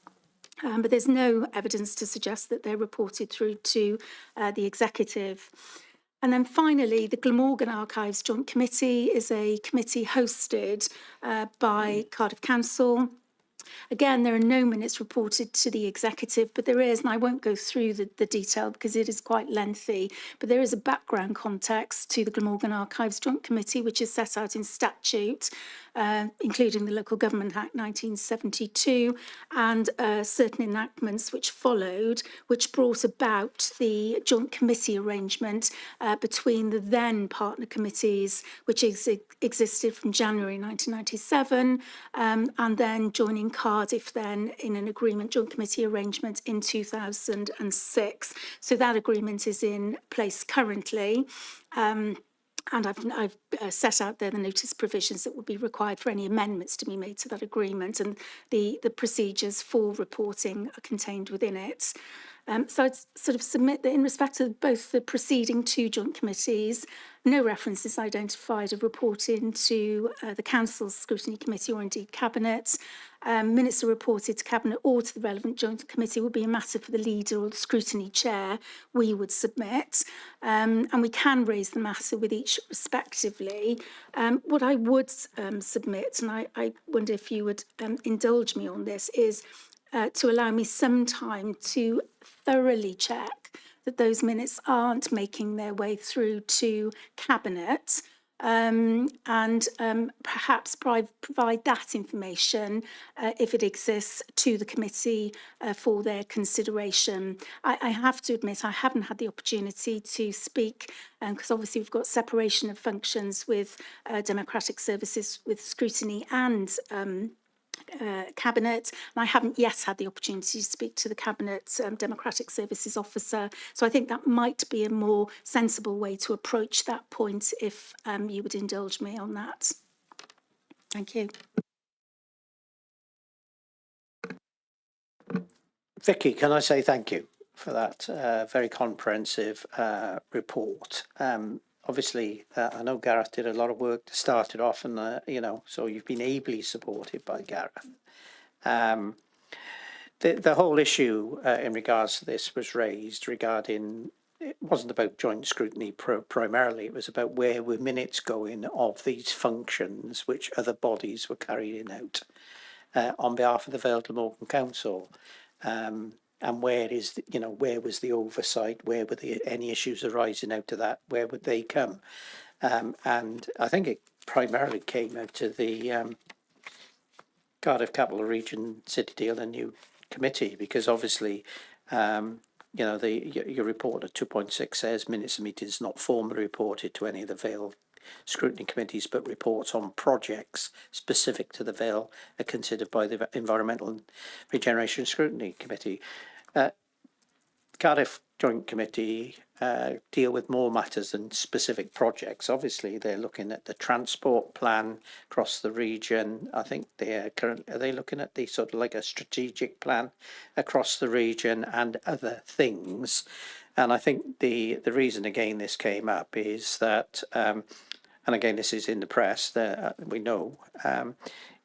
But there's no evidence to suggest that they're reported through to the executive. And then finally, the Glamorgan Archives Joint Committee is a committee hosted by Cardiff Council. Again, there are no minutes reported to the executive, but there is, and I won't go through the detail because it is quite lengthy, but there is a background context to the Glamorgan Archives Joint Committee, which is set out in statute, including the Local Government Act 1972 and certain enactments which followed, which brought about the joint committee arrangement between the then partner committees, which existed from January 1997, and then joining Cardiff then in an agreement, joint committee arrangement in 2006. So that agreement is in place currently. And I've set out there the notice provisions that would be required for any amendments to be made to that agreement, and the procedures for reporting are contained within it. So I'd sort of submit that in respect of both the preceding two joint committees, no reference is identified of reporting to the Council's Scrutiny Committee or indeed Cabinet. Minutes are reported to Cabinet or to the relevant joint committee would be a matter for the leader or the scrutiny chair we would submit. And we can raise the matter with each respectively. What I would submit, and I wonder if you would indulge me on this, is to allow me some time to thoroughly check that those minutes aren't making their way through to Cabinet, and perhaps provide that information, if it exists, to the committee for their consideration. I have to admit I haven't had the opportunity to speak, because obviously we've got separation of functions with democratic services, with scrutiny and Cabinet, and I haven't yet had the opportunity to speak to the Cabinet Democratic Services Officer. So I think that might be a more sensible way to approach that point if you would indulge me on that. Thank you. Vicky, can I say thank you for that very comprehensive report. Obviously, I know Gareth did a lot of work to start it off, and so you've been ably supported by Gareth. The whole issue in regards to this was raised regarding, it wasn't about joint scrutiny primarily, it was about where were minutes going of these functions which other bodies were carrying out on behalf of the Vale Glamorgan Council. And where is, where was the oversight? Where were any issues arising out of that? Where would they come? And I think it primarily came out of the Cardiff Capital Region City Deal and New Committee, because obviously, your report at 2.6 says minutes of meetings not formally reported to any of the Vale scrutiny committees, but reports on projects specific to the Vale are considered by the Environmental and Regeneration Scrutiny Committee. Cardiff Joint Committee deal with more matters than specific projects. Obviously, they're looking at the transport plan across the region. I think are they looking at the sort of like a strategic plan across the region and other things. And I think the reason again this came up is that, and again this is in the press, that we know,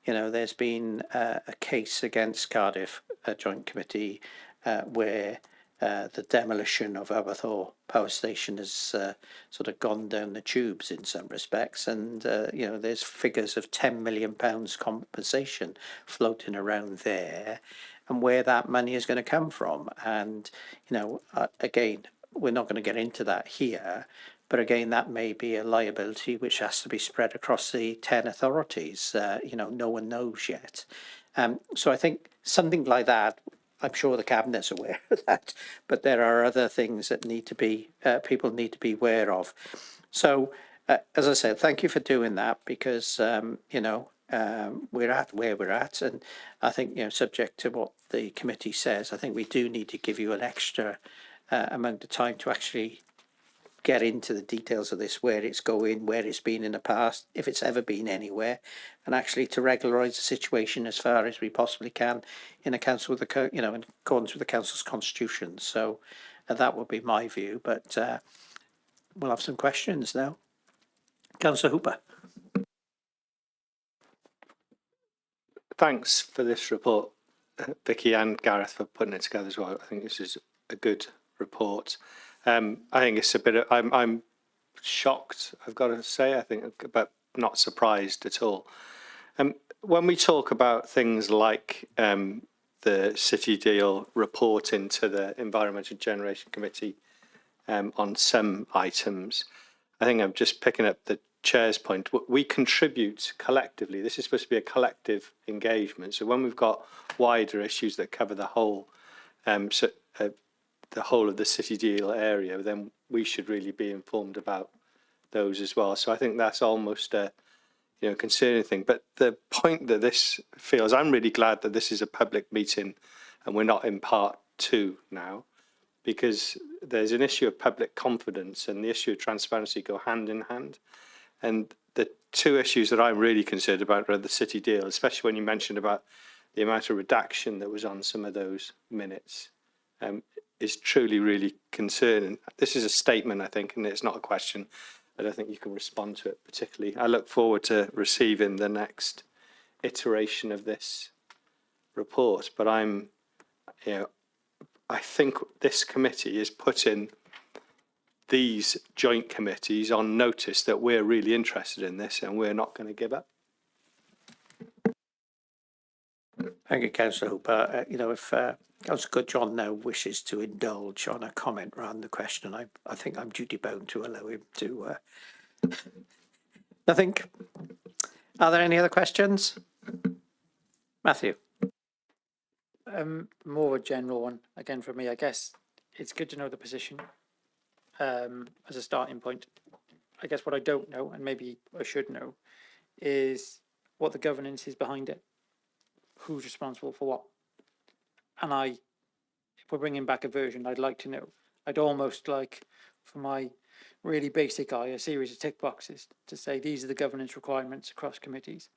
there's been a case against Cardiff Joint Committee where the demolition of Aberthaw Power Station has sort of gone down the tubes in some respects, and there's figures of £10 million compensation floating around there, and where that money is going to come from. And again, we're not going to get into that here, but again, that may be a liability which has to be spread across the 10 authorities. No one knows yet. So I think something like that, I'm sure the Cabinet's aware of that, but there are other things that need to be, people need to be aware of. So, as I said, thank you for doing that, because, we're at where we're at. And I think, subject to what the committee says, I think we do need to give you an extra amount of time to actually get into the details of this, where it's going, where it's been in the past, if it's ever been anywhere, and actually to regularise the situation as far as we possibly can in a council with the, in accordance with the council's constitution. So that would be my view. But we'll have some questions now. Councillor Hooper. Thanks for this report, Vicky and Gareth, for putting it together as well. I think this is a good report. I think it's a bit of, I'm shocked, I've got to say, I think, but not surprised at all. When we talk about things like the City Deal reporting to the Environmental Generation Committee on some items, I think I'm just picking up the Chair's point. We contribute collectively. This is supposed to be a collective engagement. So when we've got wider issues that cover the whole of the City Deal area, then we should really be informed about those as well. So I think that's almost a concerning thing. But the point that this feels, I'm really glad that this is a public meeting and we're not in part 2 now, because there's an issue of public confidence and the issue of transparency go hand in hand. And the two issues that I'm really concerned about are the City Deal, especially when you mentioned about the amount of redaction that was on some of those minutes, is truly, really concerning. This is a statement, I think, and it's not a question. I don't think you can respond to it particularly. I look forward to receiving the next iteration of this report, but I think this committee is putting these joint committees on notice that we're really interested in this and we're not going to give up. Thank you, Councillor Hooper. If Councillor Goodjohn now wishes to indulge on a comment rather than the question, I think I'm duty bound to allow him to. Nothing. Are there any other questions? Matthew. More a general one, again, for me. I guess it's good to know the position as a starting point. I guess what I don't know, and maybe I should know, is what the governance is behind it. Who's responsible for what? And if we're bringing back a version, I'd like to know. I'd almost like, for my really basic eye, a series of tick boxes to say these are the governance requirements across committees,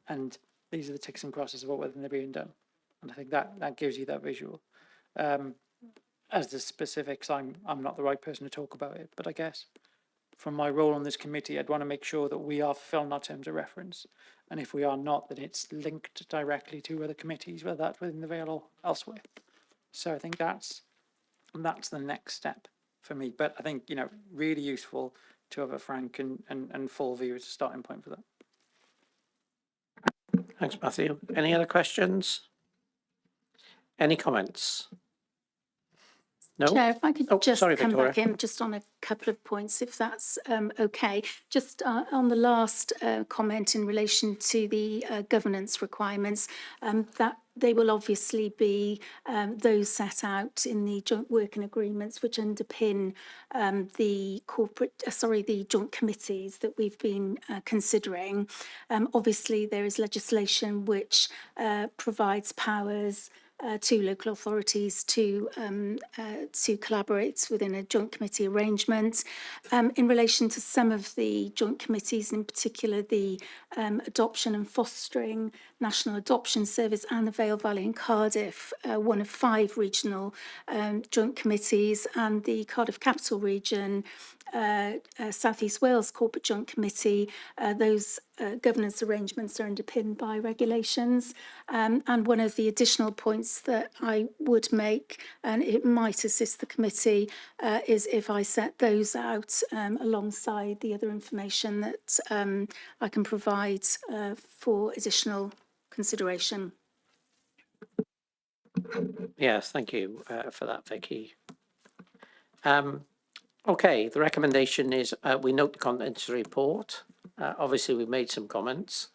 and these are the ticks and crosses about whether they're being done. And I think that gives you that visual. As the specifics, I'm not the right person to talk about it, but I guess from my role on this committee, I'd want to make sure that we are fulfilling our terms of reference. And if we are not, then it's linked directly to other committees, whether that's within the Vale or elsewhere. So I think that's the next step for me. But I think, really useful to have a frank and full view as a starting point for that. Thanks, Matthew. Any other questions? Any comments? No? Chair, if I could just sorry, come Victoria. back in just on a couple of points, if that's okay. Just on the last comment in relation to the governance requirements, that they will obviously be those set out in the joint working agreements which underpin the joint committees that we've been considering. Obviously, there is legislation which provides powers to local authorities to collaborate within a joint committee arrangement. In relation to some of the joint committees, in particular the Adoption and Fostering National Adoption Service and the Vale Valley and Cardiff, one of 5 regional joint committees, and the Cardiff Capital Region South East Wales Corporate Joint Committee, those governance arrangements are underpinned by regulations. And one of the additional points that I would make, and it might assist the committee, is if I set those out alongside the other information that I can provide for additional consideration. Yes, thank you for that, Vicky. Okay, the recommendation is we note the contents of the report. Obviously, we've made some comments.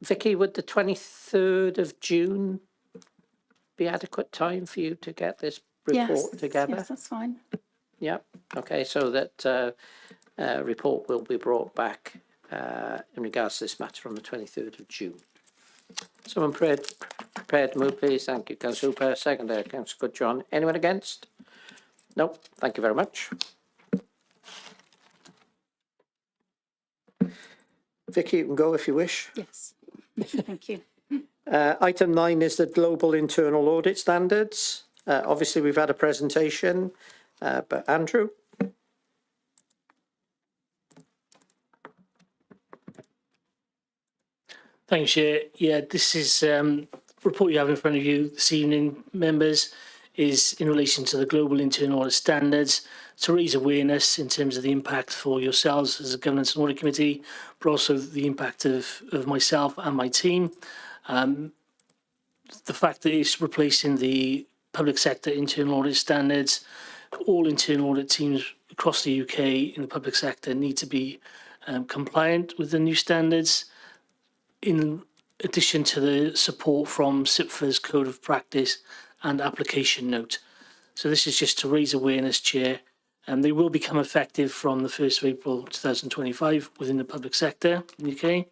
Vicky, would the 23rd of June be adequate time for you to get this report together? Yes, that's fine. Yep. Okay, so that report will be brought back in regards to this matter on the 23rd of June. Someone prepared to move, please. Thank you, Councillor Hooper. Second, Councillor Goodjohn. Anyone against? No. Thank you very much. Vicky, you can go if you wish. Yes, thank you. Item 9 is the global internal audit standards. Obviously, we've had a presentation, but Andrew? Thanks, Chair. Yeah, this is report you have in front of you this evening, members, is in relation to the global internal audit standards to raise awareness in terms of the impact for yourselves as a governance and audit committee, but also the impact of myself and my team. The fact that it's replacing the public sector internal audit standards, all internal audit teams across the UK in the public sector need to be compliant with the new standards, in addition to the support from SIPFA's Code of Practice and Application Note. So this is just to raise awareness, Chair, and they will become effective from the 1st of April 2025 within the public sector in the UK.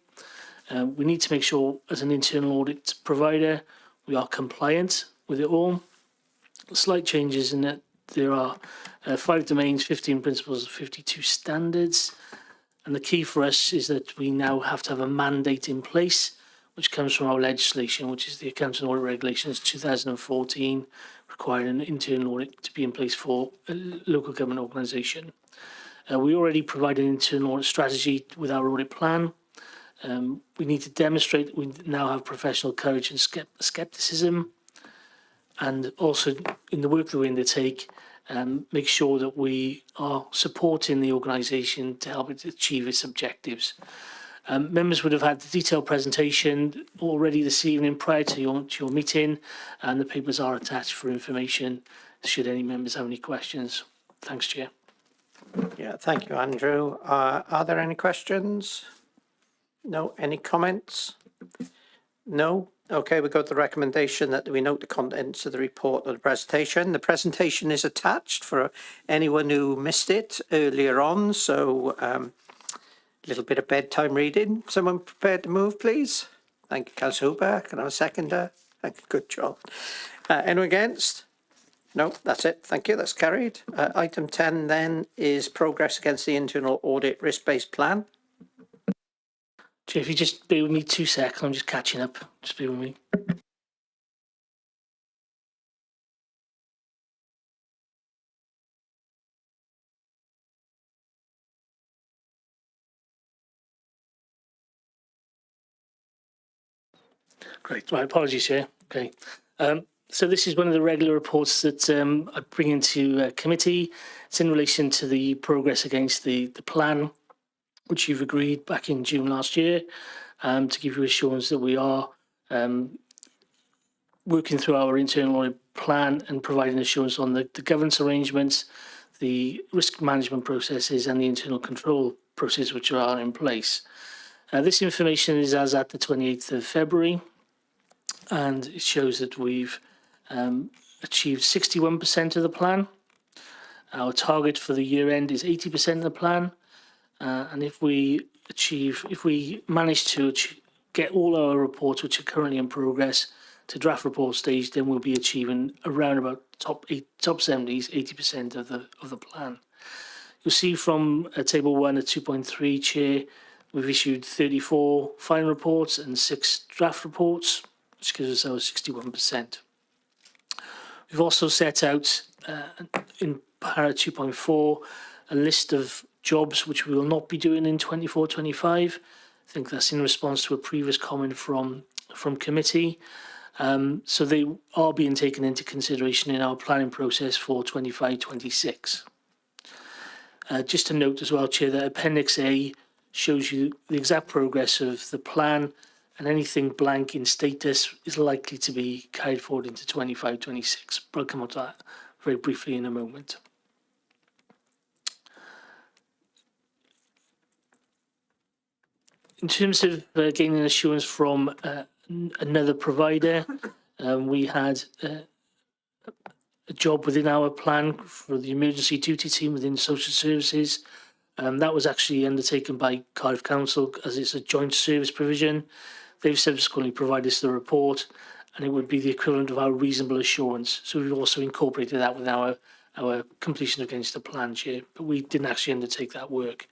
We need to make sure, as an internal audit provider, we are compliant with it all. Slight changes in that there are 5 domains, 15 principles, 52 standards. And the key for us is that we now have to have a mandate in place, which comes from our legislation, which is the Accounts and Audit Regulations 2014, requiring an internal audit to be in place for a local government organisation. We already provide an internal audit strategy with our audit plan. We need to demonstrate that we now have professional courage and scepticism, and also in the work that we undertake, make sure that we are supporting the organisation to help it achieve its objectives. Members would have had the detailed presentation already this evening prior to your meeting, and the papers are attached for information should any members have any questions. Thanks, Chair. Yeah, thank you, Andrew. Are there any questions? No. Any comments? No. Okay, we go to the recommendation that we note the contents of the report of the presentation. The presentation is attached for anyone who missed it earlier on, so a little bit of bedtime reading. Someone prepared to move, please? Thank you, Councillor Hooper. Can I have a seconder? Thank you, good job. Anyone against? No, that's it. Thank you, that's carried. Item 10 then is progress against the internal audit risk-based plan. Chair, if you just bear with me 2 seconds, I'm just catching up. Just bear with me. Great. Right, apologies, Chair. Okay. So this is one of the regular reports that I bring into committee. It's in relation to the progress against the plan, which you've agreed back in June last year, to give you assurance that we are working through our internal audit plan and providing assurance on the governance arrangements, the risk management processes and the internal control processes which are in place. This information is as at the 28th of February, and it shows that we've achieved 61% of the plan. Our target for the year end is 80% of the plan. And if we manage to get all our reports, which are currently in progress, to draft report stage, then we'll be achieving around about top 70s, 80% of the plan. You'll see from table 1 at 2.3, Chair, we've issued 34 final reports and 6 draft reports, which gives us our 61%. We've also set out in para 2.4 a list of jobs which we will not be doing in 24-25. I think that's in response to a previous comment from committee. So they are being taken into consideration in our planning process for 25-26. Just to note as well, Chair, that Appendix A shows you the exact progress of the plan, and anything blank in status is likely to be carried forward into 25-26. But I'll come on to that very briefly in a moment. In terms of gaining assurance from another provider, we had a job within our plan for the emergency duty team within social services That was actually undertaken by Cardiff Council as it's a joint service provision. They've subsequently provided us the report, and it would be the equivalent of our reasonable assurance. So we've also incorporated that with our completion against the plan, Chair, but we didn't actually undertake that work.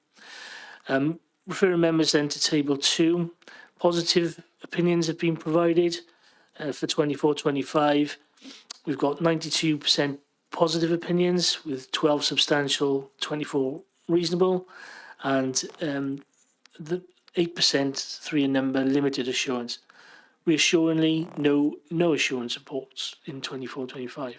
Referring members then to table 2, positive opinions have been provided for 24-25. We've got 92% positive opinions with 12 substantial, 24 reasonable, and the 8%, 3 in number, limited assurance. Reassuringly, no assurance reports in 24-25.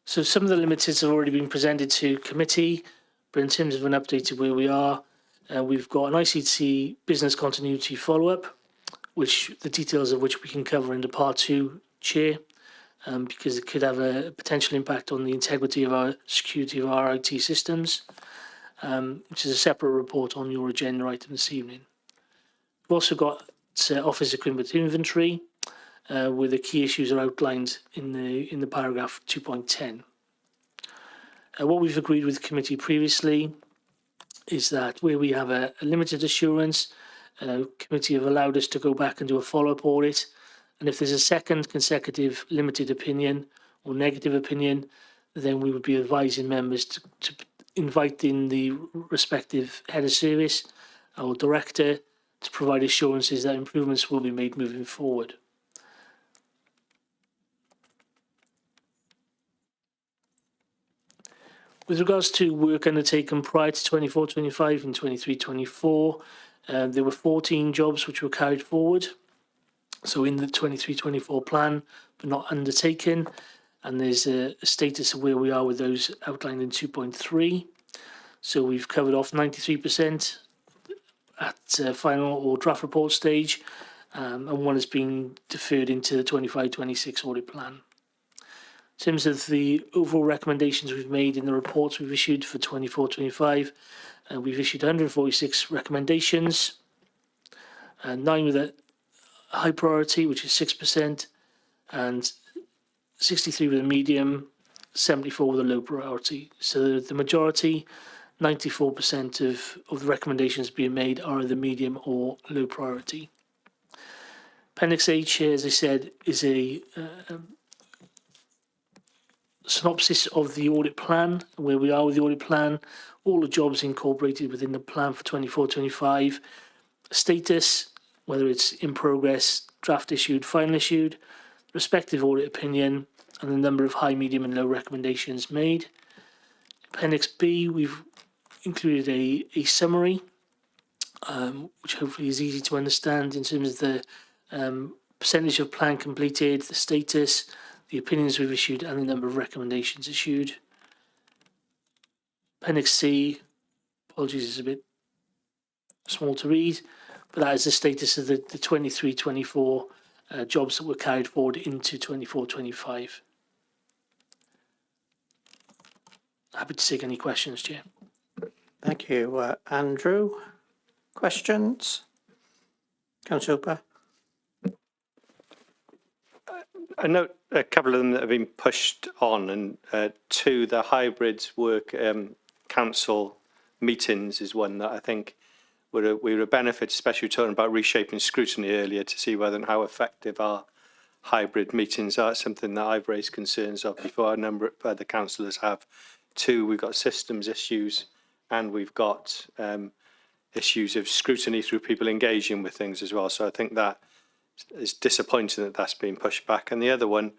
So some of the limiteds have already been presented to committee, but in terms of an update of where we are, we've got an ICT business continuity follow-up, which the details of which we can cover in the part 2, Chair, because it could have a potential impact on the integrity of our security of our IT systems, which is a separate report on your agenda item this evening. We've also got office equipment inventory, where the key issues are outlined in the paragraph 2.10. What we've agreed with the committee previously is that where we have a limited assurance, committee have allowed us to go back and do a follow-up audit, and if there's a second consecutive limited opinion or negative opinion, then we would be advising members to invite in the respective head of service or director to provide assurances that improvements will be made moving forward. With regards to work undertaken prior to 24-25 and 23-24, there were 14 jobs which were carried forward. So in the 23-24 plan, but not undertaken. And there's a status of where we are with those outlined in 2.3. So we've covered off 93% at final or draft report stage, and one has been deferred into the 25-26 audit plan. In terms of the overall recommendations we've made in the reports we've issued for 24-25, we've issued 146 recommendations, 9 with a high priority, which is 6%, and 63 with a medium, 74 with a low priority. So the majority, 94% of the recommendations being made are the medium or low priority. Appendix H, as I said, is a synopsis of the audit plan, where we are with the audit plan, all the jobs incorporated within the plan for 24-25, status, whether it's in progress, draft issued, final issued, respective audit opinion, and the number of high, medium and low recommendations made. Appendix B, we've included a summary, which hopefully is easy to understand in terms of the percentage of plan completed, the status, the opinions we've issued and the number of recommendations issued. Appendix C, apologies, is a bit small to read, but that is the status of the 23-24 jobs that were carried forward into 24-25. Happy to take any questions, Chair. Thank you. Andrew, questions? Councillor Hooper? I note a couple of them that have been pushed on, and 2, the hybrids work council meetings is one that I think would a benefit, especially talking about reshaping scrutiny earlier, to see whether and how effective our hybrid meetings are. It's something that I've raised concerns of before. A number of other councillors have. 2, we've got systems issues, and we've got issues of scrutiny through people engaging with things as well. So I think that is disappointing that that's been pushed back. And the other one,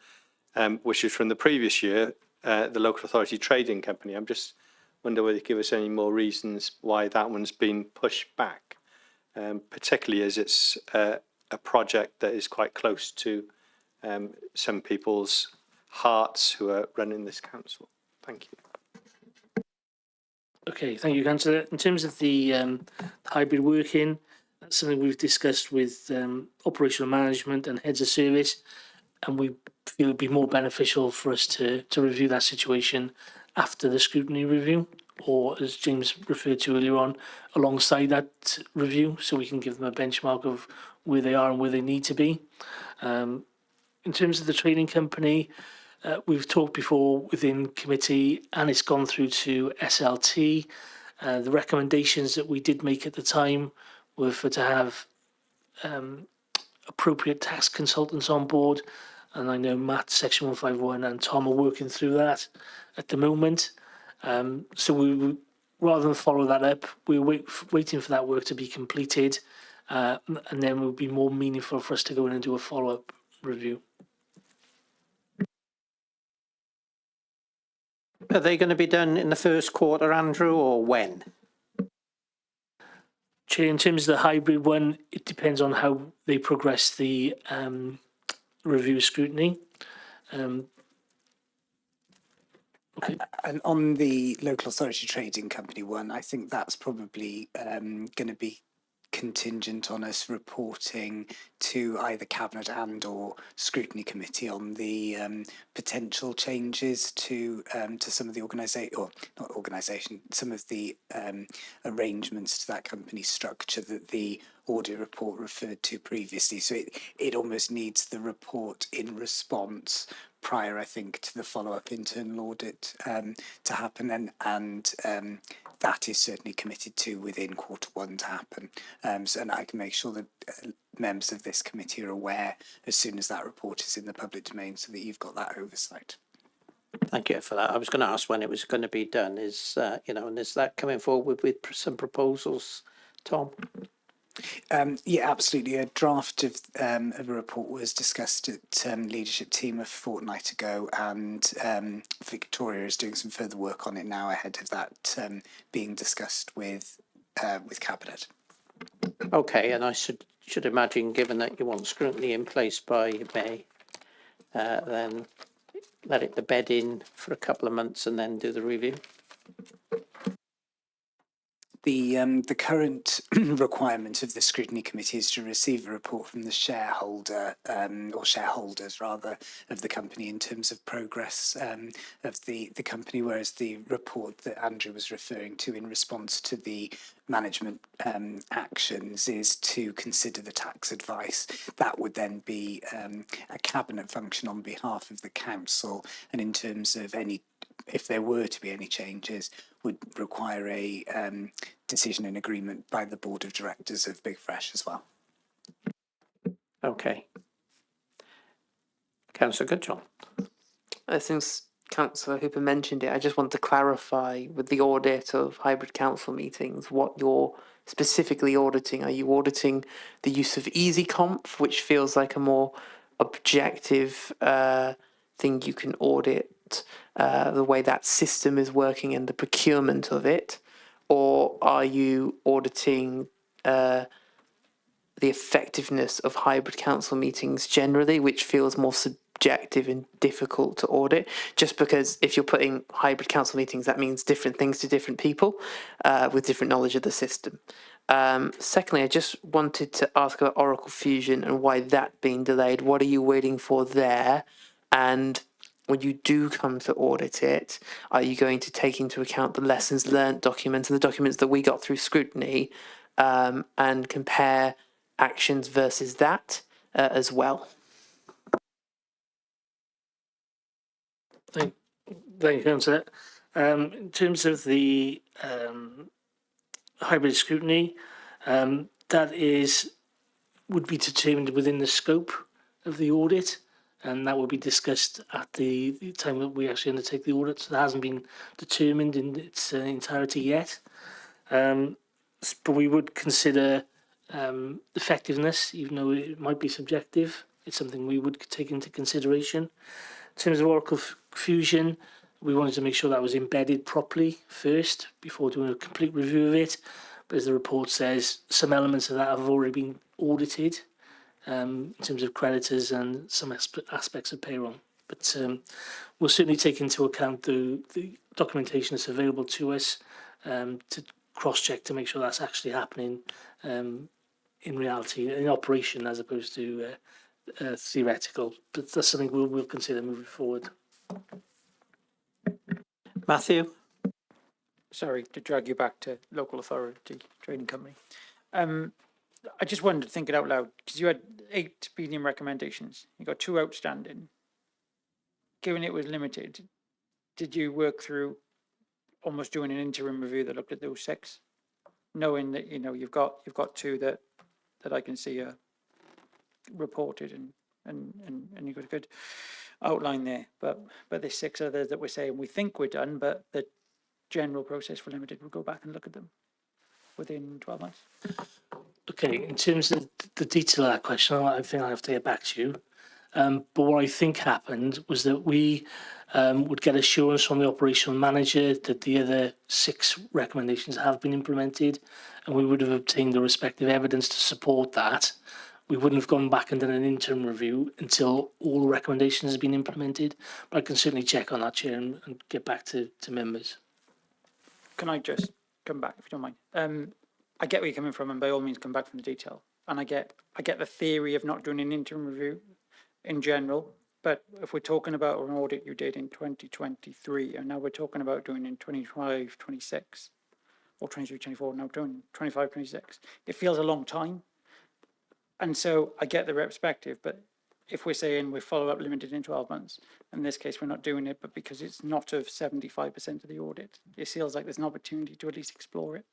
which is from the previous year, the local authority trading company. I'm just wonder whether you give us any more reasons why that one's been pushed back, particularly as it's a project that is quite close to some people's hearts who are running this council. Thank you. Okay, thank you, Councillor. In terms of the hybrid working, that's something we've discussed with operational management and heads of service, and we feel it'd be more beneficial for us to review that situation after the scrutiny review, or as James referred to earlier on, alongside that review, so we can give them a benchmark of where they are and where they need to be. In terms of the trading company, We've talked before within committee, and it's gone through to SLT. The recommendations that we did make at the time were to have appropriate tax consultants on board, and I know Matt, Section 151, and Tom are working through that at the moment. So we, rather than follow that up, we're waiting for that work to be completed, and then it will be more meaningful for us to go in and do a follow-up review. Are they going to be done in the first quarter, Andrew, or when? Chair, in terms of the hybrid one, it depends on how they progress the review scrutiny. Okay. And on the local authority trading company one, I think that's probably going to be contingent on us reporting to either cabinet and or scrutiny committee on the potential changes to some of the some of the arrangements to that company structure that the audit report referred to previously. So it almost needs the report in response prior, I think, to the follow-up internal audit to happen, and that is certainly committed to within Q1 to happen. And I can make sure that members of this committee are aware as soon as that report is in the public domain, so that you've got that oversight. Thank you for that. I was going to ask when it was going to be done. Is and is that coming forward with some proposals, Tom? Yeah, absolutely. A draft of a report was discussed at leadership team a fortnight ago, and Victoria is doing some further work on it now ahead of that being discussed with cabinet. Okay, and I should imagine, given that you want scrutiny in place by May, then let it bed in for a couple of months and then do the review. The current requirement of the scrutiny committee is to receive a report from the shareholder or shareholders rather of the company in terms of progress of the company, whereas the report that Andrew was referring to in response to the management actions is to consider the tax advice. That would then be a cabinet function on behalf of the council, and in terms of if there were to be any changes, would require a decision and agreement by the board of directors of Big Fresh as well. Okay. Councillor Goodjohn. Since Councillor Hooper mentioned it, I just want to clarify with the audit of hybrid council meetings what you're specifically auditing. Are you auditing the use of EasyConf, which feels like a more objective thing you can audit, the way that system is working and the procurement of it? Or are you auditing the effectiveness of hybrid council meetings generally, which feels more subjective and difficult to audit? Just because if you're putting hybrid council meetings, that means different things to different people with different knowledge of the system. Secondly, I just wanted to ask about Oracle Fusion and why that being delayed. What are you waiting for there? And when you do come to audit it, are you going to take into account the lessons learned documents and the documents that we got through scrutiny and compare actions versus that as well? Thank you, Councillor. In terms of the hybrid scrutiny, that would be determined within the scope of the audit, and that will be discussed at the time that we actually undertake the audit. So that hasn't been determined in its entirety yet. But we would consider effectiveness, even though it might be subjective. It's something we would take into consideration. In terms of Oracle Fusion, we wanted to make sure that was embedded properly first before doing a complete review of it. But as the report says, some elements of that have already been audited in terms of creditors and some aspects of payroll. But we'll certainly take into account the documentation that's available to us to cross-check to make sure that's actually happening in reality, in operation, as opposed to theoretical. But that's something we'll consider moving forward. Matthew? Sorry to drag you back to local authority trading company. I just wondered, thinking out loud, because you had 8 BDM recommendations. You got 2 outstanding. given it was limited, did you work through almost doing an interim review that looked at those 6, knowing that you've got 2 that I can see are reported and you've got a good outline there, but there's 6 others that we're saying we think we're done, but the general process for limited, we'll go back and look at them within 12 months. Okay, in terms of the detail of that question, I think I have to get back to you. But what I think happened was that we would get assurance from the operational manager that the other 6 recommendations have been implemented, and we would have obtained the respective evidence to support that. We wouldn't have gone back and done an interim review until all the recommendations have been implemented. But I can certainly check on that, Chair, and get back to members. Can I just come back, if you don't mind? I get where you're coming from, and by all means come back from the detail. And I get the theory of not doing an interim review in general, but if we're talking about an audit you did in 2023, and now we're talking about doing in 25, 26, or 23, 24, now doing 25, 26, it feels a long time. And so I get the perspective, but if we're saying we follow up limited in 12 months, in this case we're not doing it, but because it's not of 75% of the audit, it feels like there's an opportunity to at least explore it.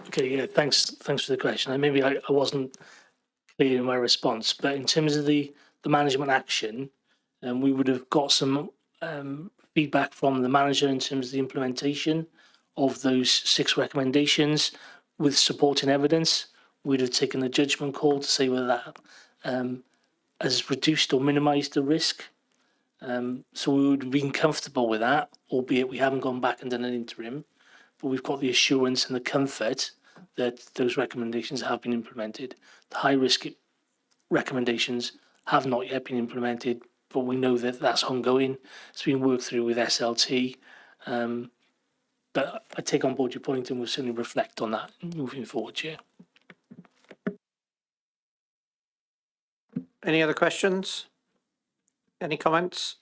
Okay, yeah, thanks for the question. And maybe I wasn't clear in my response, but in terms of the management action, we would have got some feedback from the manager in terms of the implementation of those 6 recommendations with supporting evidence. We'd have taken a judgment call to say whether that has reduced or minimised the risk. So we would have been comfortable with that, albeit we haven't gone back and done an interim, but we've got the assurance and the comfort that those recommendations have been implemented. The high risk recommendations have not yet been implemented, but we know that that's ongoing. It's been worked through with SLT. But I take on board your point and we'll certainly reflect on that moving forward, Chair. Any other questions? Any comments?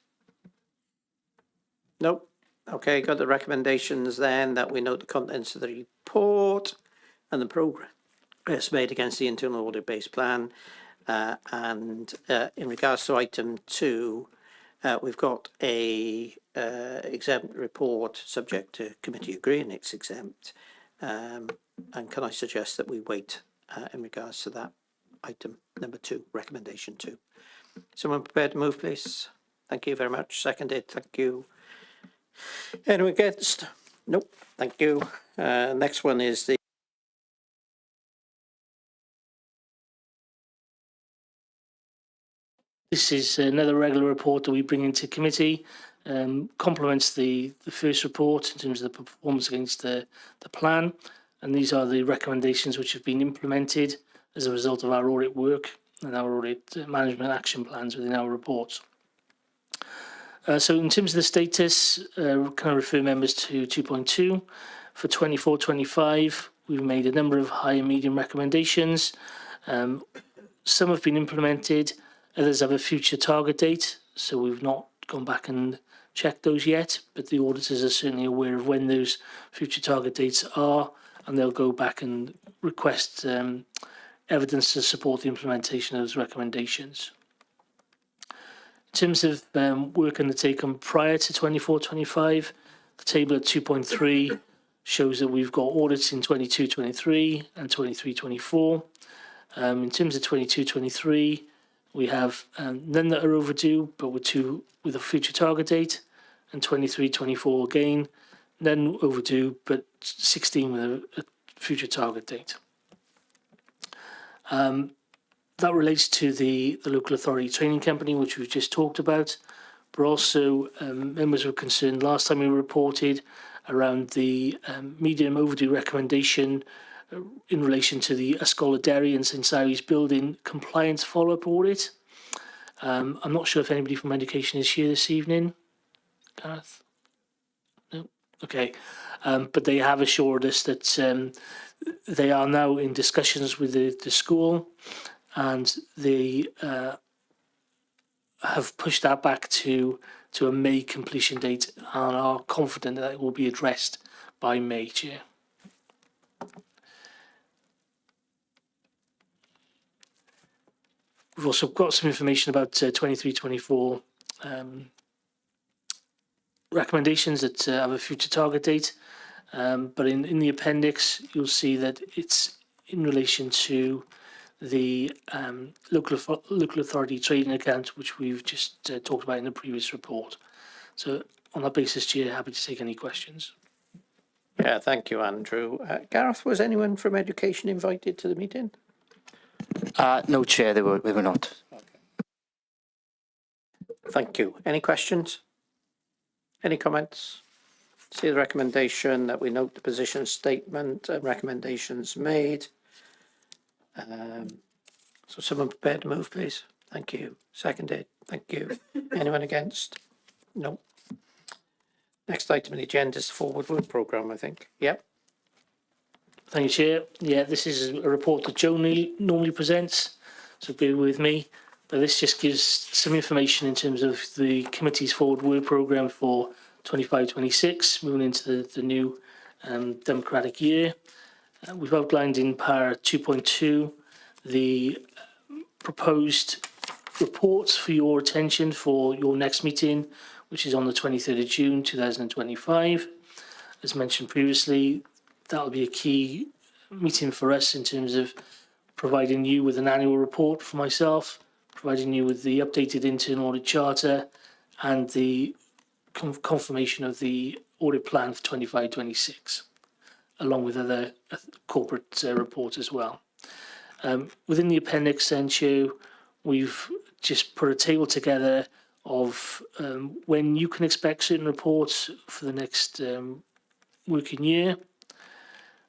Nope. Okay, got the recommendations then that we note the contents of the report and the progress made against the internal audit based plan. And in regards to item 2, we've got a exempt report subject to committee agreeing it's exempt. And can I suggest that we wait in regards to that item number 2, recommendation 2. Someone prepared to move, please? Thank you very much. Seconded. Thank you. Anyone against? Nope. Thank you. Next one is the This is another regular report that we bring into committee. Complements the first report in terms of the performance against the plan. And these are the recommendations which have been implemented as a result of our audit work and our audit management action plans within our reports. So in terms of the status, can I refer members to 2.2? For 24-25, we've made a number of high and medium recommendations. Some have been implemented, others have a future target date, so we've not gone back and checked those yet, but the auditors are certainly aware of when those future target dates are, and they'll go back and request evidence to support the implementation of those recommendations. In terms of work undertaken prior to 24-25, the table at 2.3 shows that we've got audits in 22-23 and 23-24. In terms of 22-23, we have none that are overdue, but with 2 with a future target date, and 23-24 again, none overdue, but 16 with a future target date. That relates to the local authority training company, which we've just talked about, but also members were concerned last time we reported around the medium overdue recommendation in relation to the Escola Dairy and St Sary's building compliance follow-up audit. I'm not sure if anybody from education is here this evening. Gareth? No? Okay. But they have assured us that they are now in discussions with the school, and they have pushed that back to a May completion date and are confident that it will be addressed by May, Chair. We've also got some information about 23-24 recommendations that have a future target date. But in the appendix, you'll see that it's in relation to the local authority trading account, which we've just talked about in the previous report. So on that basis, Chair, happy to take any questions. Yeah, thank you, Andrew. Gareth, was anyone from education invited to the meeting? No, Chair, they were not. Thank you. Any questions? Any comments? See the recommendation that we note the position statement and recommendations made. So someone prepared to move, please. Thank you. Seconded. Thank you. Anyone against? No. Next item on the agenda is the forward work programme, I think. Yep. Thank you, Chair. Yeah, this is a report that Joe normally presents, so bear with me. But this just gives some information in terms of the committee's forward work programme for 25-26, moving into the new democratic year. We've outlined in para 2.2 the proposed reports for your attention for your next meeting, which is on the 23rd of June 2025. As mentioned previously, that'll be a key meeting for us in terms of providing you with an annual report for myself, providing you with the updated internal audit charter and the confirmation of the audit plan for 25-26, along with other corporate reports as well. Within the appendix then, Chair, we've just put a table together of when you can expect certain reports for the next working year.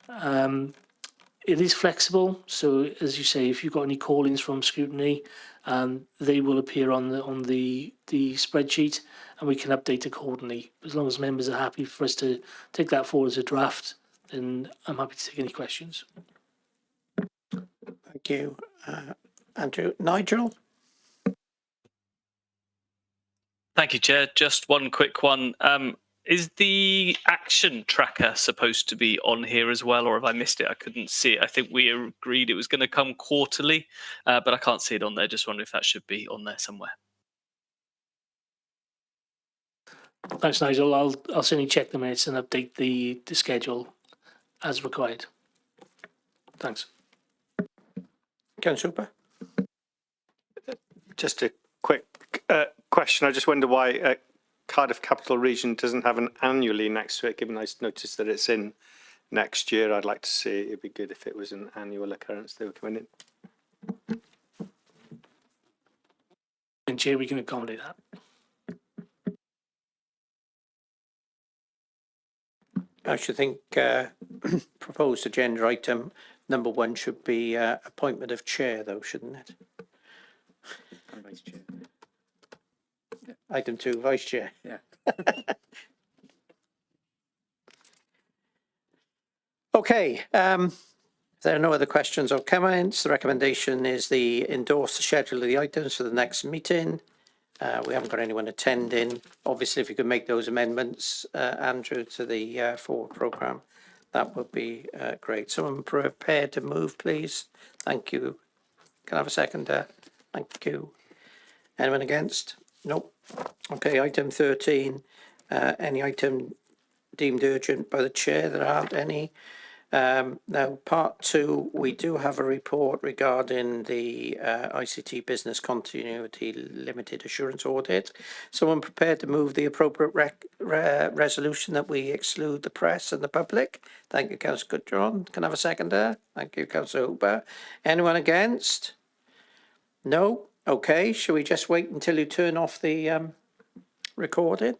It is flexible, so as you say, if you've got any call-ins from scrutiny, they will appear on the spreadsheet, and we can update accordingly. As long as members are happy for us to take that forward as a draft, then I'm happy to take any questions. Thank you, Andrew. Nigel? Thank you, Chair. Just one quick one. Is the action tracker supposed to be on here as well, or have I missed it? I couldn't see it. I think we agreed it was going to come quarterly, but I can't see it on there. Just wondering if that should be on there somewhere. Thanks, Nigel. I'll certainly check the minutes and update the schedule as required. Thanks. Councillor Hooper? Just a quick question. I just wonder why Cardiff Capital Region doesn't have an annually next to it, given I noticed that it's in next year. I'd like to see it. It'd be good if it was an annual occurrence they were coming in. And Chair, we can accommodate that. I should think proposed agenda item number 1 should be appointment of chair, though, shouldn't it? I'm Vice Chair. Item 2, vice chair. Yeah. Okay. If there are no other questions or comments, the recommendation is endorse the schedule of the items for the next meeting. We haven't got anyone attending. Obviously, if you could make those amendments, Andrew, to the forward programme, that would be great. Someone prepared to move, please. Thank you. Can I have a seconder? Thank you. Anyone against? Nope. Okay, item 13. Any item deemed urgent by the chair? There aren't any. Now, part 2, we do have a report regarding the ICT Business Continuity Limited Assurance Audit. Someone prepared to move the appropriate resolution that we exclude the press and the public? Thank you, Councillor Goodjohn. Can I have a seconder? Thank you, Councillor Hooper. Anyone against? No? Okay, shall we just wait until you turn off the recording?